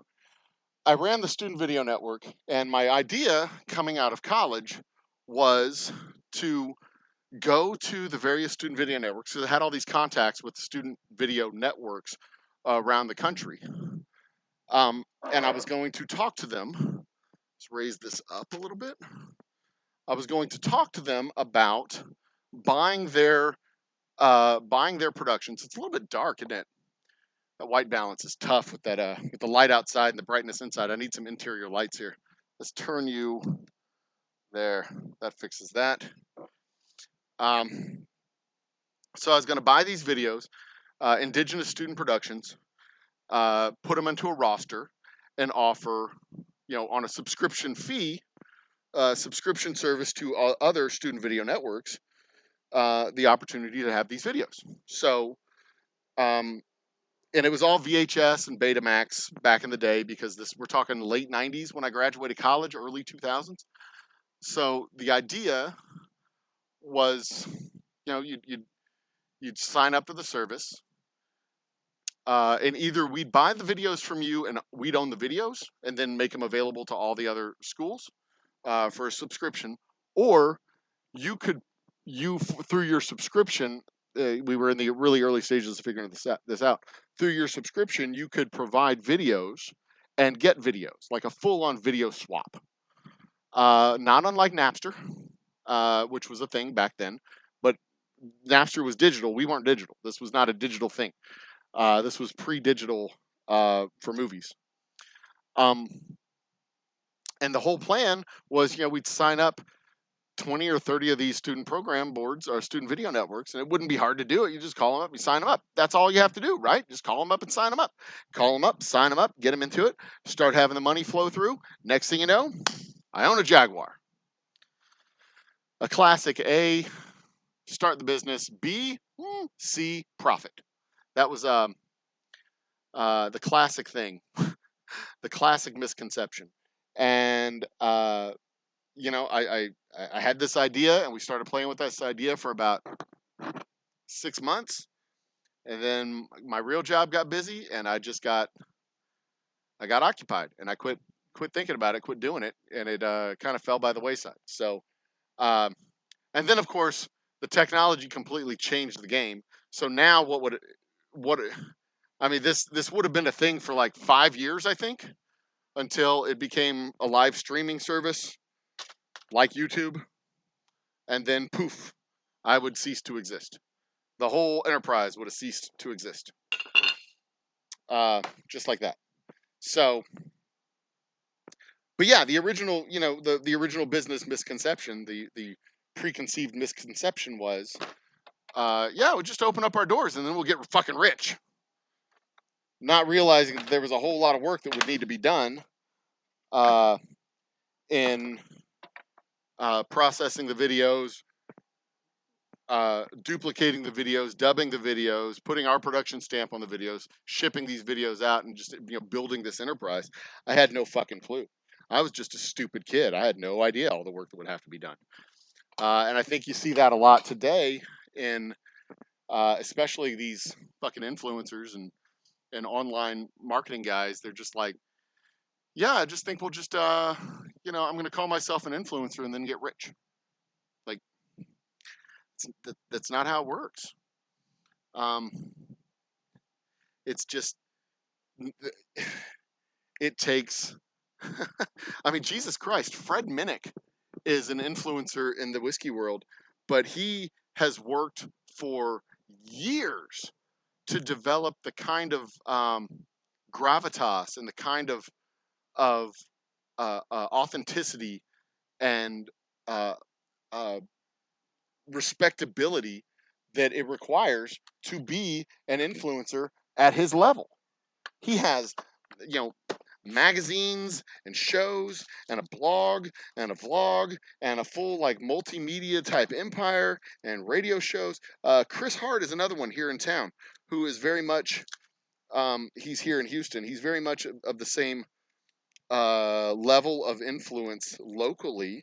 ran the Student Video Network, and my idea coming out of college was to go to the various student video networks. So I had all these contacts with student video networks around the country. And I was going to talk to them. Let's raise this up a little bit. I was going to talk to them about buying their productions. It's a little bit dark, isn't it? That white balance is tough with that with the light outside and the brightness inside. I need some interior lights here. Let's turn you there. That fixes that. So I was going to buy these videos, indigenous student productions, put them into a roster, and offer, on a subscription fee, subscription service to other student video networks, the opportunity to have these videos. So, and it was all VHS and Betamax back in the day, because we're talking late 90s when I graduated college, early 2000s. So the idea was, you'd sign up to the service, and either we'd buy the videos from you and we'd own the videos and then make them available to all the other schools for a subscription, or through your subscription, we were in the really early stages of figuring this out. Through your subscription, you could provide videos and get videos, like a full-on video swap. Not unlike Napster, which was a thing back then, but Napster was digital. We weren't digital. This was not a digital thing. This was pre-digital for movies. And the whole plan was, we'd sign up 20 or 30 of these student program boards or student video networks, and it wouldn't be hard to do it. You just call them up, you sign them up. That's all you have to do, right? Just call them up and sign them up. Call them up, sign them up, get them into it, start having the money flow through. Next thing you know, I own a Jaguar. A classic. A, start the business. B, C, profit. That was the classic thing, the classic misconception. And I had this idea, and we started playing with this idea for about 6 months, and then my real job got busy, and I got occupied, and I quit thinking about it, quit doing it, and it kind of fell by the wayside. So, and then of course the technology completely changed the game. So now this would have been a thing for like 5 years, I think, until it became a live streaming service like YouTube, and then poof, I would cease to exist. The whole enterprise would have ceased to exist, just like that. So, but yeah, the original, the original business misconception, the preconceived misconception was, we'll just open up our doors and then we'll get fucking rich. Not realizing that there was a whole lot of work that would need to be done in processing the videos, duplicating the videos, dubbing the videos, putting our production stamp on the videos, shipping these videos out, and just building this enterprise. I had no fucking clue. I was just a stupid kid. I had no idea all the work that would have to be done. And I think you see that a lot today in especially these fucking influencers and online marketing guys. They're just like, yeah, I just think we'll just, I'm going to call myself an influencer and then get rich. Like, that's not how it works. It's just, it takes, I mean, Jesus Christ, Fred Minnick is an influencer in the whiskey world, but he has worked for years to develop the kind of gravitas and the kind of authenticity and respectability that it requires to be an influencer at his level. He has, magazines and shows and a blog and a vlog and a full multimedia type empire and radio shows. Chris Hart is another one here in town who is very much, he's here in Houston. He's very much of the same level of influence locally,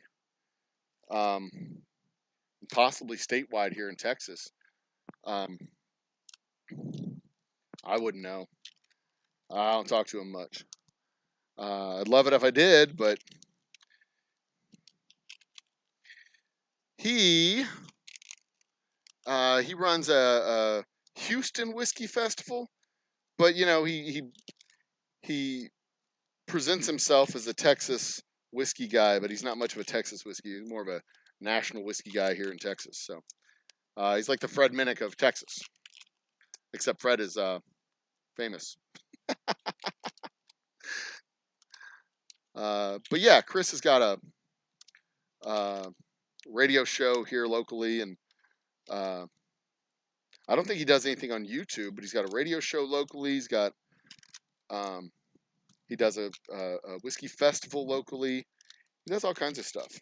possibly statewide here in Texas. I wouldn't know. I don't talk to him much. I'd love it if I did, but he He runs a Houston whiskey festival, but you know he presents himself as a Texas whiskey guy, but he's not much of a Texas whiskey. He's more of a national whiskey guy here in Texas. So he's like the Fred Minnick of Texas, except Fred is famous. But yeah, Chris has got a radio show here locally, and I don't think he does anything on YouTube, but he's got a radio show locally. He's got he does a whiskey festival locally. He does all kinds of stuff.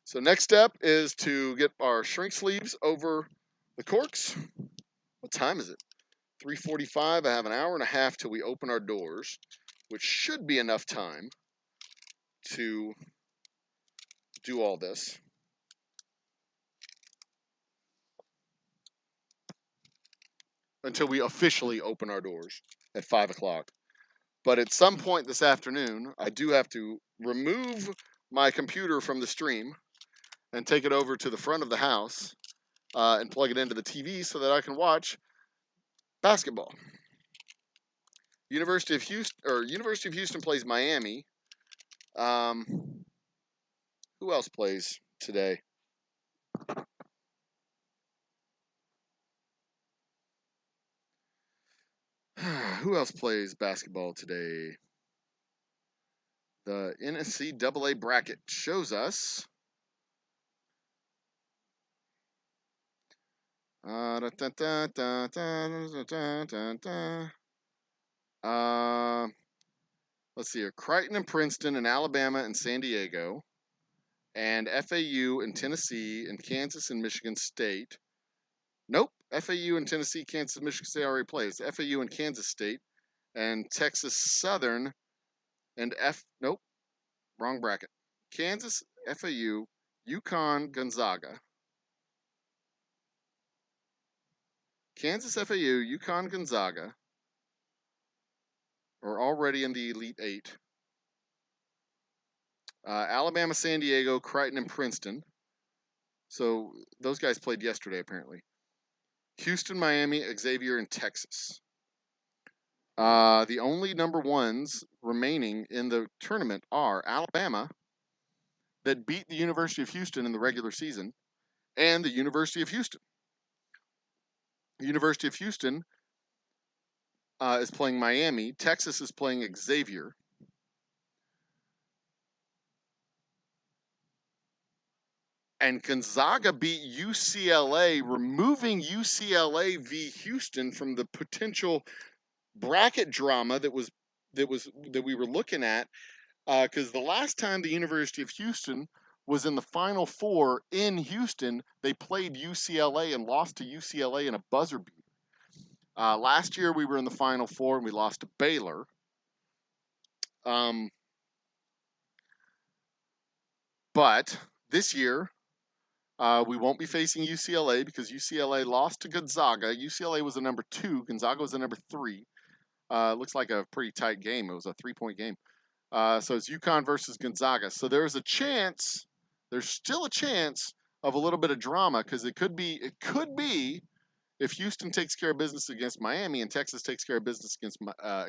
So next step is to get our shrink sleeves over the corks. What time is it? 3:45. I have an hour and a half till we open our doors, which should be enough time to do all this. Until we officially open our doors at 5 o'clock. But at some point this afternoon, I do have to remove my computer from the stream and take it over to the front of the house and plug it into the TV so that I can watch basketball. University of Houston plays Miami. Who else plays today? Who else plays basketball today? The NCAA bracket shows us. Let's see here. Crichton and Princeton and Alabama and San Diego. And FAU and Tennessee and Kansas and Michigan State. Nope. FAU and Tennessee, Kansas, Michigan State already plays. FAU and Kansas State and Texas Southern and nope. Wrong bracket. Kansas, FAU, UConn, Gonzaga. Kansas, FAU, UConn, Gonzaga are already in the Elite Eight. Alabama, San Diego, Crichton, and Princeton. So those guys played yesterday, apparently. Houston, Miami, Xavier, and Texas. The only number ones remaining in the tournament are Alabama, that beat the University of Houston in the regular season, and the University of Houston. The University of Houston is playing Miami. Texas is playing Xavier. And Gonzaga beat UCLA, removing UCLA v. Houston from the potential bracket drama that we were looking at. Because the last time the University of Houston was in the Final Four in Houston, they played UCLA and lost to UCLA in a buzzer beater. Last year we were in the Final Four and we lost to Baylor. But this year we won't be facing UCLA because UCLA lost to Gonzaga. UCLA was the number 2. Gonzaga was the number 3. Looks like a pretty tight game. It was a 3-point game. So it's UConn versus Gonzaga. So there's still a chance of a little bit of drama because it could be if Houston takes care of business against Miami and Texas takes care of business against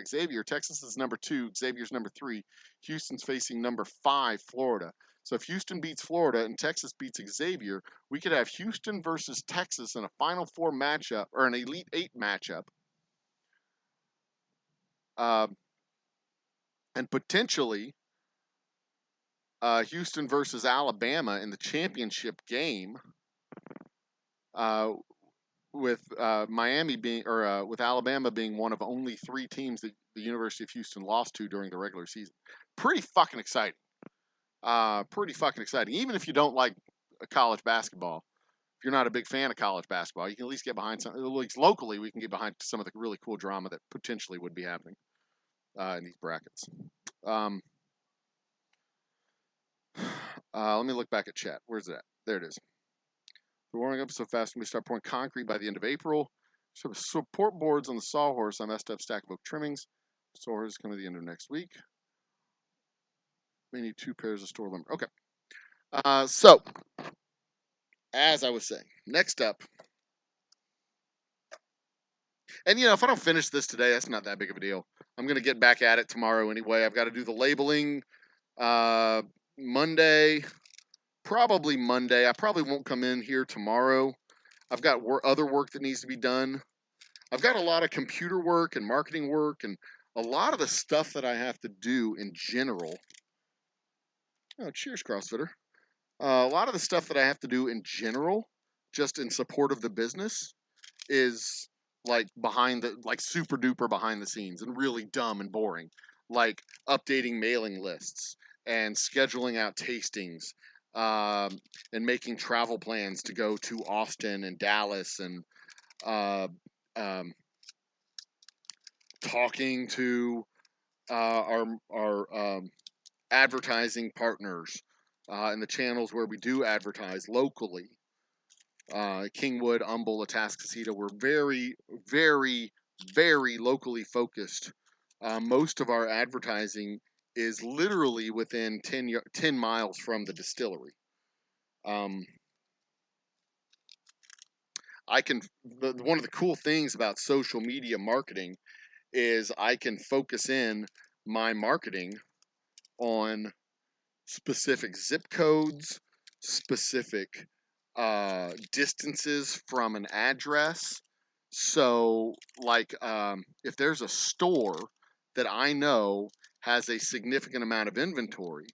Xavier. Texas is number 2, Xavier's number 3. Houston's facing number 5, Florida. So if Houston beats Florida and Texas beats Xavier, we could have Houston versus Texas in a Final Four matchup or an Elite 8 matchup. And potentially Houston versus Alabama in the championship game, with Miami being with Alabama being one of only 3 teams that the University of Houston lost to during the regular season. Pretty fucking exciting. Even if you don't like college basketball, if you're not a big fan of college basketball, you can at least get behind some. At least locally, we can get behind some of the really cool drama that potentially would be happening in these brackets. Let me look back at chat. Where's that? There it is. We're warming up so fast when we start pouring concrete by the end of April. So support boards on the sawhorse. I messed up stack of oak trimmings. Sawhorse coming at the end of next week. We need 2 pairs of store lumber. Okay. So, as I was saying, next up, and if I don't finish this today, that's not that big of a deal. I'm going to get back at it tomorrow anyway. I've got to do the labeling Monday, probably Monday. I probably won't come in here tomorrow. I've got other work that needs to be done. I've got a lot of computer work and marketing work and a lot of the stuff that I have to do in general. Oh, cheers, CrossFitter. A lot of the stuff that I have to do in general, just in support of the business, is like super duper behind the scenes and really dumb and boring, like updating mailing lists and scheduling out tastings, and making travel plans to go to Austin and Dallas, and uh, um, talking to our advertising partners in the channels where we do advertise locally. Kingwood, Humble, Atascocita, we're very, very, very locally focused. Most of our advertising is literally within 10 miles from the distillery. Um, one of the cool things about social media marketing is I can focus in my marketing on specific zip codes, specific distances from an address. So, like, if there's a store that I know has a significant amount of inventory,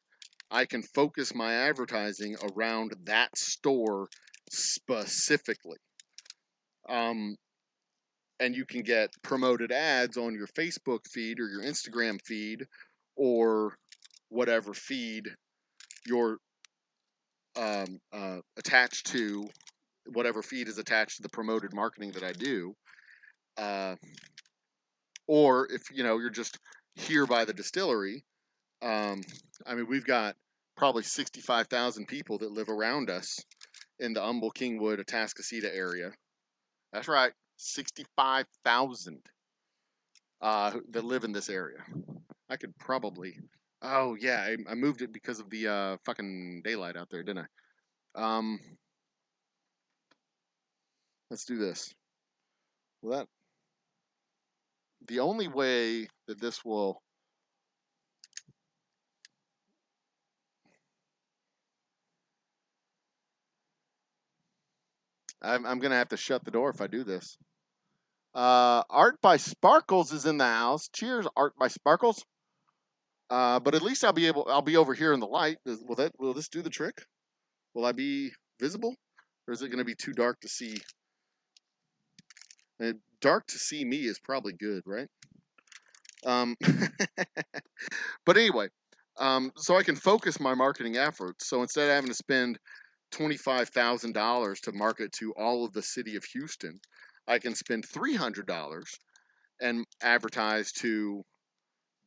I can focus my advertising around that store specifically. And you can get promoted ads on your Facebook feed or your Instagram feed or whatever feed you're attached to, whatever feed is attached to the promoted marketing that I do. Or if you're just here by the distillery, I mean, we've got probably 65,000 people that live around us in the Humble, Kingwood, Atascocita area. That's right, 65,000 that live in this area. I could probably. Oh yeah, I moved it because of the fucking daylight out there, didn't I? Let's do this. Well, the only way that this will. I'm gonna have to shut the door if I do this. Art by Sparkles is in the house. Cheers, Art by Sparkles. But at least I'll be over here in the light. Will this do the trick? Will I be visible? Or is it gonna be too dark to see? Dark to see me is probably good, right? But anyway, so I can focus my marketing efforts. So instead of having to spend $25,000 to market to all of the city of Houston, I can spend $300 and advertise to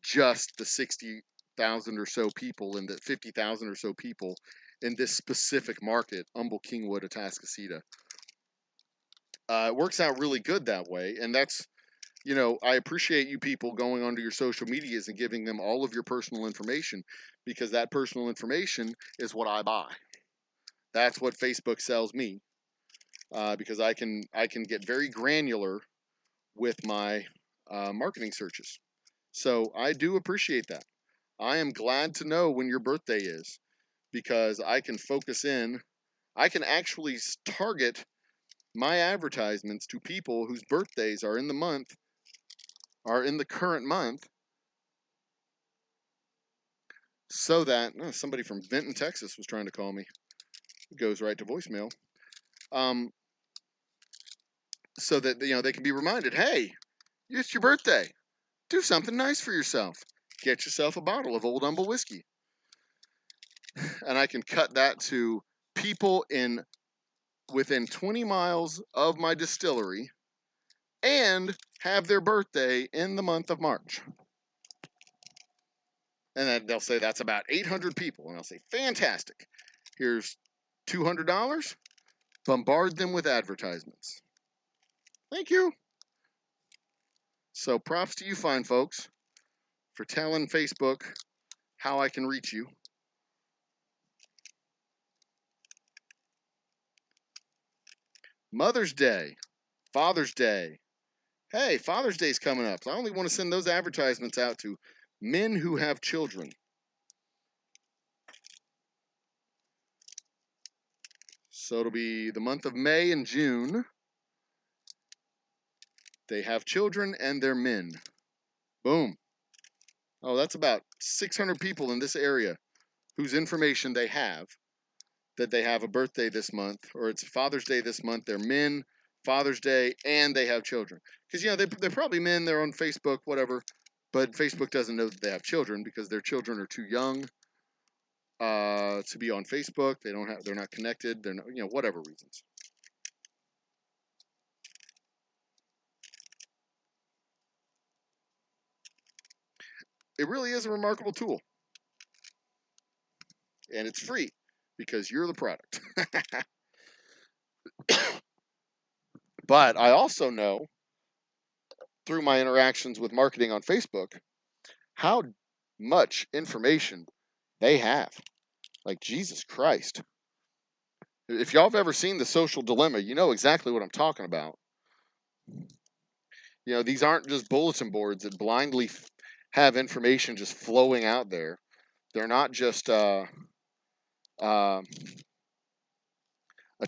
just the 60,000 or so people and the 50,000 or so people in this specific market, Humble, Kingwood, Atascocita. It works out really good that way, and that's I appreciate you people going onto your social medias and giving them all of your personal information, because that personal information is what I buy. That's what Facebook sells me, because I can get very granular with my marketing searches. So I do appreciate that. I am glad to know when your birthday is, because I can focus in. I can actually target my advertisements to people whose birthdays are in the current month, so that somebody from Vinton, Texas was trying to call me. It goes right to voicemail. So that they can be reminded, hey, it's your birthday. Do something nice for yourself. Get yourself a bottle of Old Humble Whiskey. And I can cut that to people within 20 miles of my distillery and have their birthday in the month of March. And then they'll say that's about 800 people. And I'll say, fantastic. Here's $200. Bombard them with advertisements. Thank you. So props to you fine folks for telling Facebook how I can reach you. Mother's Day, Father's Day. Hey, Father's Day's coming up. So I only want to send those advertisements out to men who have children. So it'll be the month of May and June. They have children and they're men. Boom. Oh, that's about 600 people in this area whose information they have, that they have a birthday this month, or it's Father's Day this month. They're men, Father's Day, and they have children. Because, you know, they're probably men, they're on Facebook, whatever, but Facebook doesn't know that they have children because their children are too young to be on Facebook. They're not connected. They're not, you know, whatever reasons. It really is a remarkable tool. And it's free because you're the product. But I also know through my interactions with marketing on Facebook how much information they have. Like, Jesus Christ. If y'all have ever seen The Social Dilemma, you know exactly what I'm talking about. You know, these aren't just bulletin boards that blindly have information just flowing out there. They're not just uh, a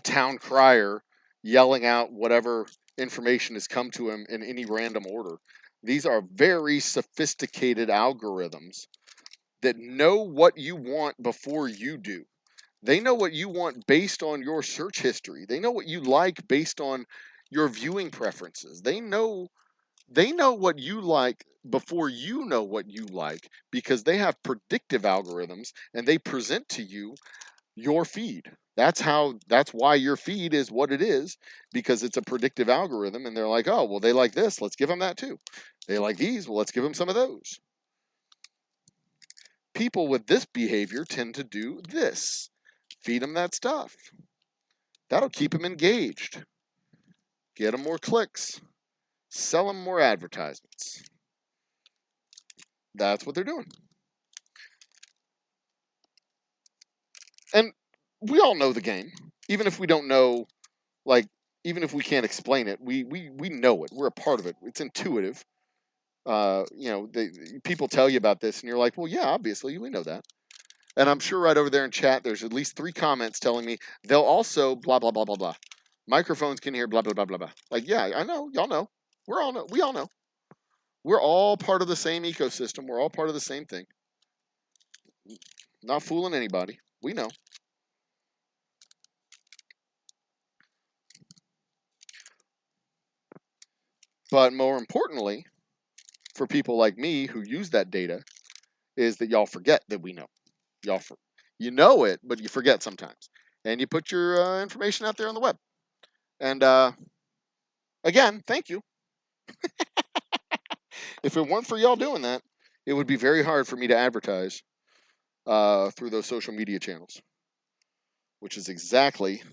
town crier yelling out whatever information has come to him in any random order. These are very sophisticated algorithms that know what you want before you do. They know what you want based on your search history. They know what you like based on your viewing preferences. They know what you like before you know what you like because they have predictive algorithms and they present to you your feed. That's why your feed is what it is, because it's a predictive algorithm and they're like, "Oh, well they like this, let's give them that too. They like these, well let's give them some of those." People with this behavior tend to do this. Feed them that stuff. That'll keep them engaged. Get them more clicks. Sell them more advertisements. That's what they're doing. And we all know the game. Even if we don't know, like, even if we can't explain it, we know it. We're a part of it. It's intuitive. You know, people tell you about this, and you're like, well, yeah, obviously, we know that. And I'm sure right over there in chat, there's at least 3 comments telling me they'll also blah blah blah blah blah. Microphones can hear blah blah blah blah blah. Like, yeah, I know, y'all know. We all know. We're all part of the same ecosystem. We're all part of the same thing. Not fooling anybody. We know. But more importantly, for people like me who use that data, is that y'all forget that we know. You know it, but you forget sometimes, and you put your information out there on the web. And again, thank you. If it weren't for y'all doing that, it would be very hard for me to advertise through those social media channels, which is exactly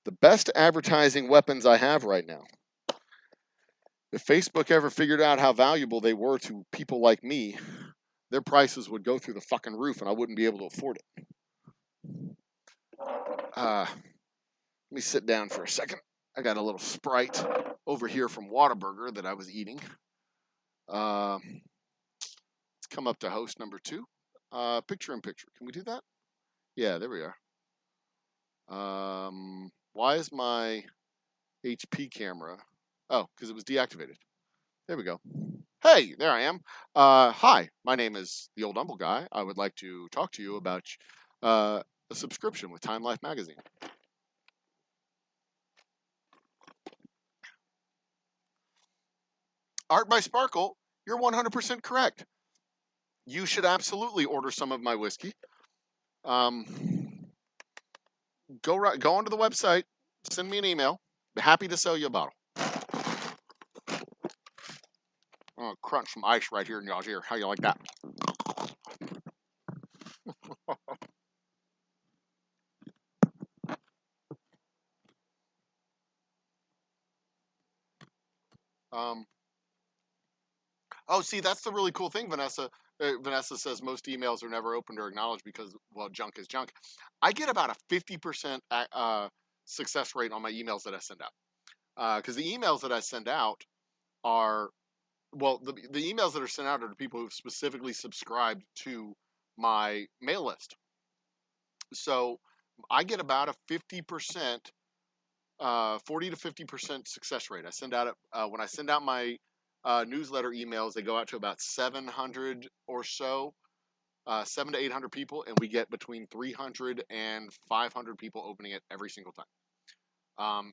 the best advertising weapons I have right now. If Facebook ever figured out how valuable they were to people like me, their prices would go through the fucking roof and I wouldn't be able to afford it. Let me sit down for a second. I got a little Sprite over here from Whataburger that I was eating. Let's come up to host number 2. Picture in picture. Can we do that? Yeah, there we are. Why is my HP camera? Oh, because it was deactivated. There we go. Hey, there I am. Hi, my name is the Old Humble Guy. I would like to talk to you about a subscription with Time Life magazine. Art by Sparkle, you're 100% correct. You should absolutely order some of my whiskey. Go onto the website, send me an email. Happy to sell you a bottle. Crunch some ice right here in y'all's ear. How you like that? Um, oh, see, that's the really cool thing, Vanessa. Vanessa says most emails are never opened or acknowledged because, well, junk is junk. I get about a 50% success rate on my emails that I send out. Because the emails that I send out are, well, the emails that are sent out are to people who've specifically subscribed to my mail list. So I get about a 50%, 40 to 50% success rate. I send out when I send out my newsletter emails, they go out to about 700 or so, 700 to 800 people, and we get between 300 and 500 people opening it every single time.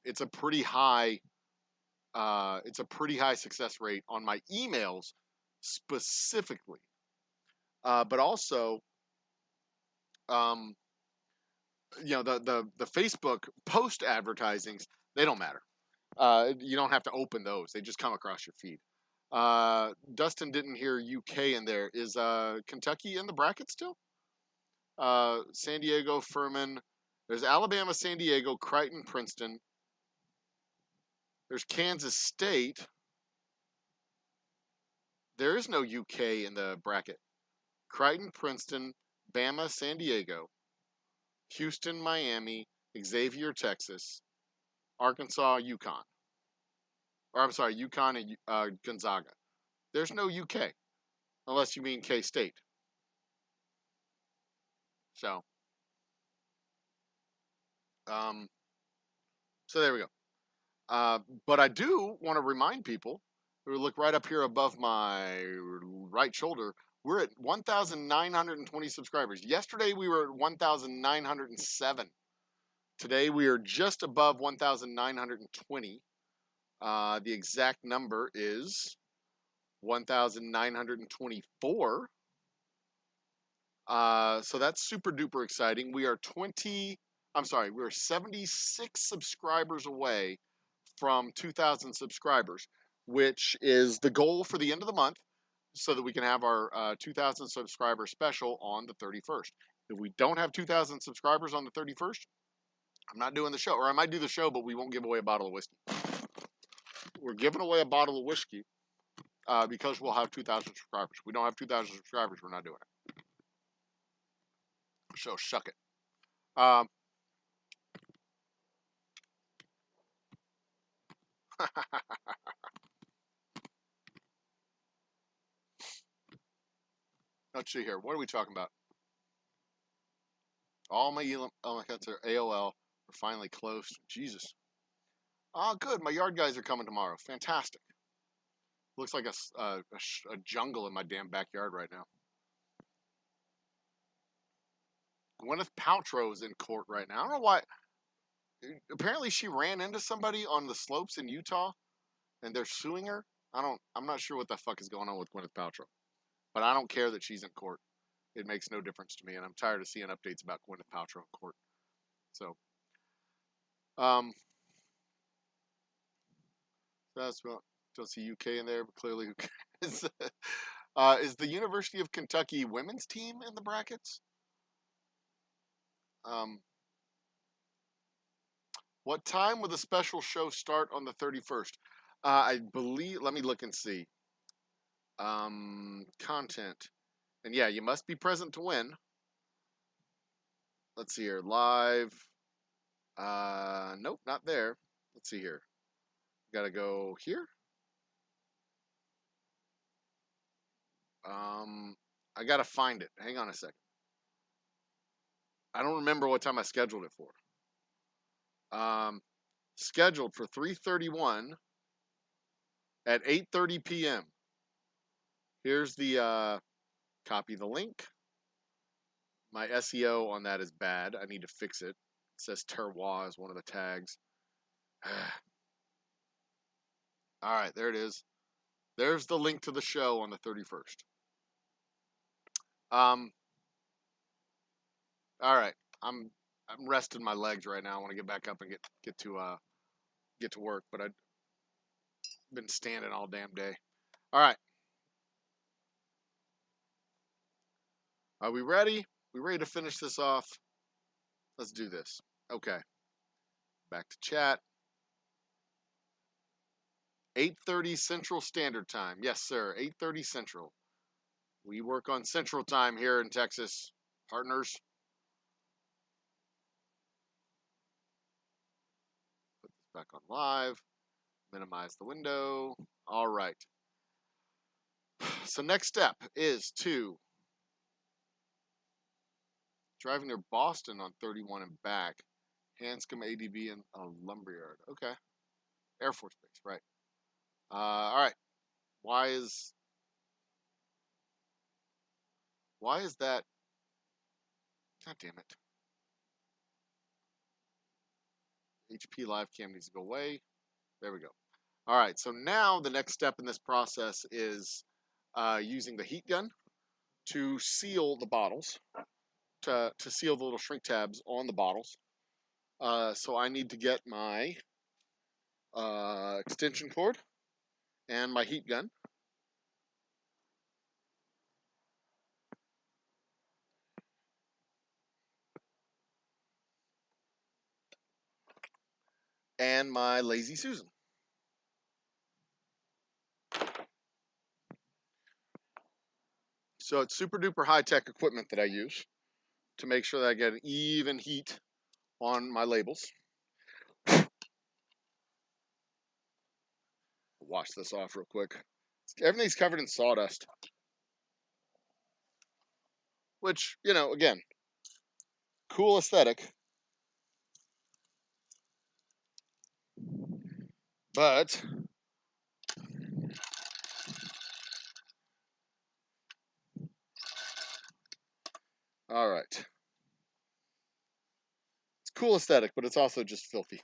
It's a pretty high. It's a pretty high success rate on my emails specifically, but also, um, the Facebook post advertisings, they don't matter. You don't have to open those; they just come across your feed. Dustin didn't hear UK in there. Is Kentucky in the bracket still? San Diego, Furman. There's Alabama, San Diego, Crichton, Princeton. There's Kansas State. There is no UK in the bracket. Crichton, Princeton, Bama, San Diego, Houston, Miami, Xavier, Texas, Arkansas, UConn. Or I'm sorry, UConn and Gonzaga. There's no UK unless you mean K State. So, um, so there we go. But I do want to remind people who look right up here above my right shoulder. We're at 1,920 subscribers. Yesterday we were at 1,907. Today we are just above 1,920. The exact number is 1,924. So that's super duper exciting. We are 76 subscribers away from 2,000 subscribers, which is the goal for the end of the month so that we can have our 2,000 subscriber special on the 31st. If we don't have 2,000 subscribers on the 31st, I'm not doing the show. Or I might do the show, but we won't give away a bottle of whiskey. We're giving away a bottle of whiskey because we'll have 2,000 subscribers. If we don't have 2,000 subscribers, we're not doing it. So suck it. Let's see here. What are we talking about? All my elements are AOL. We're finally close. Jesus. Oh, good. My yard guys are coming tomorrow. Fantastic. Looks like a jungle in my damn backyard right now. Gwyneth Paltrow is in court right now. I don't know why. Apparently, she ran into somebody on the slopes in Utah, and they're suing her. I'm not sure what the fuck is going on with Gwyneth Paltrow, but I don't care that she's in court. It makes no difference to me, and I'm tired of seeing updates about Gwyneth Paltrow in court. So, um, that's what. Don't see UK in there, but clearly who cares? Is the University of Kentucky women's team in the brackets? What time will the special show start on the 31st? I believe, let me look and see. Content. And yeah, you must be present to win. Let's see here. Live. Nope, not there. Let's see here. Gotta go here. I gotta find it. Hang on a second. I don't remember what time I scheduled it for. Scheduled for 3:31 at 8:30 p.m. Here's the copy the link. My SEO on that is bad. I need to fix it. It says terroir as one of the tags. All right, there it is. There's the link to the show on the 31st. All right. I'm resting my legs right now. I want to get back up and get to work, but I've been standing all damn day. All right. Are we ready? We ready to finish this off? Let's do this. Okay. Back to chat. 8:30 Central Standard Time. Yes, sir. 8:30 Central. We work on Central Time here in Texas, partners. Put this back on live. Minimize the window. All right. So next step is to driving near Boston on 31 and back. Hanscom ADV in a lumberyard. Okay. Air Force Base, right. All right. Why is that? God damn it. HP live cam needs to go away. There we go. All right. So now the next step in this process is using the heat gun to seal the bottles, to seal the little shrink tabs on the bottles. So I need to get my extension cord and my heat gun. And my Lazy Susan. So it's super duper high tech equipment that I use to make sure that I get an even heat on my labels. Wash this off real quick. Everything's covered in sawdust. Which, you know, again, cool aesthetic. But all right. It's cool aesthetic, but it's also just filthy.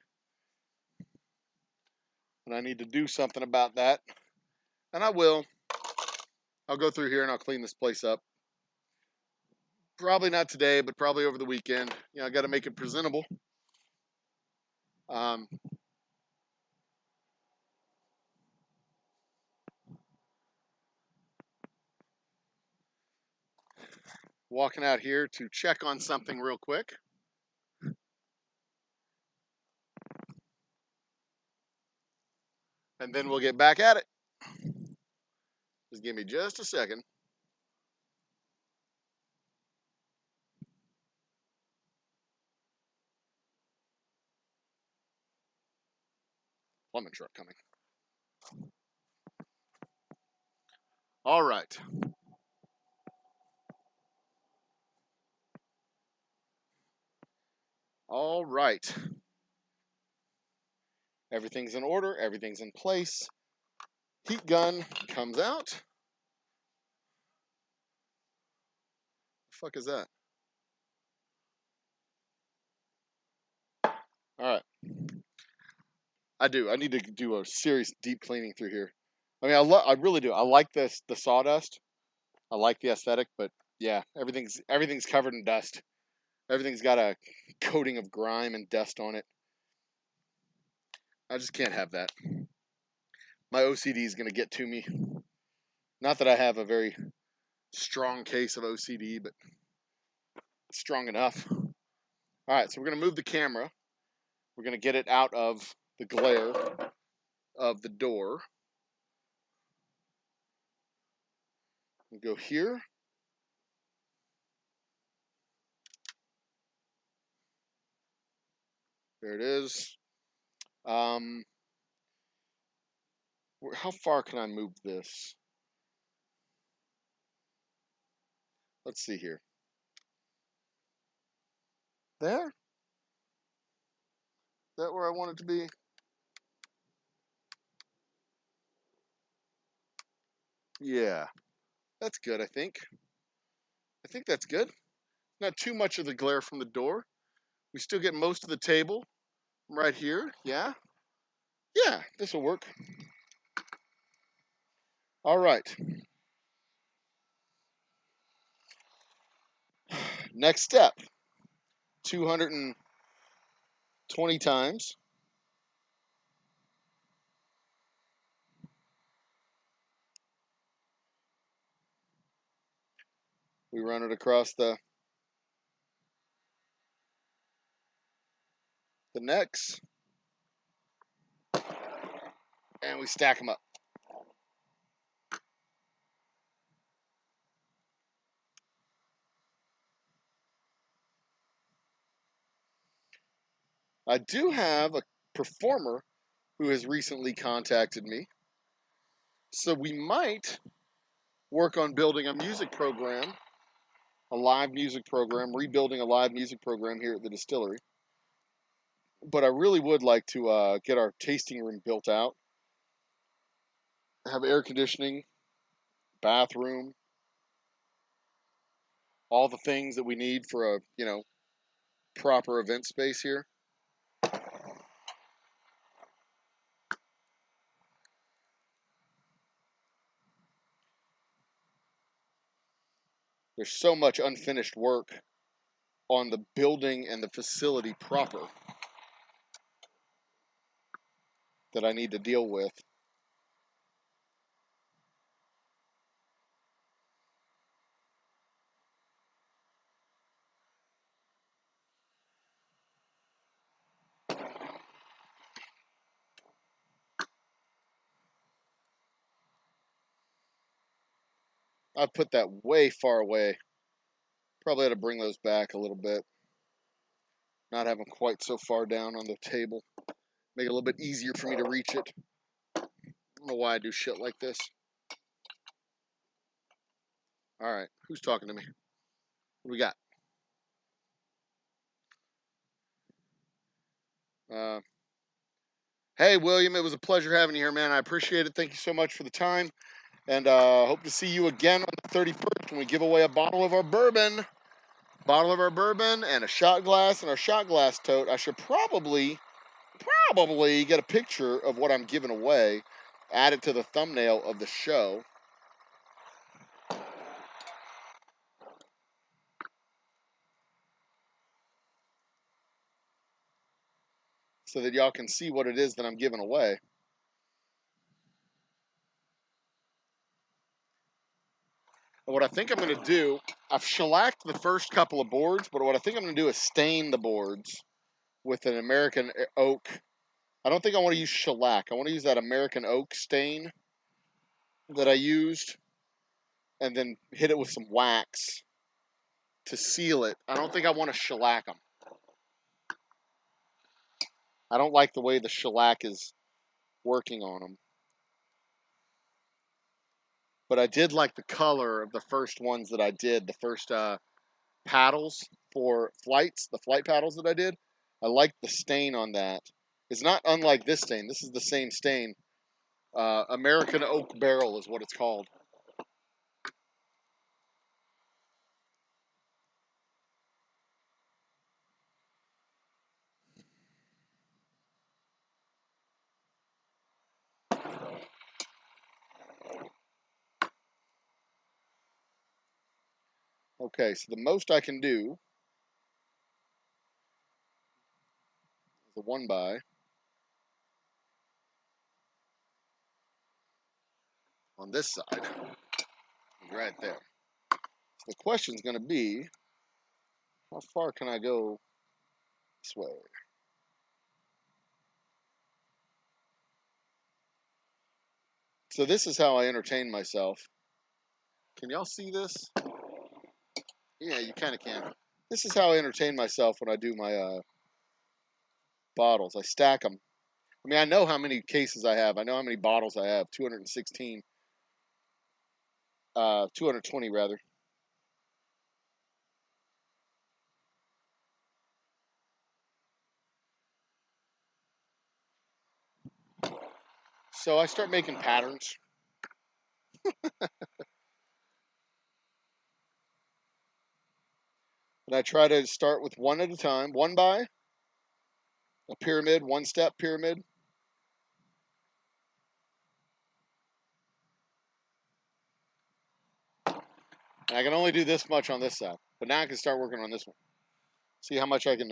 And I need to do something about that. And I will. I'll go through here and I'll clean this place up. Probably not today, but probably over the weekend. You know, I got to make it presentable. Walking out here to check on something real quick. And then we'll get back at it. Just give me just a second. Plumbing truck coming. All right. All right. Everything's in order. Everything's in place. Heat gun comes out. The fuck is that? All right. I do. I need to do a serious deep cleaning through here. I mean, I really do. I like the sawdust. I like the aesthetic, but yeah, everything's covered in dust. Everything's got a coating of grime and dust on it. I just can't have that. My OCD is going to get to me. Not that I have a very strong case of OCD, but it's strong enough. All right, so we're going to move the camera. We're going to get it out of the glare of the door. We'll go here. There it is. How far can I move this? Let's see here. There? Is that where I want it to be? Yeah, that's good, I think. I think that's good. Not too much of the glare from the door. We still get most of the table right here. Yeah. Yeah, this will work. All right. Next step. 220 times. We run it across the necks. And we stack them up. I do have a performer who has recently contacted me. So we might work on building a music program, a live music program, rebuilding a live music program here at the distillery. But I really would like to get our tasting room built out, have air conditioning, bathroom, all the things that we need for a, proper event space here. There's so much unfinished work on the building and the facility proper that I need to deal with. I've put that way far away. Probably had to bring those back a little bit. Not have them quite so far down on the table. Make it a little bit easier for me to reach it. I don't know why I do shit like this. Alright, who's talking to me? What do we got? Hey, William, it was a pleasure having you here, man. I appreciate it. Thank you so much for the time. And hope to see you again on the 31st when we give away a bottle of our bourbon. And a shot glass and our shot glass tote. I should probably get a picture of what I'm giving away, add it to the thumbnail of the show. So that y'all can see what it is that I'm giving away. And what I think I'm going to do, I've shellacked the first couple of boards, but what I think I'm going to do is stain the boards with an American oak. I don't think I want to use shellac. I want to use that American oak stain that I used and then hit it with some wax to seal it. I don't think I want to shellac them. I don't like the way the shellac is working on them. But I did like the color of the first ones that I did, the first paddles for flights, the flight paddles that I did. I liked the stain on that. It's not unlike this stain. This is the same stain. American Oak Barrel is what it's called. Okay, so the most I can do is a 1x on this side, right there. So the question is going to be, how far can I go this way? So this is how I entertain myself. Can y'all see this? Yeah, you kind of can. This is how I entertain myself when I do my bottles. I stack them. I mean, I know how many cases I have. I know how many bottles I have. 216. 220 rather. So I start making patterns. And I try to start with one at a time. 1x, a pyramid, one step pyramid. And I can only do this much on this side. But now I can start working on this one. See how much I can,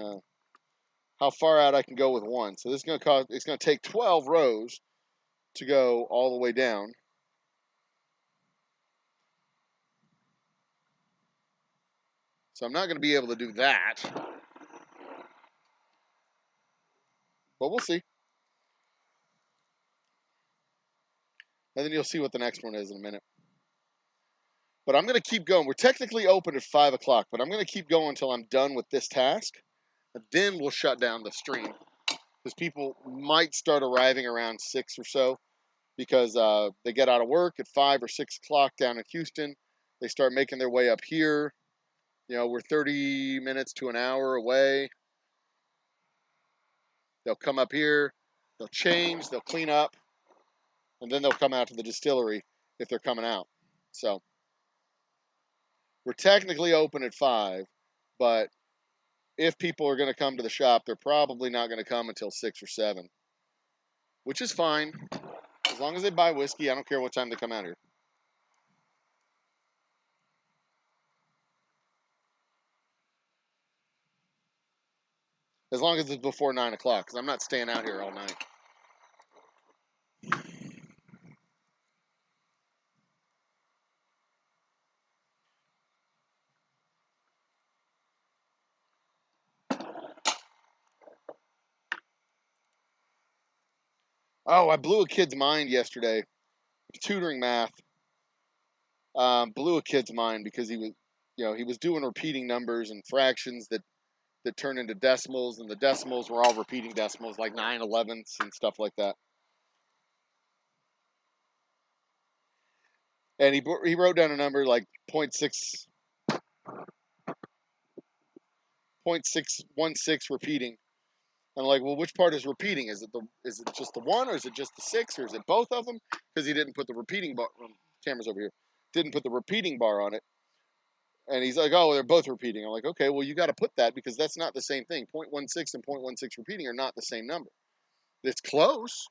how far out I can go with one. So this is going to cost, it's going to take 12 rows to go all the way down. So I'm not going to be able to do that. But we'll see. And then you'll see what the next one is in a minute. But I'm going to keep going. We're technically open at 5 o'clock, but I'm going to keep going until I'm done with this task. And then we'll shut down the stream because people might start arriving around 6 or so because they get out of work at 5 or 6 o'clock down in Houston. They start making their way up here. You know, we're 30 minutes to an hour away. They'll come up here, they'll change, they'll clean up, and then they'll come out to the distillery if they're coming out. So we're technically open at 5, but if people are going to come to the shop, they're probably not going to come until 6 or 7, which is fine. As long as they buy whiskey, I don't care what time they come out here. As long as it's before 9 o'clock, because I'm not staying out here all night. Oh, I blew a kid's mind yesterday. Tutoring math. Blew a kid's mind because he was doing repeating numbers and fractions that turn into decimals, and the decimals were all repeating decimals, like 9/11ths and stuff like that. And he wrote down a number like 0.616 repeating. I'm like, well, which part is repeating? Is it just the 1, or is it just the 6, or is it both of them? Because he didn't put the repeating bar. Camera's over here. Didn't put the repeating bar on it. And he's like, oh, they're both repeating. I'm like, okay, well, you got to put that because that's not the same thing. 0.16 and 0.16 repeating are not the same number. It's close,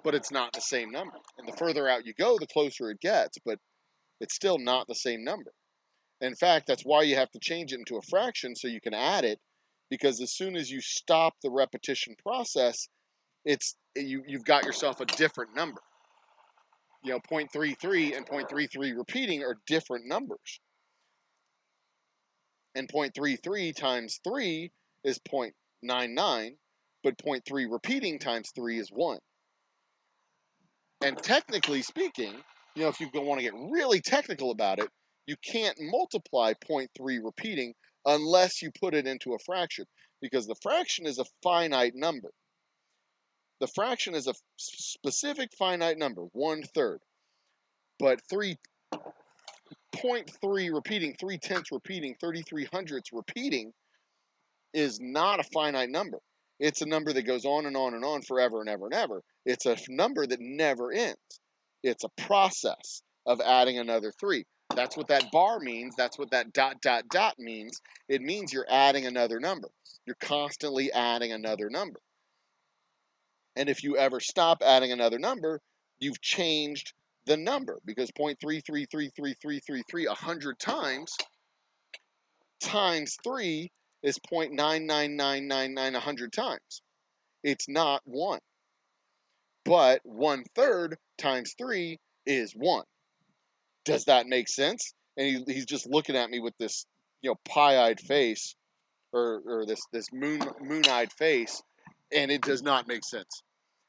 but it's not the same number. And the further out you go, the closer it gets, but it's still not the same number. In fact, that's why you have to change it into a fraction so you can add it, because as soon as you stop the repetition process, you've got yourself a different number. 0.33 and 0.33 repeating are different numbers. And 0.33 times 3 is 0.99, but 0.3 repeating times 3 is 1. And technically speaking, if you want to get really technical about it, you can't multiply 0.3 repeating unless you put it into a fraction, because the fraction is a finite number. The fraction is a specific finite number, 1/3. But 3.3 repeating, 3/10 repeating, 33/100 repeating is not a finite number. It's a number that goes on and on and on forever and ever and ever. It's a number that never ends. It's a process of adding another 3. That's what that bar means. That's what that ... means. It means you're adding another number. You're constantly adding another number. And if you ever stop adding another number, you've changed the number, because 0.333333 100 times 3 is 0.99999 100 times. It's not 1. But 1/3 times 3 is 1. Does that make sense? And he's just looking at me with this, pie-eyed face, or this moon-eyed face, and it does not make sense.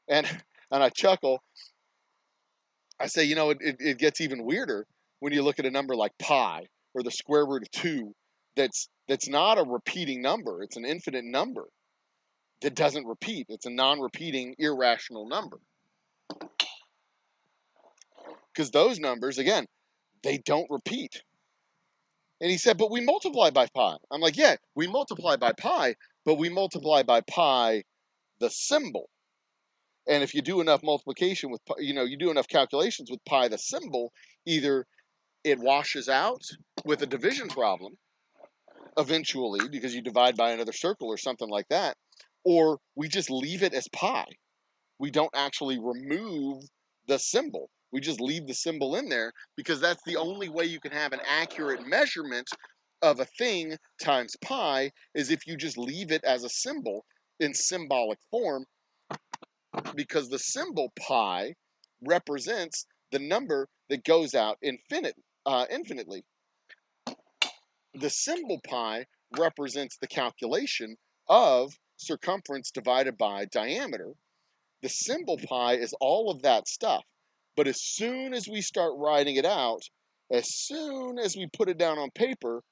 And I chuckle. I say, it gets even weirder when you look at a number like pi, or the square root of 2. That's not a repeating number. It's an infinite number that doesn't repeat. It's a non-repeating irrational number. Because those numbers, again, they don't repeat. And he said, but we multiply by pi. I'm like, yeah, we multiply by pi, but we multiply by pi the symbol. And if you do enough multiplication with, you do enough calculations with pi the symbol, either it washes out with a division problem eventually, because you divide by another circle or something like that, or we just leave it as pi. We don't actually remove the symbol. We just leave the symbol in there, because that's the only way you can have an accurate measurement of a thing times pi, is if you just leave it as a symbol in symbolic form, because the symbol pi represents the number that goes out infinitely. The symbol pi represents the calculation of circumference divided by diameter. The symbol pi is all of that stuff. But as soon as we start writing it out, as soon as we put it down on paper,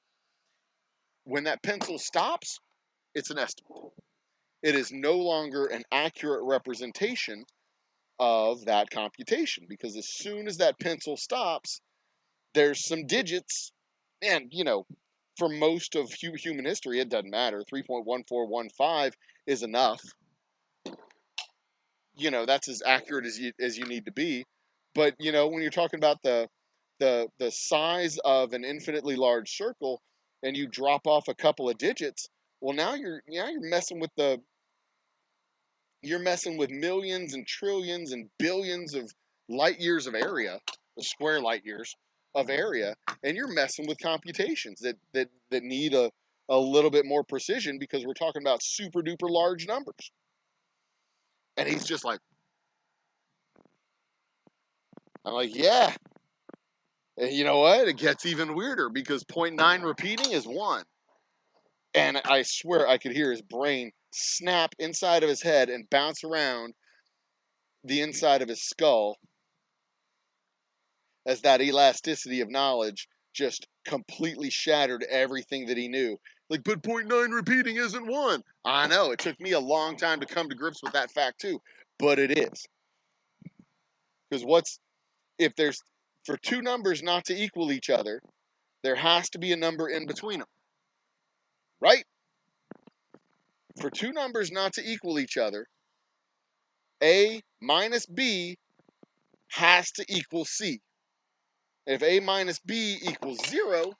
when that pencil stops, It's an estimate. It is no longer an accurate representation of that computation, because as soon as that pencil stops, there's some digits, and for most of human history, it doesn't matter. 3.1415 is enough. That's as accurate as you need to be. But when you're talking about the size of an infinitely large circle, and you drop off a couple of digits, well, now you're messing with millions and trillions and billions of light years of area, the square light years of area, and you're messing with computations that need a little bit more precision, because we're talking about super duper large numbers. And he's just like, I'm like, yeah. And you know what? It gets even weirder, because 0.9 repeating is 1. And I swear I could hear his brain snap inside of his head and bounce around the inside of his skull, as that elasticity of knowledge just completely shattered everything that he knew. Like, but 0.9 repeating isn't 1. I know, it took me a long time to come to grips with that fact too, but it is. Because if there's, for two numbers not to equal each other, there has to be a number in between them, right? For two numbers not to equal each other, A minus B has to equal C. If A minus B equals 0,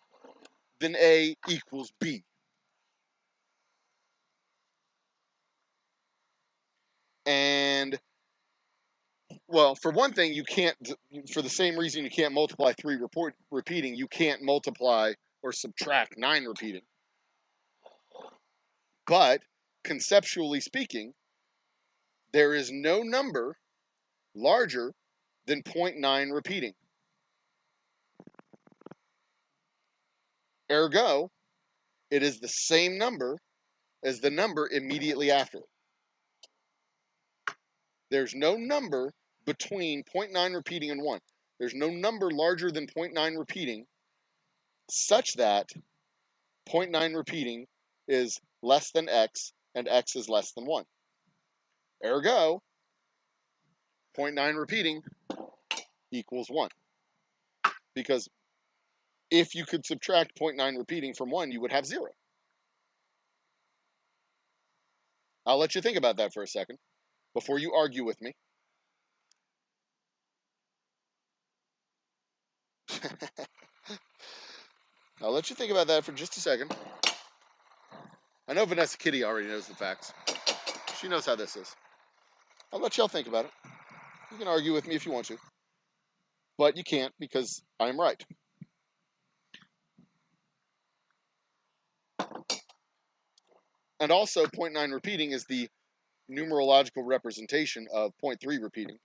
then A equals B. And, well, for one thing, you can't, for the same reason you can't multiply 3 repeating, you can't multiply or subtract 9 repeating. But, conceptually speaking, there is no number larger than 0.9 repeating. Ergo, it is the same number as the number immediately after it. There's no number between 0.9 repeating and 1. There's no number larger than 0.9 repeating, such that 0.9 repeating is less than x and x is less than 1. Ergo, 0.9 repeating equals 1. Because if you could subtract 0.9 repeating from 1, you would have 0. I'll let you think about that for a second before you argue with me. I'll let you think about that for just a second. I know Vanessa Kitty already knows the facts. She knows how this is. I'll let y'all think about it. You can argue with me if you want to. But you can't, because I'm right. And also, 0.9 repeating is the numerological representation of 0.3 repeating,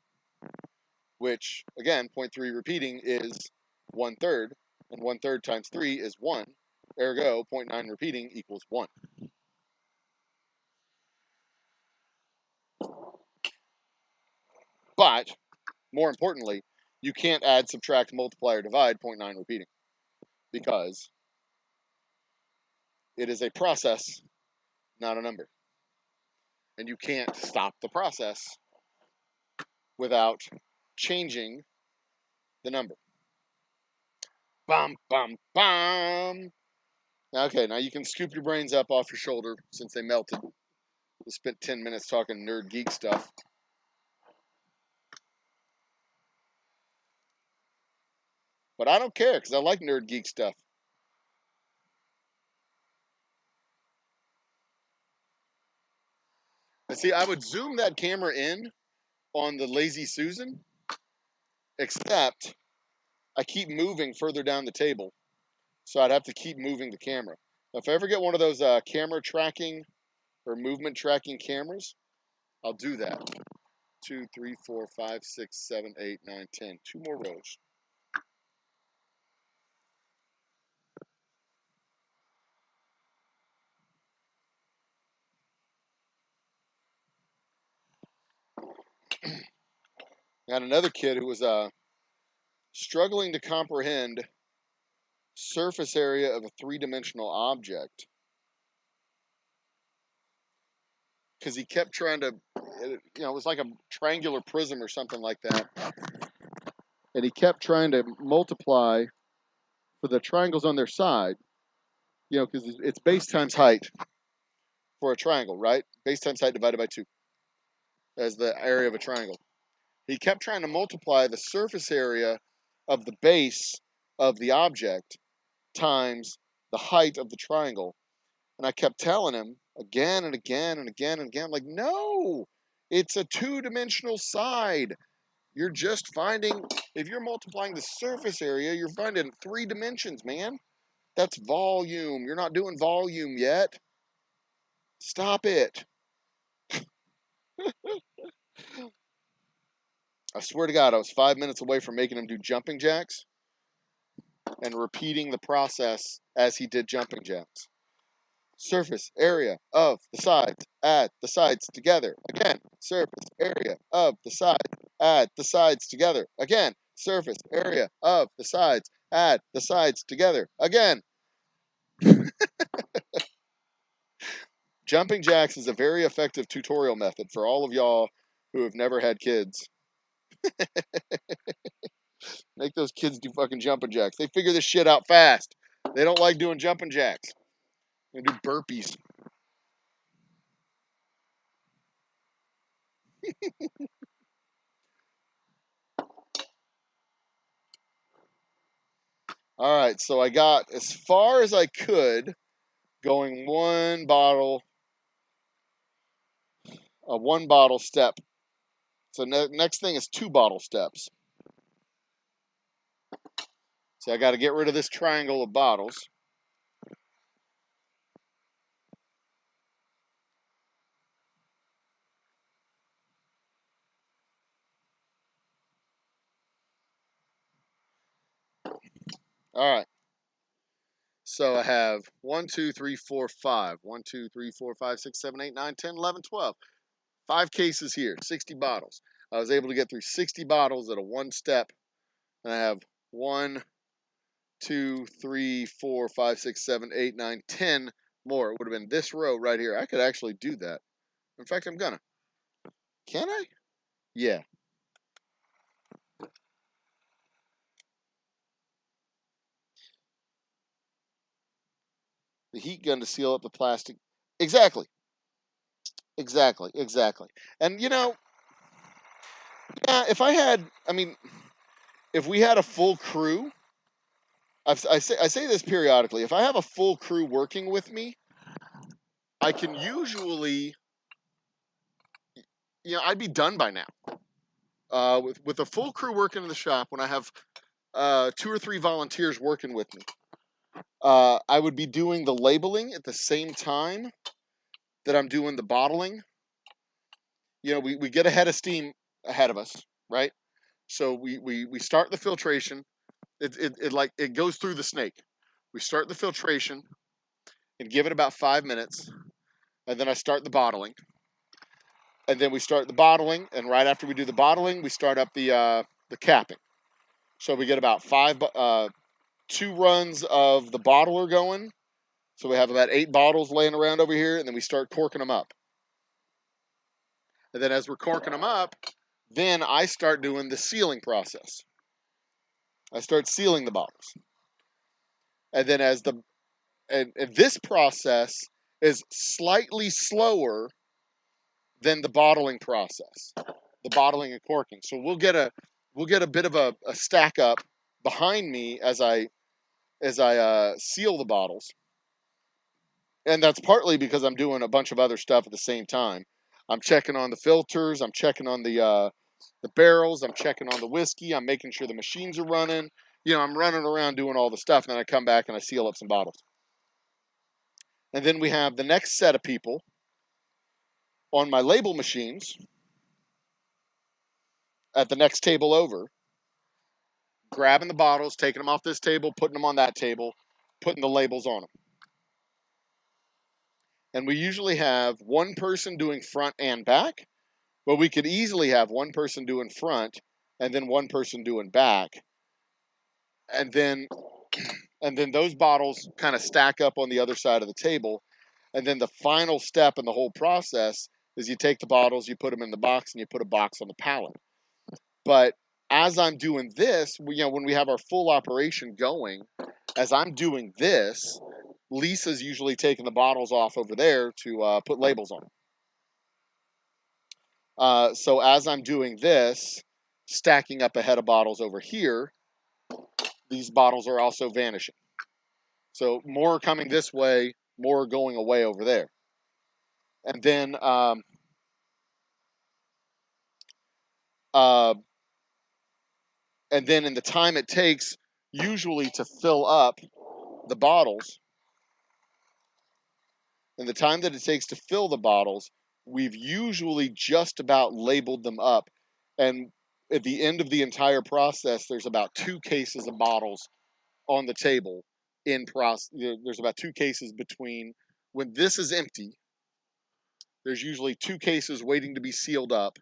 which, again, 0.3 repeating is 1/3, and 1/3 times 3 is 1. Ergo, 0.9 repeating equals 1. But, more importantly, you can't add, subtract, multiply, or divide 0.9 repeating, because it is a process, not a number. And you can't stop the process without changing the number. Bum, bum, bum. Okay, now you can scoop your brains up off your shoulder since they melted. We spent 10 minutes talking nerd geek stuff. But I don't care, because I like nerd geek stuff. And see, I would zoom that camera in on the Lazy Susan, except I keep moving further down the table, so I'd have to keep moving the camera. If I ever get one of those camera tracking or movement tracking cameras, I'll do that. 2, 3, 4, 5, 6, 7, 8, 9, 10. 2 more rows. Got another kid who was struggling to comprehend surface area of a 3-dimensional object. because he kept trying to, you know, it was like a triangular prism or something like that. And he kept trying to multiply for the triangles on their side, you know, because it's base times height for a triangle, right? Base times height divided by 2 as the area of a triangle. He kept trying to multiply the surface area of the base of the object times the height of the triangle. And I kept telling him again and again and again and again, like, no, it's a two-dimensional side. You're just finding, if you're multiplying the surface area, you're finding 3 dimensions, man. That's volume. You're not doing volume yet. Stop it. I swear to God, I was 5 minutes away from making him do jumping jacks and repeating the process as he did jumping jacks. Surface area of the sides, add the sides together. Again, surface area of the sides, add the sides together. Again, surface area of the sides, add the sides together. Again. Jumping jacks is a very effective tutorial method for all of y'all who have never had kids. Make those kids do fucking jumping jacks. They figure this shit out fast. They don't like doing jumping jacks. They do burpees. All right, so I got as far as I could going one bottle step. So next thing is 2 bottle steps. So I got to get rid of this triangle of bottles. All right. So I have 1, 2, 3, 4, 5. 1, 2, 3, 4, 5, 6, 7, 8, 9, 10, 11, 12. 5 cases here, 60 bottles. I was able to get through 60 bottles at a 1 step. And I have 1, 2, 3, 4, 5, 6, 7, 8, 9, 10 more. It would have been this row right here. I could actually do that. In fact, I'm gonna. Can I? Yeah. The heat gun to seal up the plastic. Exactly. Exactly. And you know, yeah, if we had a full crew, I say this periodically. If I have a full crew working with me, I can usually, you know, I'd be done by now. With a full crew working in the shop, when I have 2 or 3 volunteers working with me, I would be doing the labeling at the same time that I'm doing the bottling. You know, we get a head of steam ahead of us, right? So we start the filtration. It goes through the snake. We start the filtration and give it about 5 minutes, and then I start the bottling. And then we start the bottling, and right after we do the bottling, we start up the capping. So we get about 2 runs of the bottler going. So we have about 8 bottles laying around over here, and then we start corking them up. And then as we're corking them up, then I start doing the sealing process. I start sealing the bottles. And then and this process is slightly slower than the bottling process, the bottling and corking. So we'll get a bit of a stack up behind me as I seal the bottles, and that's partly because I'm doing a bunch of other stuff at the same time. I'm checking on the filters, I'm checking on the barrels, I'm checking on the whiskey, I'm making sure the machines are running. You know, I'm running around doing all the stuff, and then I come back and I seal up some bottles. And then we have the next set of people on my label machines at the next table over, grabbing the bottles, taking them off this table, putting them on that table, putting the labels on them. And we usually have one person doing front and back, but we could easily have one person doing front and then one person doing back. And then those bottles kind of stack up on the other side of the table. And then the final step in the whole process is you take the bottles, you put them in the box, and you put a box on the pallet. But as I'm doing this, when we have our full operation going, as I'm doing this, Lisa's usually taking the bottles off over there to put labels on them. So as I'm doing this, stacking up a head of bottles over here, these bottles are also vanishing. So more are coming this way, more are going away over there. And then in the time it takes usually to fill up the bottles, and the time that it takes to fill the bottles, we've usually just about labeled them up. And at the end of the entire process, there's about 2 cases of bottles on the table in process. There's about 2 cases between when this is empty. There's usually 2 cases waiting to be sealed up,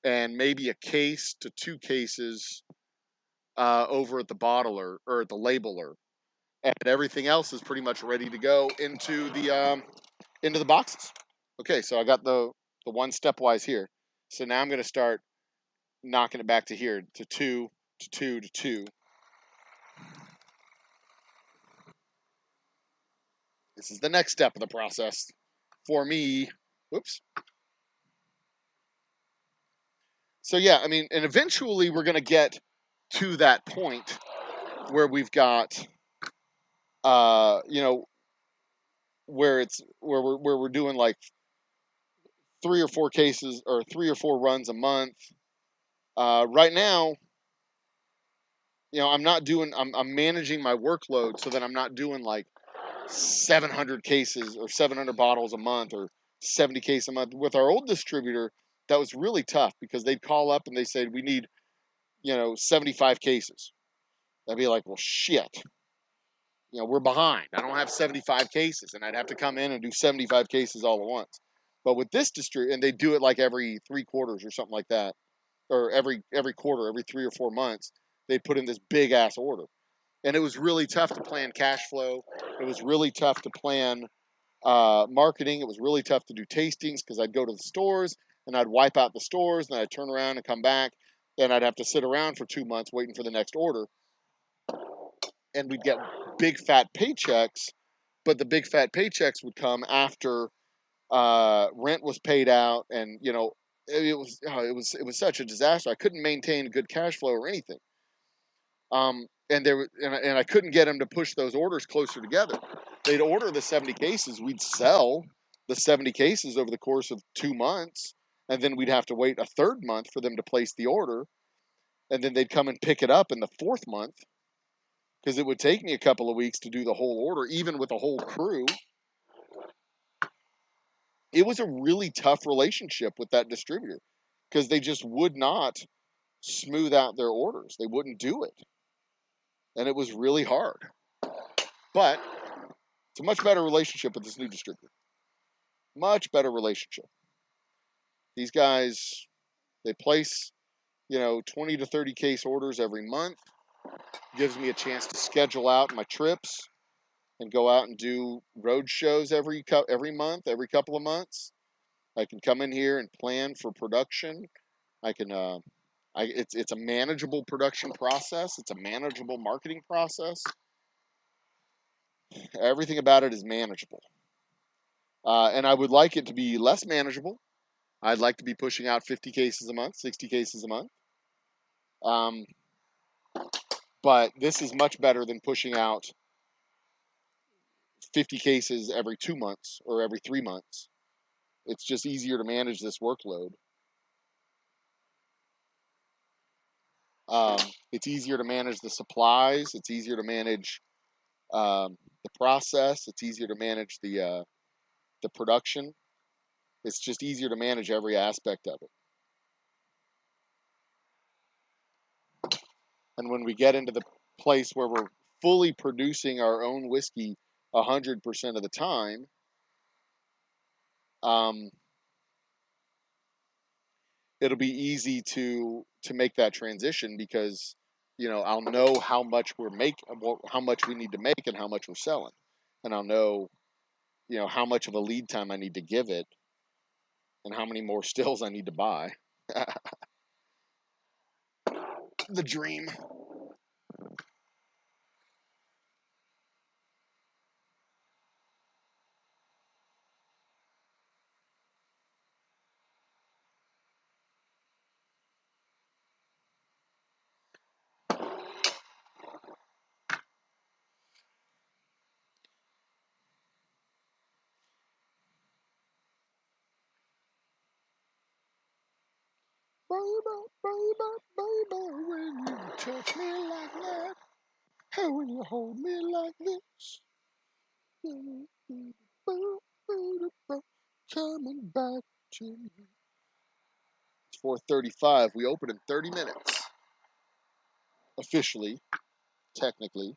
and maybe a case to 2 cases over at the bottler or at the labeler, and everything else is pretty much ready to go into the boxes. Okay, so I got the one stepwise here. So now I'm going to start knocking it back to here to 2 to 2 to 2. This is the next step of the process for me. Whoops. So yeah, I mean, and eventually we're going to get to that point where we've got where we're doing like 3 or 4 cases or 3 or 4 runs a month. Right now, I'm managing my workload so that I'm not doing like 700 cases or 700 bottles a month or 70 cases a month. With our old distributor, that was really tough because they'd call up and they said, we need, 75 cases. I'd be like, well, shit. We're behind. I don't have 75 cases, and I'd have to come in and do 75 cases all at once. But with this distributor, and they do it like every 3 quarters or something like that, or every quarter, every 3 or 4 months, they put in this big ass order. And it was really tough to plan cash flow. It was really tough to plan marketing. It was really tough to do tastings because I'd go to the stores and I'd wipe out the stores, and then I'd turn around and come back. Then I'd have to sit around for 2 months waiting for the next order. And we'd get big fat paychecks, but the big fat paychecks would come after rent was paid out, and it was such a disaster. I couldn't maintain good cash flow or anything. And I couldn't get them to push those orders closer together. They'd order the 70 cases, we'd sell the 70 cases over the course of 2 months, and then we'd have to wait a 3rd month for them to place the order, and then they'd come and pick it up in the 4th month, because it would take me a couple of weeks to do the whole order, even with a whole crew. It was a really tough relationship with that distributor because they just would not smooth out their orders. They wouldn't do it. And it was really hard. But it's a much better relationship with this new distributor. Much better relationship. These guys, they place, 20 to 30 case orders every month. Gives me a chance to schedule out my trips and go out and do road shows every month, every couple of months. I can come in here and plan for production. I can, it's a manageable production process. It's a manageable marketing process. Everything about it is manageable. And I would like it to be less manageable. I'd like to be pushing out 50 cases a month, 60 cases a month. But this is much better than pushing out 50 cases every 2 months or every 3 months. It's just easier to manage this workload. It's easier to manage the supplies. It's easier to manage the process. It's easier to manage the production. It's just easier to manage every aspect of it. And when we get into the place where we're fully producing our own whiskey 100% of the time, it'll be easy to make that transition because I'll know how much how much we need to make and how much we're selling, and I'll know how much of a lead time I need to give it and how many more stills I need to buy. The dream. Baby, baby, baby, when you touch me like that, and when you hold me like this, coming back to me. It's 4:35. We open in 30 minutes. Officially, technically.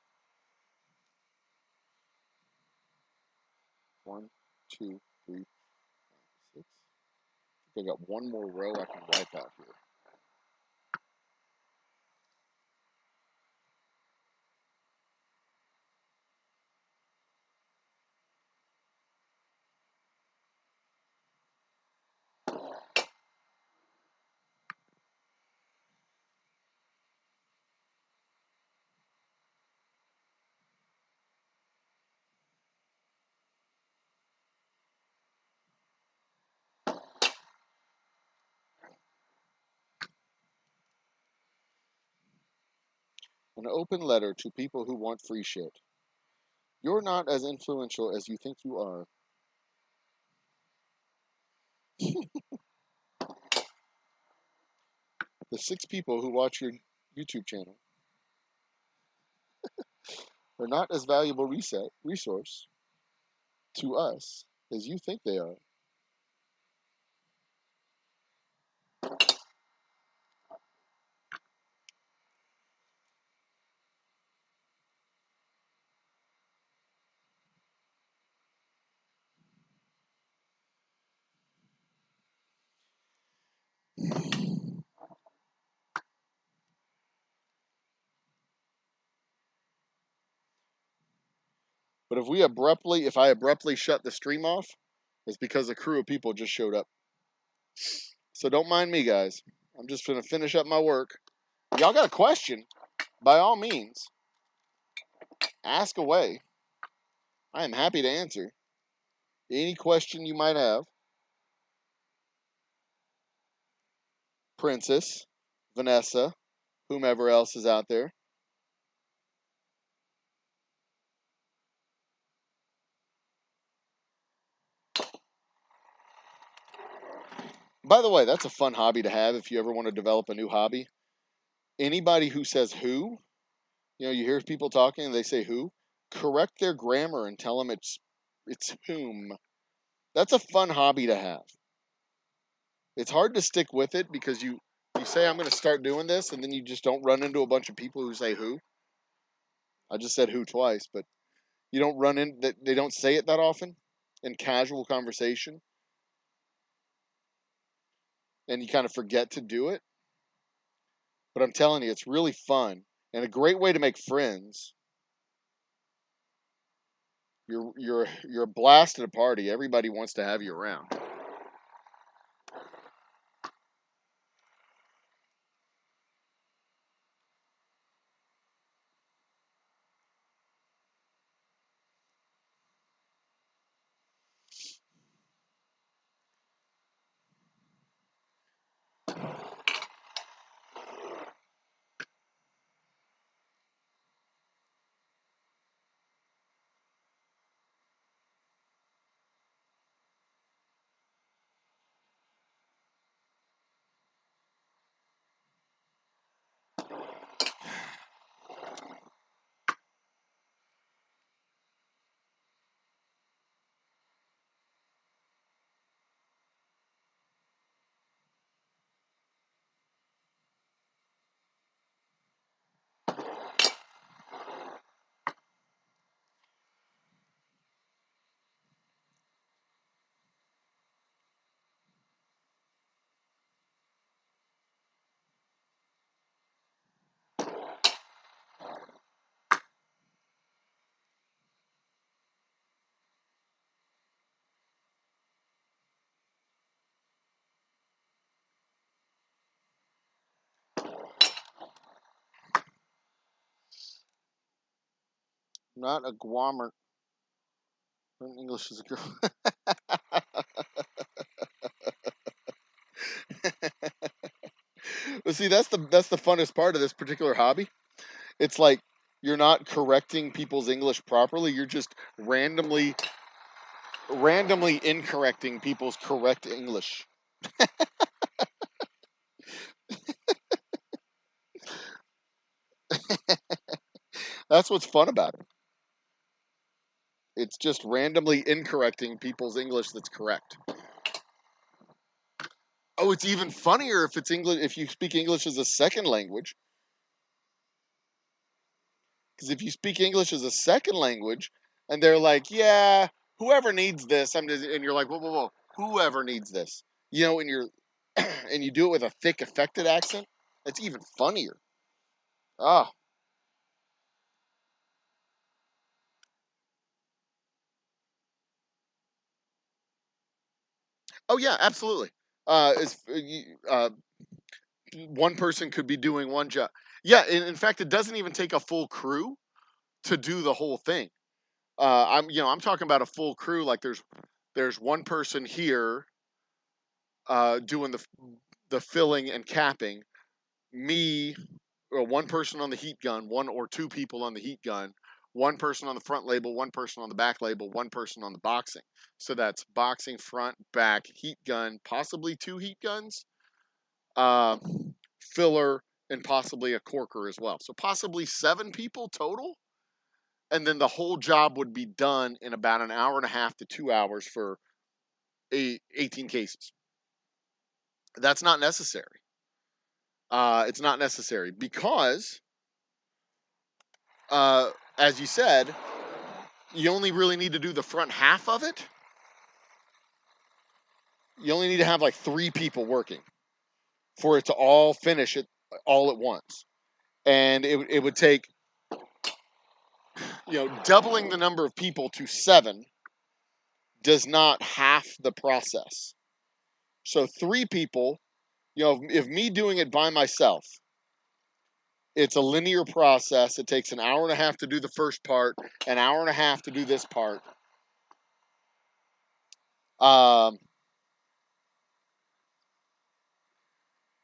1, 2, 3, 6. I think I got one more row I can wipe out here. An open letter to people who want free shit. You're not as influential as you think you are. The 6 people who watch your YouTube channel are not as valuable resource to us as you think they are. But if I abruptly shut the stream off, it's because a crew of people just showed up. So don't mind me, guys. I'm just going to finish up my work. Y'all got a question? By all means, ask away. I am happy to answer any question you might have. Princess, Vanessa, whomever else is out there. By the way, that's a fun hobby to have if you ever want to develop a new hobby. Anybody who says who, you hear people talking and they say who, correct their grammar and tell them it's whom. That's a fun hobby to have. It's hard to stick with it because you say I'm going to start doing this and then you just don't run into a bunch of people who say who. I just said who twice, but you don't run in that they don't say it that often in casual conversation. And you kind of forget to do it. But I'm telling you, it's really fun and a great way to make friends. You're a blast at a party. Everybody wants to have you around. Not a guamer. English is a girl. But see, that's the funnest part of this particular hobby. It's like you're not correcting people's English properly. You're just randomly incorrecting people's correct English. That's what's fun about it. It's just randomly incorrecting people's English that's correct. Oh, it's even funnier if it's English if you speak English as a second language. Because if you speak English as a second language, and they're like, "Yeah, whoever needs this," and you're like, "Whoa, whoa, whoa, whoever needs this," and you're and you do it with a thick, affected accent. It's even funnier. Oh, oh yeah, absolutely. It's one person could be doing one job. Yeah, in fact, it doesn't even take a full crew to do the whole thing. I'm talking about a full crew. Like there's one person here doing the filling and capping. Me, or one person on the heat gun, one or two people on the heat gun, one person on the front label, one person on the back label, one person on the boxing. So that's boxing, front, back, heat gun, possibly two heat guns, uh, filler, and possibly a corker as well. So possibly 7 people total. And then the whole job would be done in about an hour and a half to 2 hours for 18 cases. That's not necessary. It's not necessary because, as you said, you only really need to do the front half of it. You only need to have like 3 people working for it to all finish it all at once. And it would take, doubling the number of people to 7 does not half the process. So 3 people, if me doing it by myself, it's a linear process. It takes an hour and a half to do the first part, an hour and a half to do this part. Um,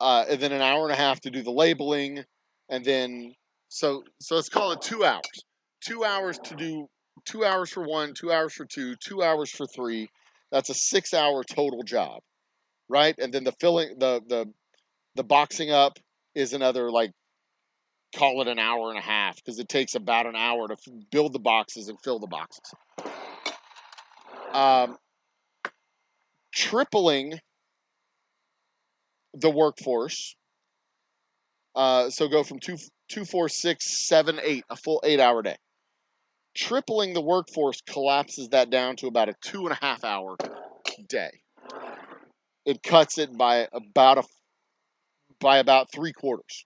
and then an hour and a half to do the labeling, and then so let's call it 2 hours. 2 hours to do 2 hours for one, 2 hours for two, 2 hours for three. That's a 6 hour total job, right? And then the filling, the boxing up is another, like, call it an hour and a half because it takes about an hour to build the boxes and fill the boxes. Um, Tripling the workforce. So go from two, 4, 6, 7, 8, a full 8 hour day. Tripling the workforce collapses that down to about a 2.5 hour day. It cuts it by about 3/4.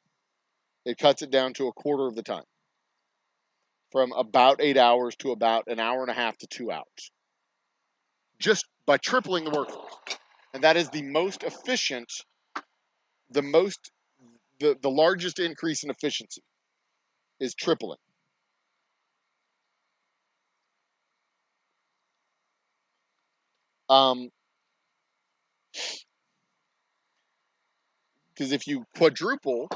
It cuts it down to a quarter of the time, from about 8 hours to about an hour and a half to 2 hours, just by tripling the workforce. And that is the most efficient, the largest increase in efficiency is tripling. Um, because if you quadruple,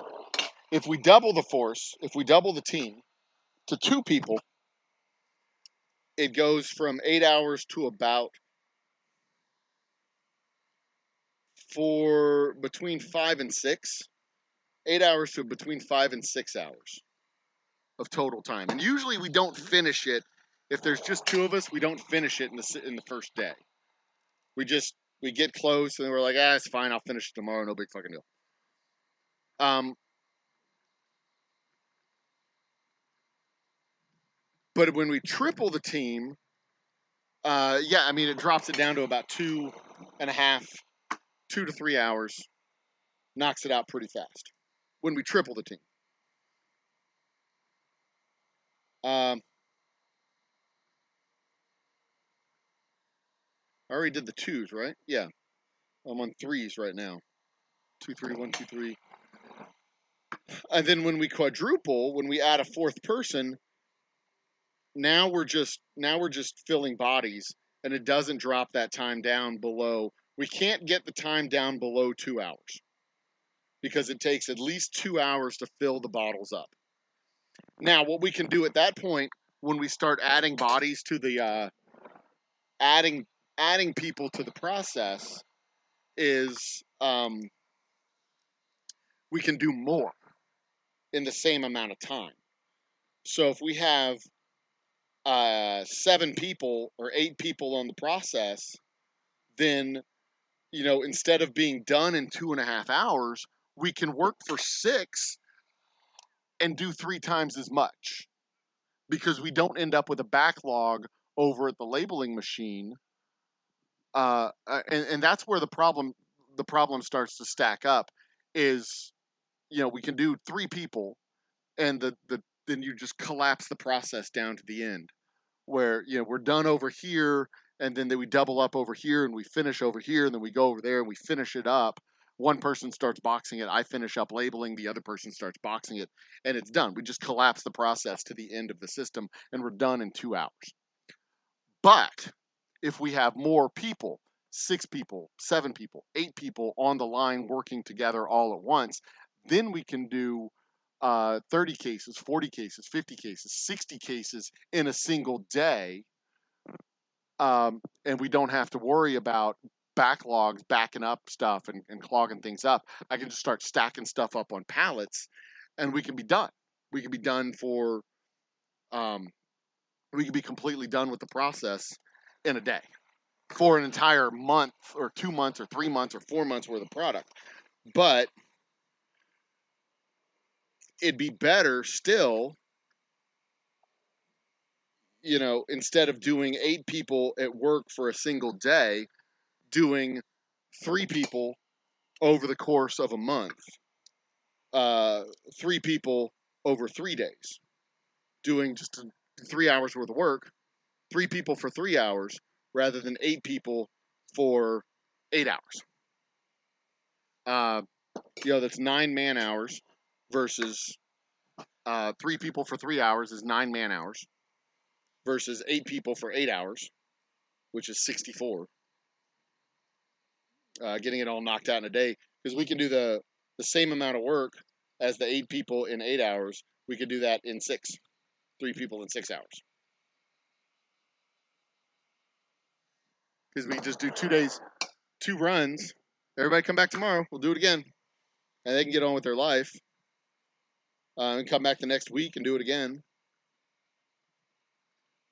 if we double the force, if we double the team to 2 people, it goes from 8 hours to about, for between 5 and 6, 8 hours to between 5 and 6 hours of total time. And usually we don't finish it. If there's just 2 of us, we don't finish it in the first day. We get close and we're like, it's fine. I'll finish it tomorrow. No big fucking deal. But when we triple the team, it drops it down to about 2.5, 2 to 3 hours. Knocks it out pretty fast when we triple the team. Um, I already did the 2s, right? Yeah, I'm on 3s right now. 2, 3, 1, 2, 3. And then when we quadruple, when we add a 4th person, now we're just filling bodies, and it doesn't drop that time down below. We can't get the time down below 2 hours because it takes at least 2 hours to fill the bottles up. Now, what we can do at that point, when we start adding bodies to the adding people to the process, is we can do more in the same amount of time. So if we have 7 people or 8 people on the process, then, you know, instead of being done in 2.5 hours, we can work for 6 and do 3 times as much, because we don't end up with a backlog over at the labeling machine. And that's where the problem starts to stack up. Is, you know, we can do 3 people, and then you just collapse the process down to the end, where, you know, we're done over here, and then we double up over here, and we finish over here, and then we go over there and we finish it up. One person starts boxing it, I finish up labeling, the other person starts boxing it, and it's done. We just collapse the process to the end of the system, and we're done in 2 hours. But if we have more people, 6 people, 7 people, 8 people on the line working together all at once, then we can do 30 cases, 40 cases, 50 cases, 60 cases in a single day. And we don't have to worry about backlogs backing up stuff and clogging things up. I can just start stacking stuff up on pallets, and we can be done. We can be done for, we can be completely done with the process in a day for an entire month or 2 months or 3 months or 4 months worth of product. But it'd be better still, you know, instead of doing 8 people at work for a single day, doing 3 people over the course of a month, 3 people over 3 days, doing just 3 hours worth of work, 3 people for 3 hours, rather than 8 people for 8 hours. You know, that's 9 man hours versus 3 people for 3 hours is 9 man hours versus 8 people for 8 hours, which is 64. Getting it all knocked out in a day, because we can do the same amount of work as the 8 people in 8 hours. We could do that in 6. 3 people in 6 hours. Because we just do 2 days, 2 runs. Everybody come back tomorrow. We'll do it again. And they can get on with their life. And come back the next week and do it again.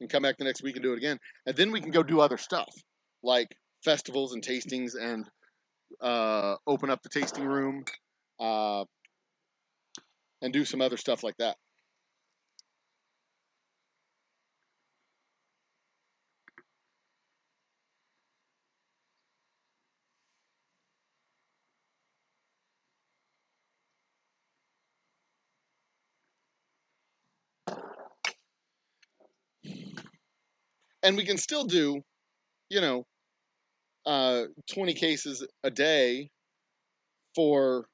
And come back the next week and do it again. And then we can go do other stuff, like festivals and tastings, and open up the tasting room, and do some other stuff like that. And we can still do, you know, 20 cases a day for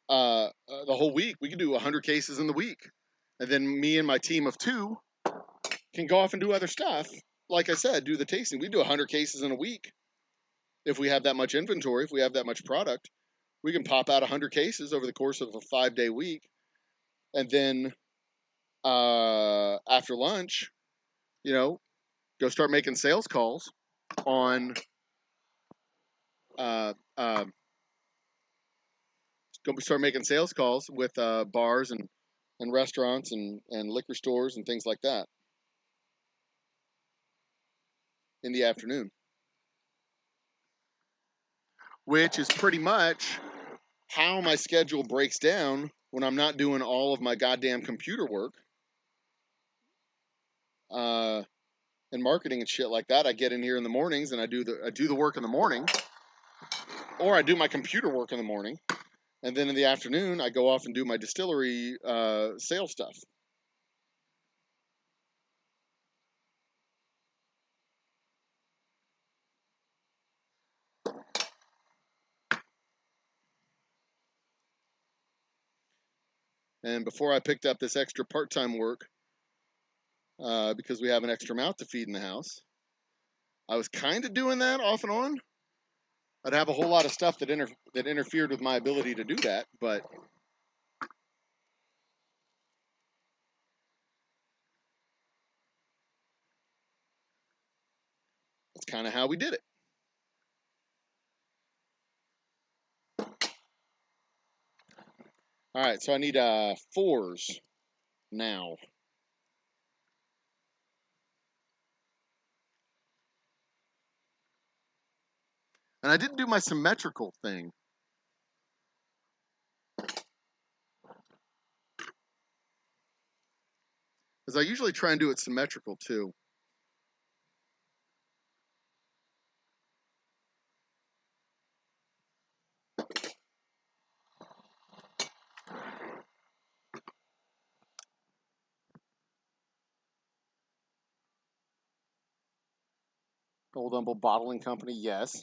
the whole week. We can do 100 cases in the week. And then me and my team of 2 can go off and do other stuff. Like I said, do the tasting. We do 100 cases in a week. If we have that much inventory, if we have that much product, we can pop out 100 cases over the course of a 5-day week. And then after lunch, you know, go start making sales calls on go start making sales calls with bars and restaurants and liquor stores and things like that in the afternoon, which is pretty much how my schedule breaks down when I'm not doing all of my goddamn computer work and marketing and shit like that. I get in here in the mornings and I do the work in the morning, or I do my computer work in the morning, and then in the afternoon I go off and do my distillery sales stuff. And before I picked up this extra part-time work, because we have an extra mouth to feed in the house. I was kind of doing that off and on. I'd have a whole lot of stuff that interfered with my ability to do that, but that's kind of how we did it. All right, so I need 4s now. And I didn't do my symmetrical thing. Because I usually try and do it symmetrical too. Old Humble Bottling Company, yes.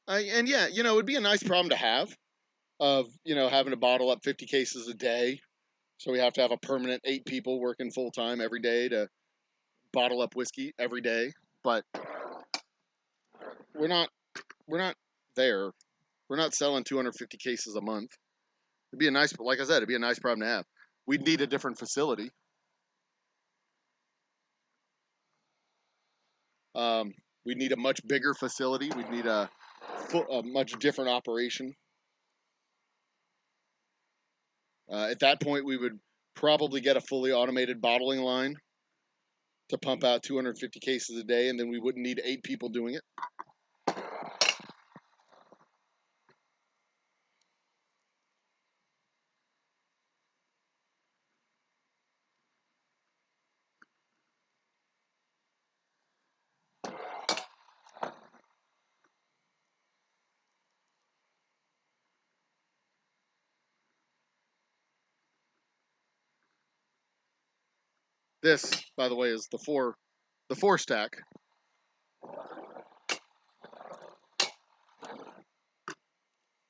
And yeah, you know, it'd be a nice problem to have of, you know, having to bottle up 50 cases a day. So we have to have a permanent 8 people working full time every day to bottle up whiskey every day. But we're not there. We're not selling 250 cases a month. It'd be a nice, like I said, it'd be a nice problem to have. We'd need a different facility. We'd need a much bigger facility. We'd need a much different operation. At that point, we would probably get a fully automated bottling line to pump out 250 cases a day, and then we wouldn't need 8 people doing it. This, by the way, is the four stack.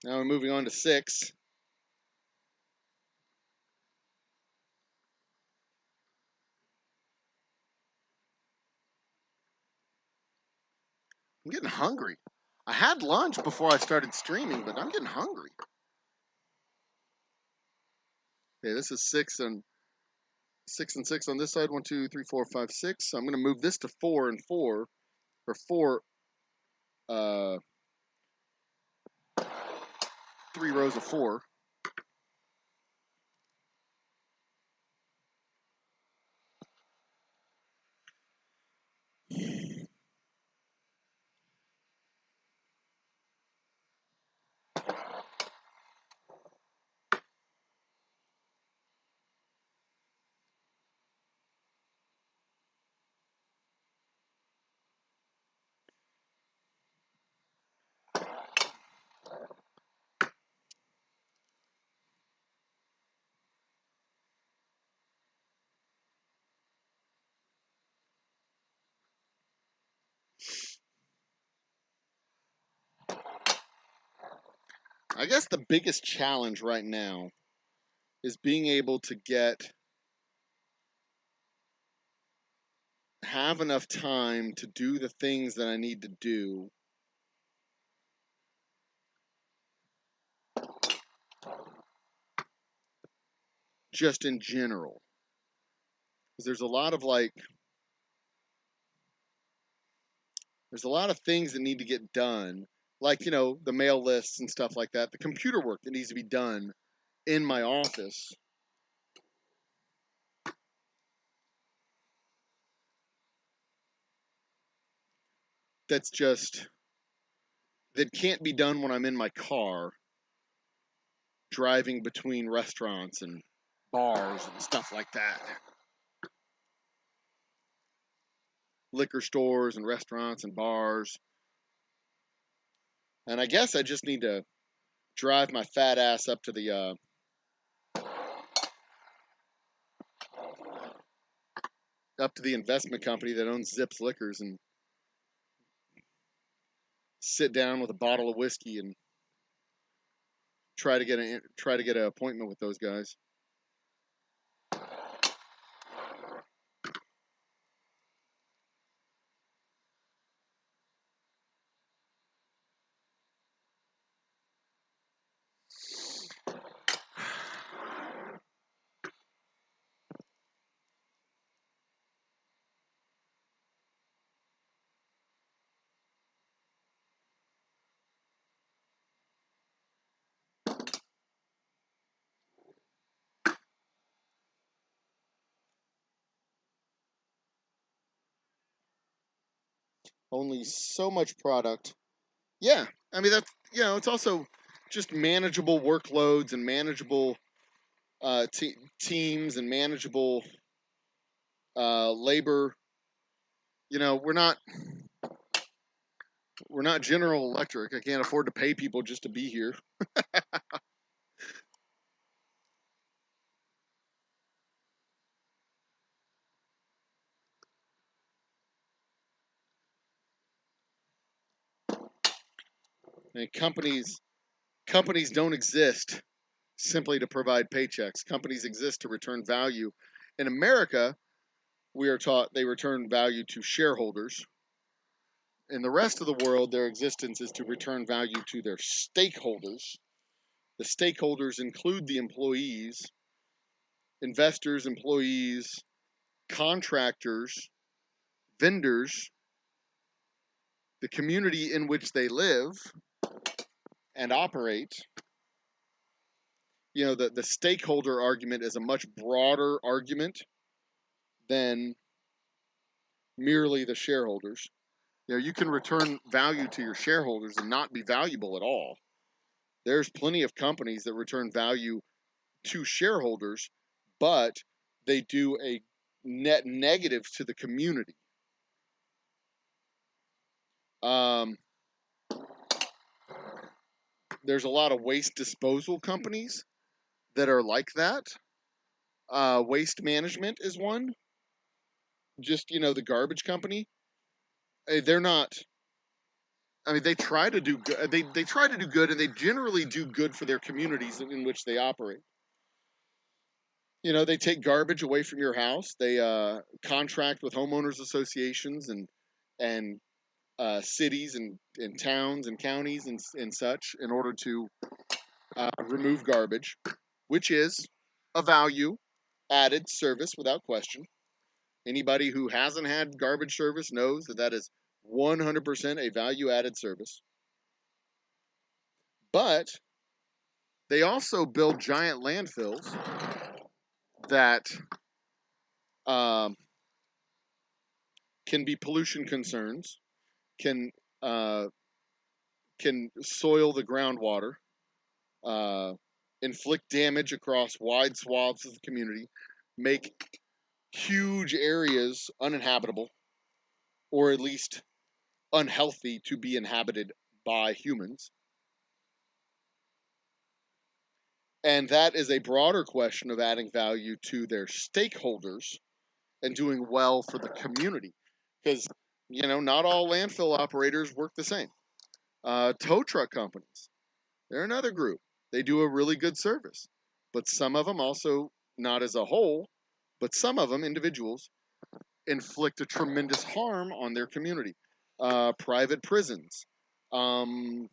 Now we're moving on to 6. I'm getting hungry. I had lunch before I started streaming, but I'm getting hungry. Okay, this is 6 and 6 on this side. 1, 2, 3, 4, 5, 6. So I'm going to move this to 4 and 4, or 4. 3 rows of 4. I guess the biggest challenge right now is being able to have enough time to do the things that I need to do just in general. Because there's a lot of things that need to get done, like, you know, the mail lists and stuff like that, the computer work that needs to be done in my office. That can't be done when I'm in my car driving between restaurants and bars and stuff like that. Liquor stores and restaurants and bars. And I guess I just need to drive my fat ass up to the investment company that owns Zips Liquors and sit down with a bottle of whiskey and try to get an appointment with those guys. Only so much product. Yeah, I mean that's it's also just manageable workloads and manageable teams and manageable labor. We're not General Electric. I can't afford to pay people just to be here. And companies don't exist simply to provide paychecks. Companies exist to return value. In America, we are taught they return value to shareholders. In the rest of the world, their existence is to return value to their stakeholders. The stakeholders include the employees, investors, employees, contractors, vendors, the community in which they live and operate. The stakeholder argument is a much broader argument than merely the shareholders. You can return value to your shareholders and not be valuable at all. There's plenty of companies that return value to shareholders, but they do a net negative to the community. There's a lot of waste disposal companies that are like that. Waste Management is one. Just the garbage company. They're not. I mean, they try to do good. They try to do good, and they generally do good for their communities in which they operate. They take garbage away from your house. They contract with homeowners associations and cities and towns and counties and such in order to remove garbage, which is a value added service without question. Anybody who hasn't had garbage service knows that is 100% a value added service. But they also build giant landfills that can be pollution concerns, can uh, can soil the groundwater, inflict damage across wide swaths of the community, make huge areas uninhabitable, or at least unhealthy to be inhabited by humans. And that is a broader question of adding value to their stakeholders and doing well for the community. Because, not all landfill operators work the same. Tow truck companies, they're another group. They do a really good service. But some of them also, not as a whole, but some of them, individuals, inflict a tremendous harm on their community. Private prisons, coal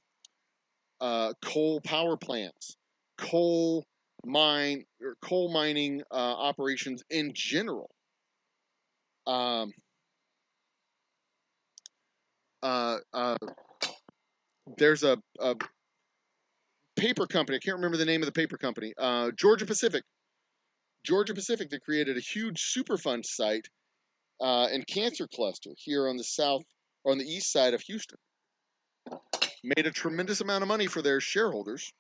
power plants, coal mining operations in general. There's a paper company. I can't remember the name of the paper company. Georgia Pacific, that created a huge Superfund site and cancer cluster here on the south or on the east side of Houston. Made a tremendous amount of money for their shareholders.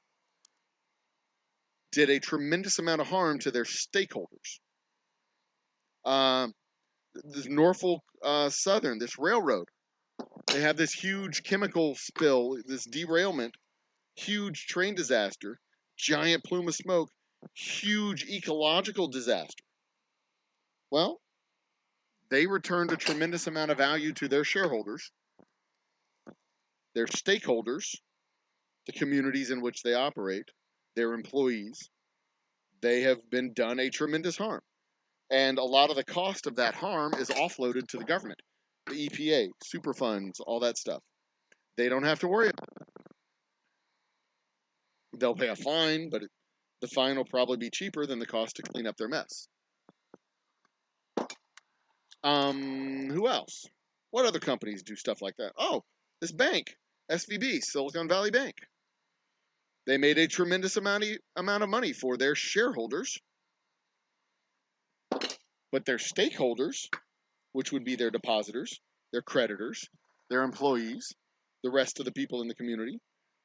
Did a tremendous amount of harm to their stakeholders. This Norfolk Southern, this railroad, they have this huge chemical spill, this derailment, huge train disaster, giant plume of smoke, huge ecological disaster. Well, they returned a tremendous amount of value to their shareholders, their stakeholders, the communities in which they operate, their employees, they have been done a tremendous harm. And a lot of the cost of that harm is offloaded to the government, the EPA, super funds, all that stuff. They don't have to worry about it. They'll pay a fine, but the fine will probably be cheaper than the cost to clean up their mess. Who else? What other companies do stuff like that? Oh, this bank, SVB, Silicon Valley Bank. They made a tremendous amount of money for their shareholders, but their stakeholders, which would be their depositors, their creditors, their employees, the rest of the people in the community,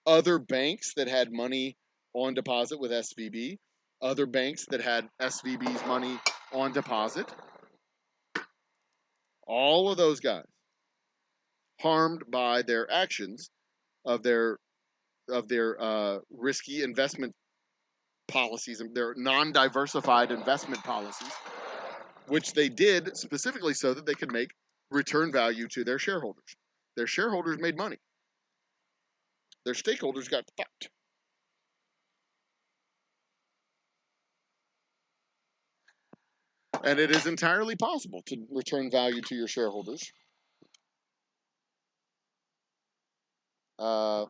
other banks that had money on deposit with SVB, other banks that had SVB's money on deposit, all of those guys harmed by their actions of their risky investment policies and their non-diversified investment policies, which they did specifically so that they could make return value to their shareholders. Their shareholders made money. Their stakeholders got fucked. And it is entirely possible to return value to your shareholders. Huh?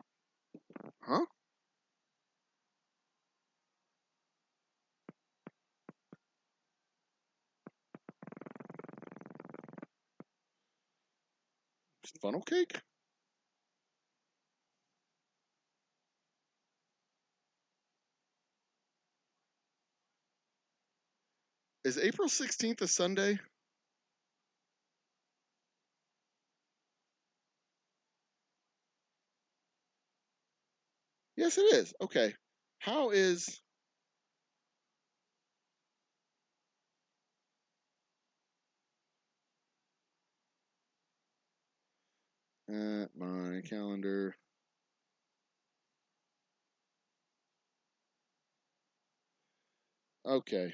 Funnel cake? Is April 16th a Sunday? Yes, it is. Okay. How is... my calendar. Okay.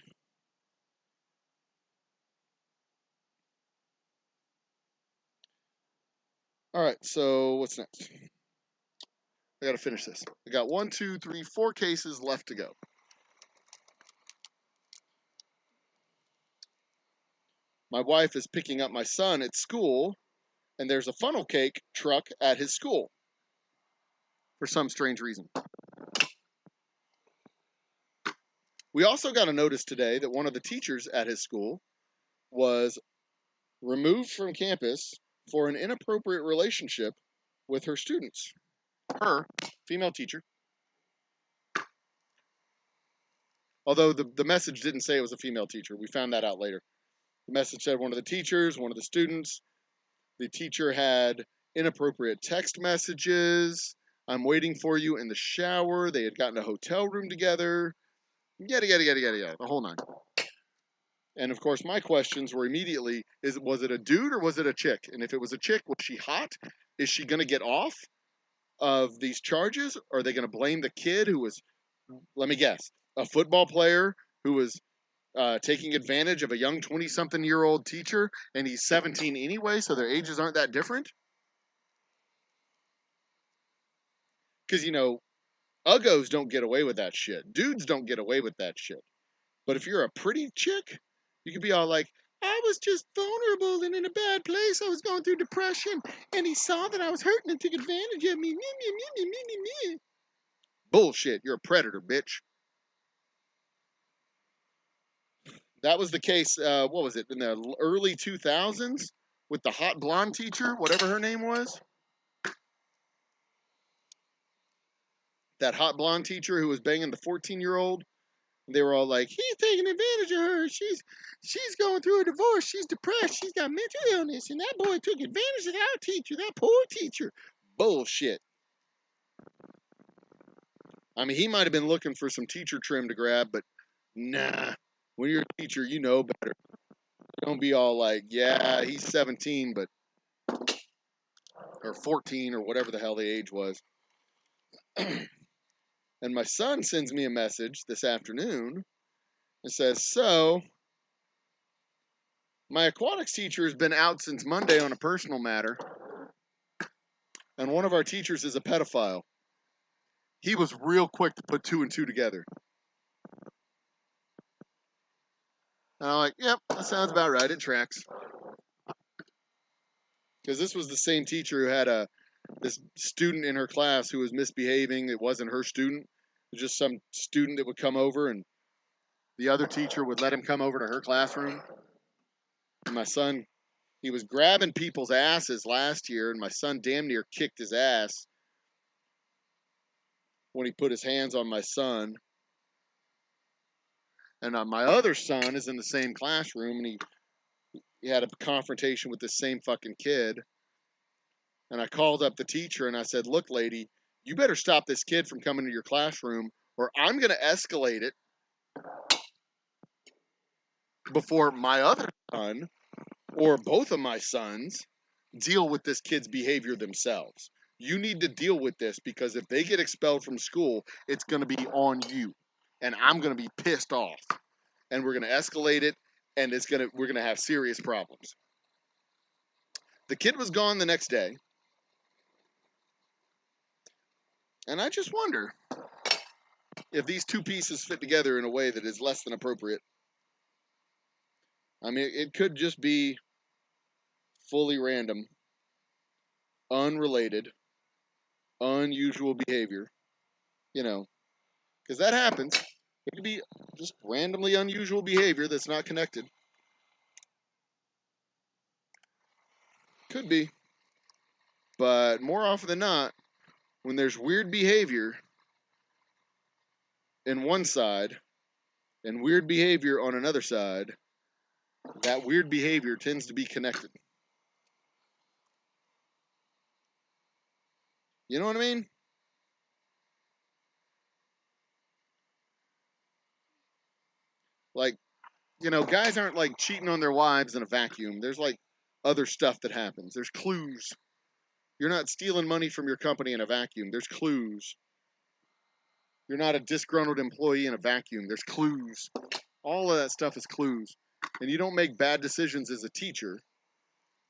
All right, so what's next? I got to finish this. I got 1, 2, 3, 4 cases left to go. My wife is picking up my son at school, and there's a funnel cake truck at his school for some strange reason. We also got a notice today that one of the teachers at his school was removed from campus for an inappropriate relationship with her students. Her, female teacher. Although the message didn't say it was a female teacher. We found that out later. The message said one of the teachers, one of the students. The teacher had inappropriate text messages. I'm waiting for you in the shower. They had gotten a hotel room together. Yada, yada, yada, yada, yada. The whole nine. And of course, my questions were immediately, was it a dude or was it a chick? And if it was a chick, was she hot? Is she going to get off of these charges? Or are they going to blame the kid who was, let me guess, a football player who was taking advantage of a young 20-something-year-old teacher, and he's 17 anyway, so their ages aren't that different? Because, uggos don't get away with that shit. Dudes don't get away with that shit. But if you're a pretty chick, you can be all like, I was just vulnerable and in a bad place. I was going through depression, and he saw that I was hurting and took advantage of me. Me. Bullshit. You're a predator, bitch. That was the case, what was it, in the early 2000s with the hot blonde teacher, whatever her name was? That hot blonde teacher who was banging the 14-year-old. They were all like, he's taking advantage of her. She's going through a divorce. She's depressed. She's got mental illness. And that boy took advantage of our teacher, that poor teacher. Bullshit. I mean, he might have been looking for some teacher trim to grab, but nah. When you're a teacher, you know better. Don't be all like, yeah, he's 17, but, or 14, or whatever the hell the age was. And my son sends me a message this afternoon and says, so, my aquatics teacher has been out since Monday on a personal matter, and one of our teachers is a pedophile. he was real quick to put 2 and 2 together. And I'm like, yep, that sounds about right. It tracks. Because this was the same teacher who had this student in her class who was misbehaving. It wasn't her student. It was just some student that would come over, and the other teacher would let him come over to her classroom. And my son, he was grabbing people's asses last year, and my son damn near kicked his ass when he put his hands on my son. And my other son is in the same classroom, and he had a confrontation with this same fucking kid. And I called up the teacher and I said, look, lady, you better stop this kid from coming to your classroom, or I'm going to escalate it before my other son or both of my sons deal with this kid's behavior themselves. You need to deal with this, because if they get expelled from school, it's going to be on you. And I'm going to be pissed off. And we're going to escalate it, and we're going to have serious problems. The kid was gone the next day. And I just wonder if these two pieces fit together in a way that is less than appropriate. I mean, it could just be fully random, unrelated, unusual behavior, because that happens. It could be just randomly unusual behavior that's not connected. Could be. But more often than not, when there's weird behavior in one side and weird behavior on another side, that weird behavior tends to be connected. You know what I mean? Like, guys aren't like cheating on their wives in a vacuum. There's like other stuff that happens. There's clues. You're not stealing money from your company in a vacuum. There's clues. You're not a disgruntled employee in a vacuum. There's clues. All of that stuff is clues. And you don't make bad decisions as a teacher.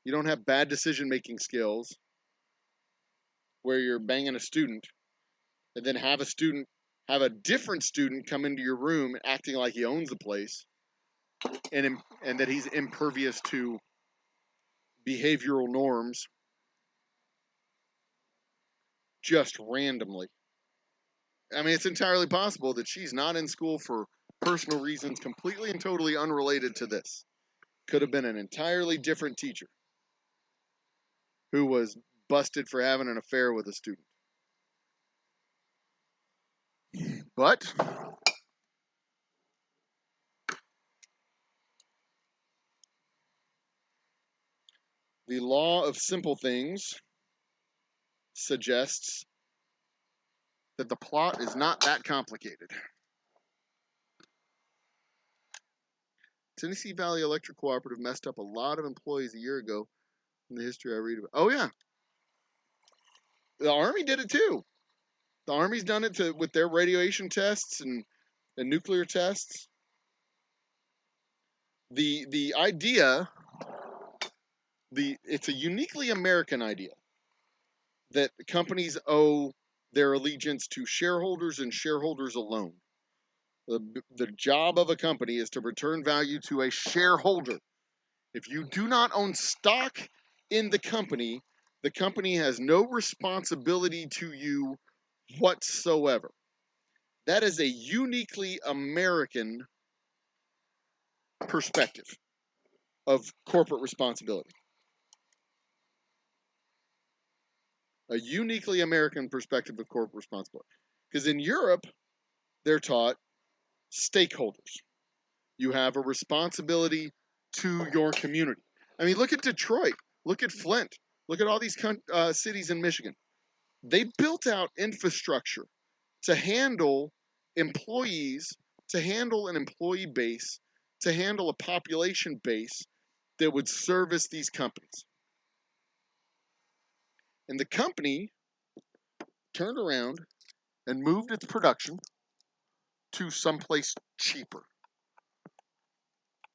You don't have bad decision-making skills where you're banging a student and then have a different student come into your room acting like he owns the place and that he's impervious to behavioral norms just randomly. I mean, it's entirely possible that she's not in school for personal reasons completely and totally unrelated to this. Could have been an entirely different teacher who was busted for having an affair with a student. But the law of simple things suggests that the plot is not that complicated. Tennessee Valley Electric Cooperative messed up a lot of employees a year ago in the history I read about. Oh, yeah. The Army did it too. The Army's done it with their radiation tests and nuclear tests. The idea, it's a uniquely American idea that companies owe their allegiance to shareholders and shareholders alone. The job of a company is to return value to a shareholder. If you do not own stock in the company has no responsibility to you whatsoever. That is a uniquely American perspective of corporate responsibility. A uniquely American perspective of corporate responsibility. Because in Europe, they're taught stakeholders. You have a responsibility to your community. I mean, look at Detroit. Look at Flint. Look at all these cities in Michigan. They built out infrastructure to handle employees, to handle an employee base, to handle a population base that would service these companies. And the company turned around and moved its production to someplace cheaper.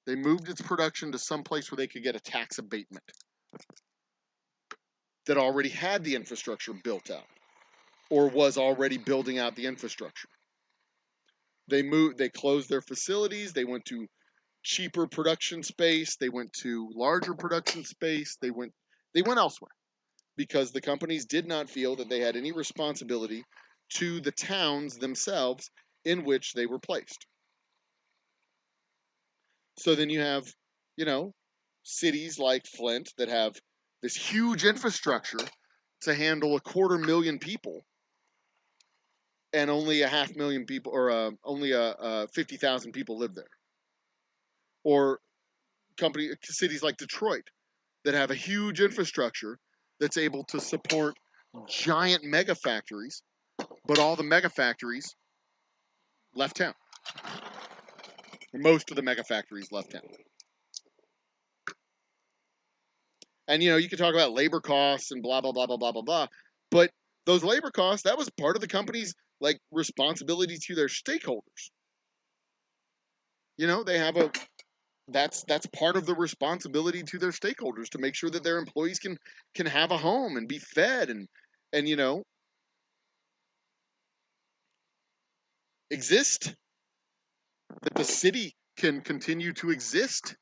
They moved its production to someplace where they could get a tax abatement that already had the infrastructure built out. or was already building out the infrastructure. They closed their facilities, they went to cheaper production space, they went to larger production space, they went elsewhere because the companies did not feel that they had any responsibility to the towns themselves in which they were placed. So then you have, cities like Flint that have this huge infrastructure to handle 250,000 people, and only 500,000 people, or only 50,000 people live there. Or cities like Detroit that have a huge infrastructure that's able to support giant mega factories, but all the mega factories left town. Most of the mega factories left town. And you can talk about labor costs and blah blah blah blah blah blah blah, but those labor costs, that was part of the company's responsibility to their stakeholders. They have that's part of the responsibility to their stakeholders to make sure that their employees can have a home and be fed and exist, that the city can continue to exist.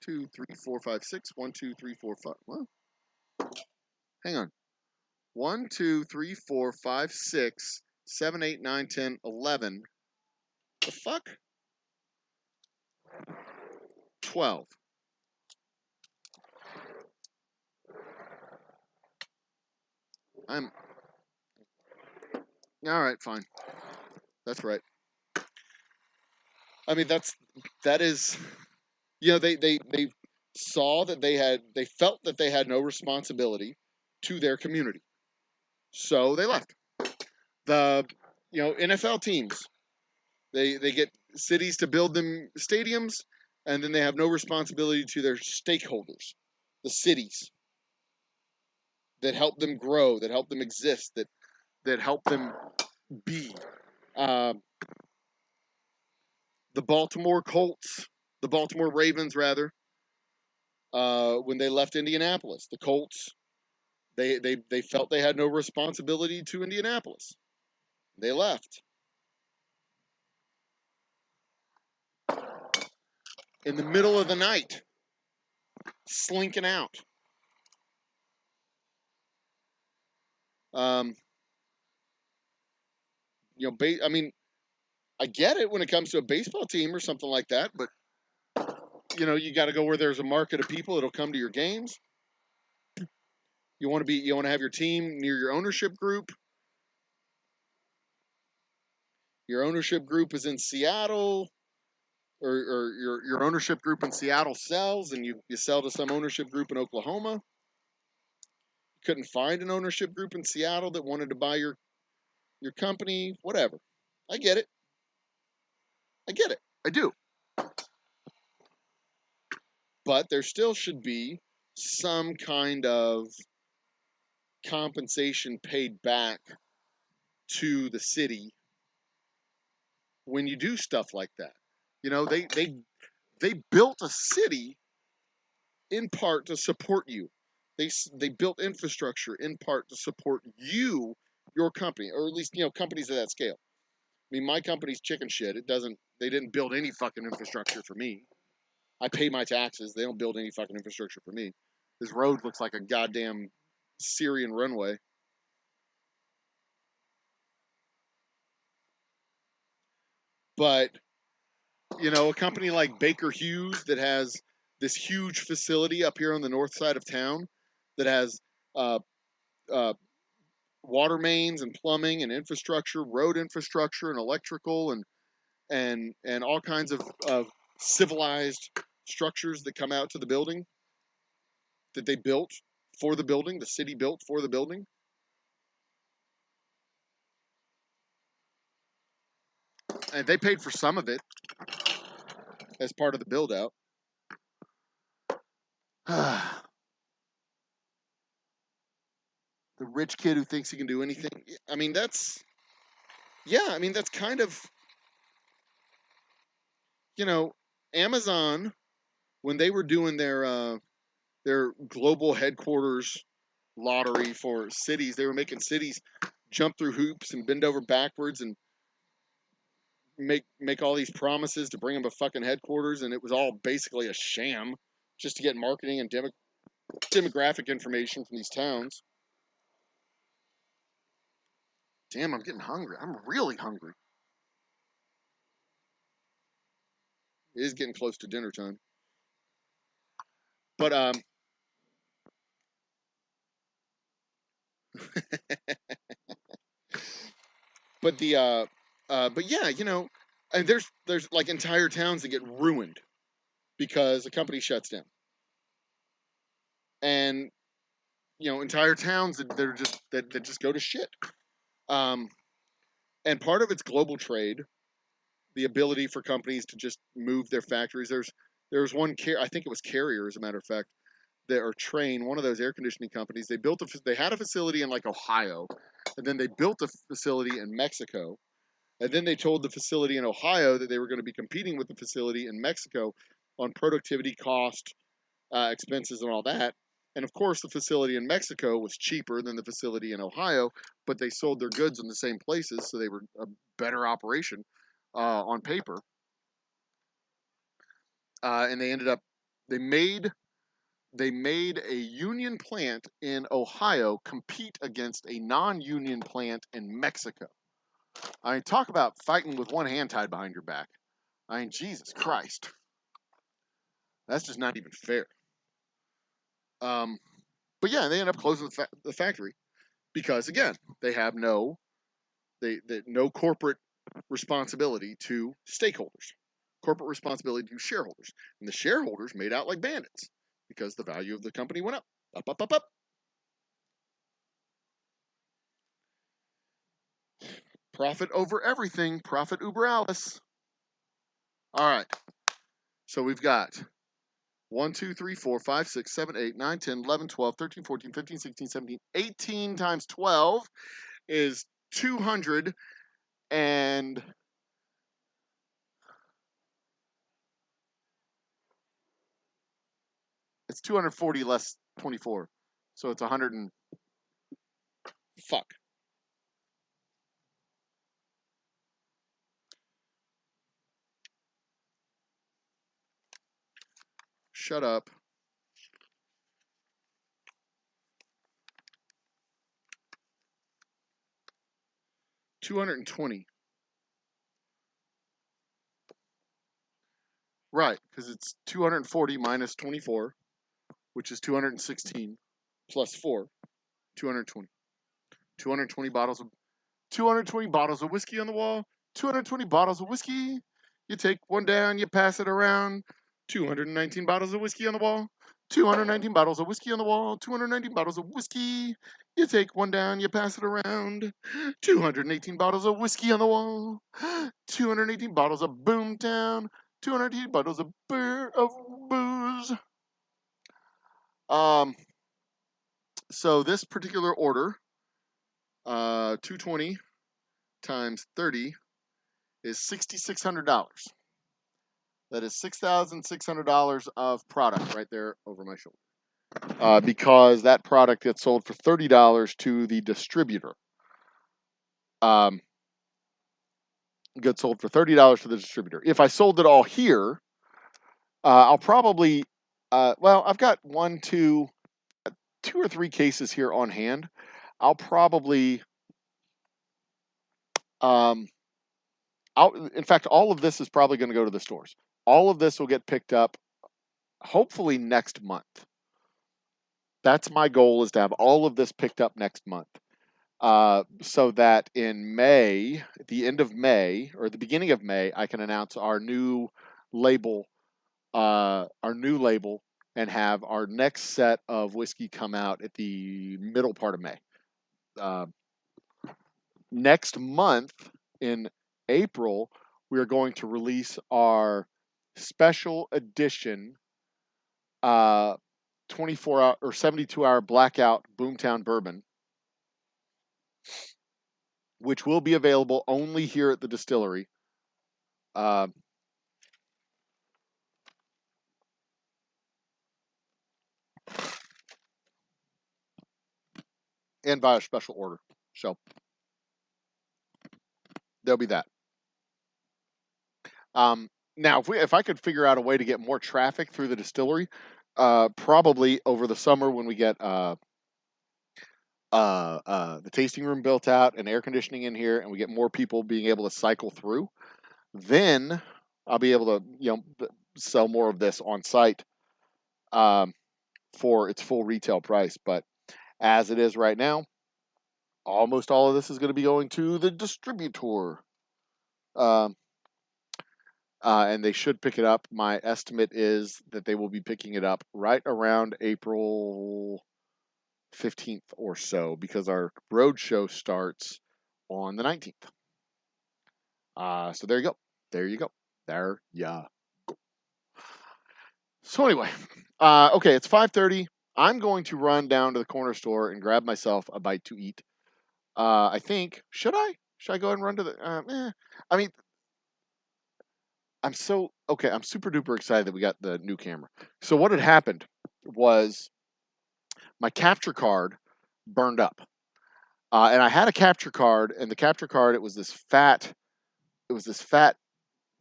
2, 3, 4, 5, 6. 1, 2, 3, 4, 5. Well, hang on. 1, 2, 3, 4, 5, 6, 7, 8, 9, 10, 11. The fuck? 12. I'm all right. Fine. That's right. I mean, that is. They saw that they felt that they had no responsibility to their community, so they left. The NFL teams, they get cities to build them stadiums, and then they have no responsibility to their stakeholders, the cities that help them grow, that help them exist, that help them be. The Baltimore Ravens, rather, when they left Indianapolis, the Colts, they felt they had no responsibility to Indianapolis. They left. In the middle of the night, slinking out. I mean, I get it when it comes to a baseball team or something like that, but you got to go where there's a market of people that'll come to your games. You want to have your team near your ownership group. Your ownership group is in Seattle, or your ownership group in Seattle sells, and you sell to some ownership group in Oklahoma. You couldn't find an ownership group in Seattle that wanted to buy your company, whatever. I get it. I do. But there still should be some kind of compensation paid back to the city when you do stuff like that. They built a city in part to support you. They built infrastructure in part to support you, your company, or at least companies of that scale. I mean, my company's chicken shit. They didn't build any fucking infrastructure for me. I pay my taxes. They don't build any fucking infrastructure for me. This road looks like a goddamn Syrian runway. But, a company like Baker Hughes that has this huge facility up here on the north side of town that has water mains and plumbing and infrastructure, road infrastructure and electrical and all kinds of civilized structures that come out to the building that they built for the building, the city built for the building. And they paid for some of it as part of the build out. The rich kid who thinks he can do anything. I mean, that's kind of, Amazon, when they were doing their global headquarters lottery for cities, they were making cities jump through hoops and bend over backwards and make all these promises to bring them to fucking headquarters, and it was all basically a sham just to get marketing and demographic information from these towns. Damn, I'm getting hungry. I'm really hungry. It is getting close to dinner time. But but but yeah, and there's like entire towns that get ruined because the company shuts down. And entire towns that just go to shit. Um and part of it's global trade, the ability for companies to just move their factories. There's one I think it was Carrier, as a matter of fact, that or Train, one of those air conditioning companies. They had a facility in like Ohio, and then they built a facility in Mexico, and then they told the facility in Ohio that they were going to be competing with the facility in Mexico on productivity, cost, expenses, and all that. And of course, the facility in Mexico was cheaper than the facility in Ohio, but they sold their goods in the same places, so they were a better operation on paper. And they made a union plant in Ohio compete against a non-union plant in Mexico. I mean, talk about fighting with one hand tied behind your back. I mean, Jesus Christ, that's just not even fair. But yeah, they end up closing the factory because again, they have no corporate responsibility to stakeholders, corporate responsibility to shareholders, and the shareholders made out like bandits because the value of the company went up, up, up, up, up. Profit over everything. Profit uber alles. All right. So we've got 1, 2, 3, 4, 5, 6, 7, 8, 9, 10, 11, 12, 13, 14, 15, 16, 17, 18 times 12 is 200 and it's 240 less 24. So it's 100 and fuck. Shut up. $220. Right, because it's 240 minus 24, which is 216 plus 4, 220. 220 bottles of 220 bottles of whiskey on the wall. 220 bottles of whiskey. You take one down, you pass it around. 219 bottles of whiskey on the wall. 219 bottles of whiskey on the wall. 219 bottles of whiskey. You take one down, you pass it around. 218 bottles of whiskey on the wall. 218 bottles of Boomtown. 218 bottles of booze. So this particular order, 220 times 30 is $6,600. That is $6,600 of product right there over my shoulder. Because that product gets sold for $30 to the distributor. Gets sold for $30 to the distributor. If I sold it all here, I'll probably, I've got two or three cases here on hand. I'll probably, in fact, all of this is probably going to go to the stores. All of this will get picked up hopefully next month. That's my goal, is to have all of this picked up next month. So that in May, at the end of May or the beginning of May, I can announce our new label, and have our next set of whiskey come out at the middle part of May. Next month in April, we are going to release our special edition 24-hour or 72-hour blackout Boomtown bourbon, which will be available only here at the distillery. And via special order. So there'll be that. Now, if I could figure out a way to get more traffic through the distillery, probably over the summer when we get the tasting room built out and air conditioning in here, and we get more people being able to cycle through, then I'll be able to sell more of this on site um, for its full retail price. But as it is right now, almost all of this is going to be going to the distributor. Um, and they should pick it up. My estimate is that they will be picking it up right around April 15th or so, because our road show starts on the 19th. So there you go. There you go. There ya go. So anyway, okay, it's 5:30. I'm going to run down to the corner store and grab myself a bite to eat. I think, should I? Should I go ahead and run to the? I mean, I'm super duper excited that we got the new camera. So what had happened was my capture card burned up, and I had a capture card, and the capture card it was this fat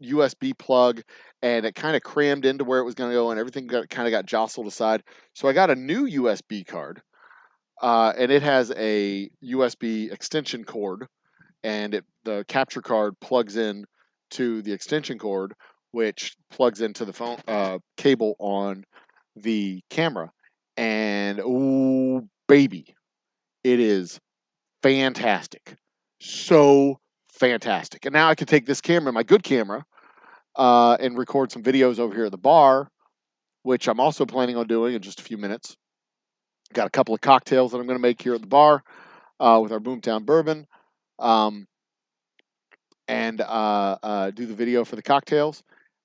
USB plug, and it kind of crammed into where it was going to go, and everything kind of got jostled aside. So I got a new USB card, and it has a USB extension cord, and the capture card plugs in to the extension cord, which plugs into the phone cable on the camera. And oh baby, it is fantastic, so fantastic. And now I can take this camera, my good camera, and record some videos over here at the bar, which I'm also planning on doing in just a few minutes. Got a couple of cocktails that I'm going to make here at the bar with our Boomtown bourbon. And do the video for the cocktails.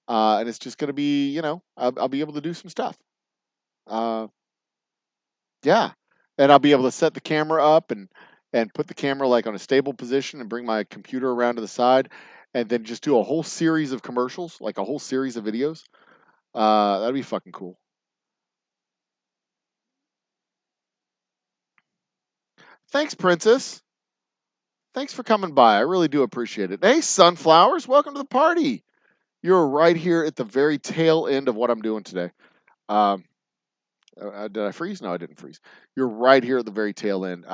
And it's just going to be, I'll be able to do some stuff. Yeah. And I'll be able to set the camera up and put the camera like on a stable position and bring my computer around to the side and then just do a whole series of commercials, like a whole series of videos. That'd be fucking cool. Thanks, Princess. Thanks for coming by. I really do appreciate it. Hey, Sunflowers, welcome to the party. You're right here at the very tail end of what I'm doing today. Um, did I freeze? No, I didn't freeze. You're right here at the very tail end.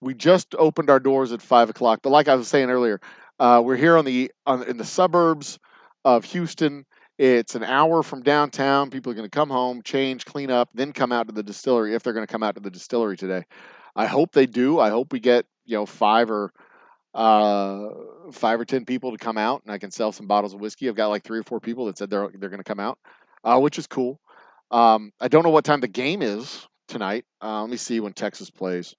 We just opened our doors at 5 o'clock, but like I was saying earlier, we're here in the suburbs of Houston. It's an hour from downtown. People are going to come home, change, clean up, then come out to the distillery if they're going to come out to the distillery today. I hope they do. I hope we get five or 10 people to come out, and I can sell some bottles of whiskey. I've got like 3 or 4 people that said they're going to come out, which is cool. I don't know what time the game is tonight. Let me see when Texas plays.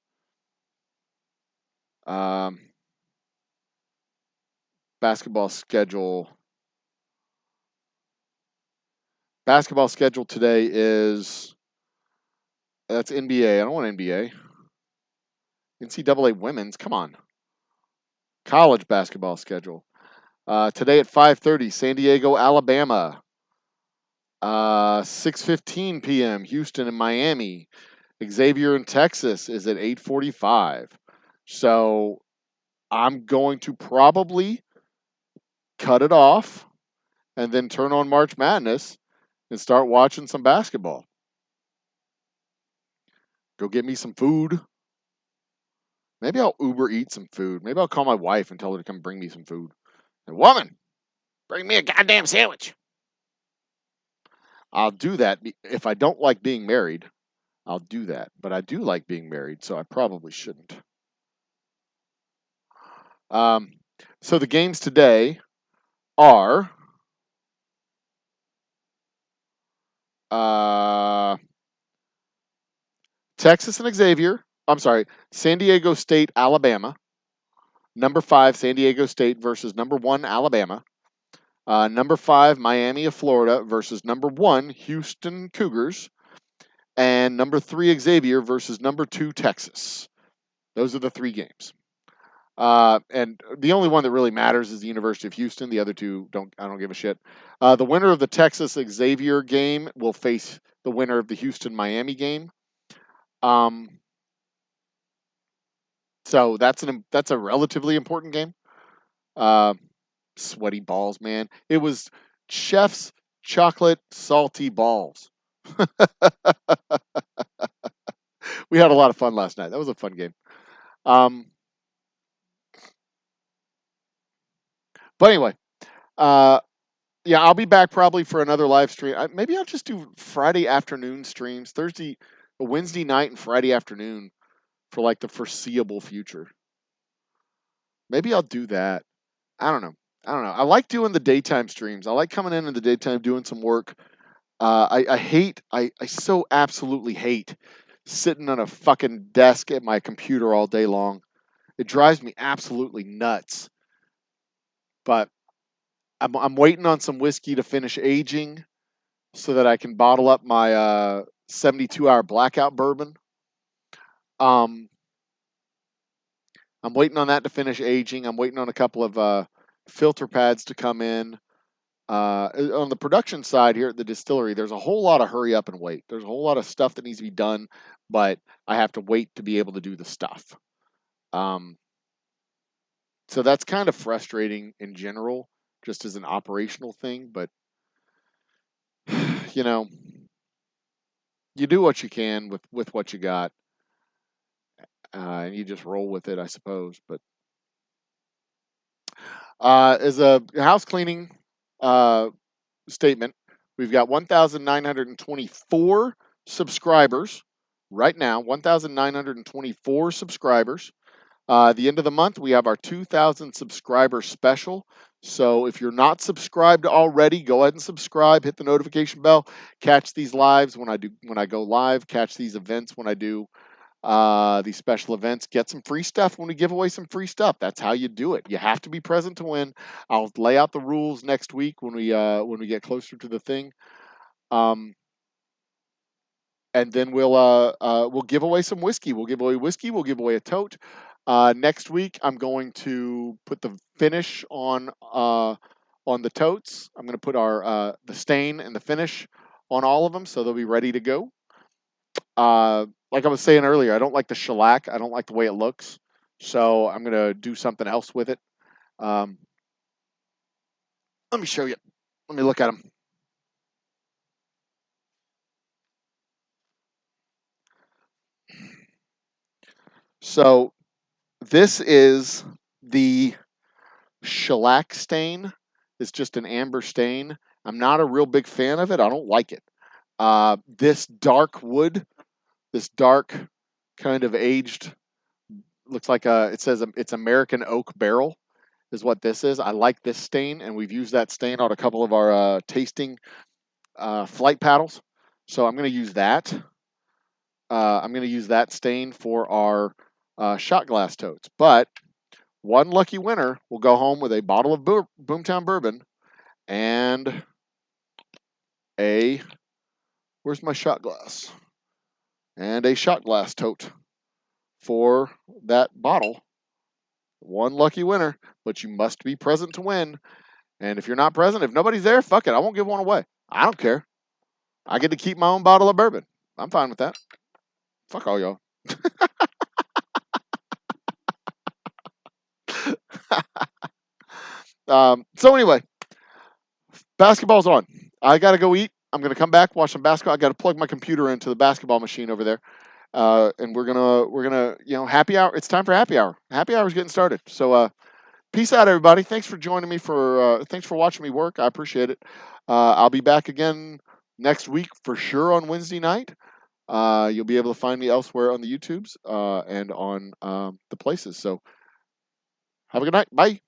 Um, basketball schedule. Basketball schedule today that's NBA. I don't want NBA. NCAA women's. Come on. College basketball schedule. Today at 5:30, San Diego, Alabama. 6:15 p.m. Houston and Miami. Xavier in Texas is at 8:45. So I'm going to probably cut it off and then turn on March Madness and start watching some basketball. Go get me some food. Maybe I'll Uber eat some food. Maybe I'll call my wife and tell her to come bring me some food. And, woman, bring me a goddamn sandwich. I'll do that. If I don't like being married, I'll do that. But I do like being married, so I probably shouldn't. So the games today are Texas and Xavier. I'm sorry, San Diego State, Alabama. Number 5, San Diego State versus number 1, Alabama. Number 5, Miami of Florida versus number 1, Houston Cougars. And number 3, Xavier versus number 2, Texas. Those are the 3 games. And the only one that really matters is the University of Houston. The other 2 I don't give a shit. The winner of the Texas Xavier game will face the winner of the Houston Miami game. So that's a relatively important game. Sweaty balls, man. It was Chef's chocolate salty balls. We had a lot of fun last night. That was a fun game. Um, but anyway, uh, yeah, I'll be back probably for another live stream. Maybe I'll just do Friday afternoon streams, Wednesday night, and Friday afternoon for like the foreseeable future. Maybe I'll do that. I don't know. I don't know. I like doing the daytime streams. I like coming in the daytime doing some work. I so absolutely hate sitting on a fucking desk at my computer all day long. It drives me absolutely nuts. But I'm waiting on some whiskey to finish aging so that I can bottle up my 72-hour blackout bourbon. Um, I'm waiting on that to finish aging. I'm waiting on a couple of filter pads to come in. On the production side here at the distillery, there's a whole lot of hurry up and wait. There's a whole lot of stuff that needs to be done, but I have to wait to be able to do the stuff. So that's kind of frustrating in general, just as an operational thing. But you know, you do what you can with what you got, and you just roll with it, I suppose. But as a house cleaning statement, we've got 1,924 subscribers right now. 1,924 subscribers. The end of the month, we have our 2,000 subscriber special. So if you're not subscribed already, go ahead and subscribe. Hit the notification bell. Catch these lives when I go live. Catch these events when I do these special events. Get some free stuff when we give away some free stuff. That's how you do it. You have to be present to win. I'll lay out the rules next week when we get closer to the thing. And then we'll give away some whiskey. We'll give away whiskey. We'll give away a tote. Next week, I'm going to put the finish on the totes. I'm going to put our the stain and the finish on all of them, so they'll be ready to go. Like I was saying earlier, I don't like the shellac. I don't like the way it looks, so I'm going to do something else with it. Let me show you. Let me look at them. So this is the shellac stain. It's just an amber stain. I'm not a real big fan of it. I don't like it. This dark wood, this dark kind of aged, looks like it says it's American oak barrel is what this is. I like this stain, and we've used that stain on a couple of our tasting flight paddles. So I'm going to use that. I'm going to use that stain for our shot glass totes. But one lucky winner will go home with a bottle of Boomtown bourbon and where's my shot glass? And a shot glass tote for that bottle. One lucky winner, but you must be present to win. And if you're not present, if nobody's there, fuck it. I won't give one away. I don't care. I get to keep my own bottle of bourbon. I'm fine with that. Fuck all y'all. So anyway, basketball's on. I gotta go eat. I'm gonna come back, watch some basketball. I gotta plug my computer into the basketball machine over there. And we're gonna happy hour. It's time for happy hour. Happy hour's getting started. So peace out, everybody. Thanks for joining me thanks for watching me work. I appreciate it. I'll be back again next week for sure on Wednesday night. You'll be able to find me elsewhere on the YouTubes and on the places. So have a good night. Bye.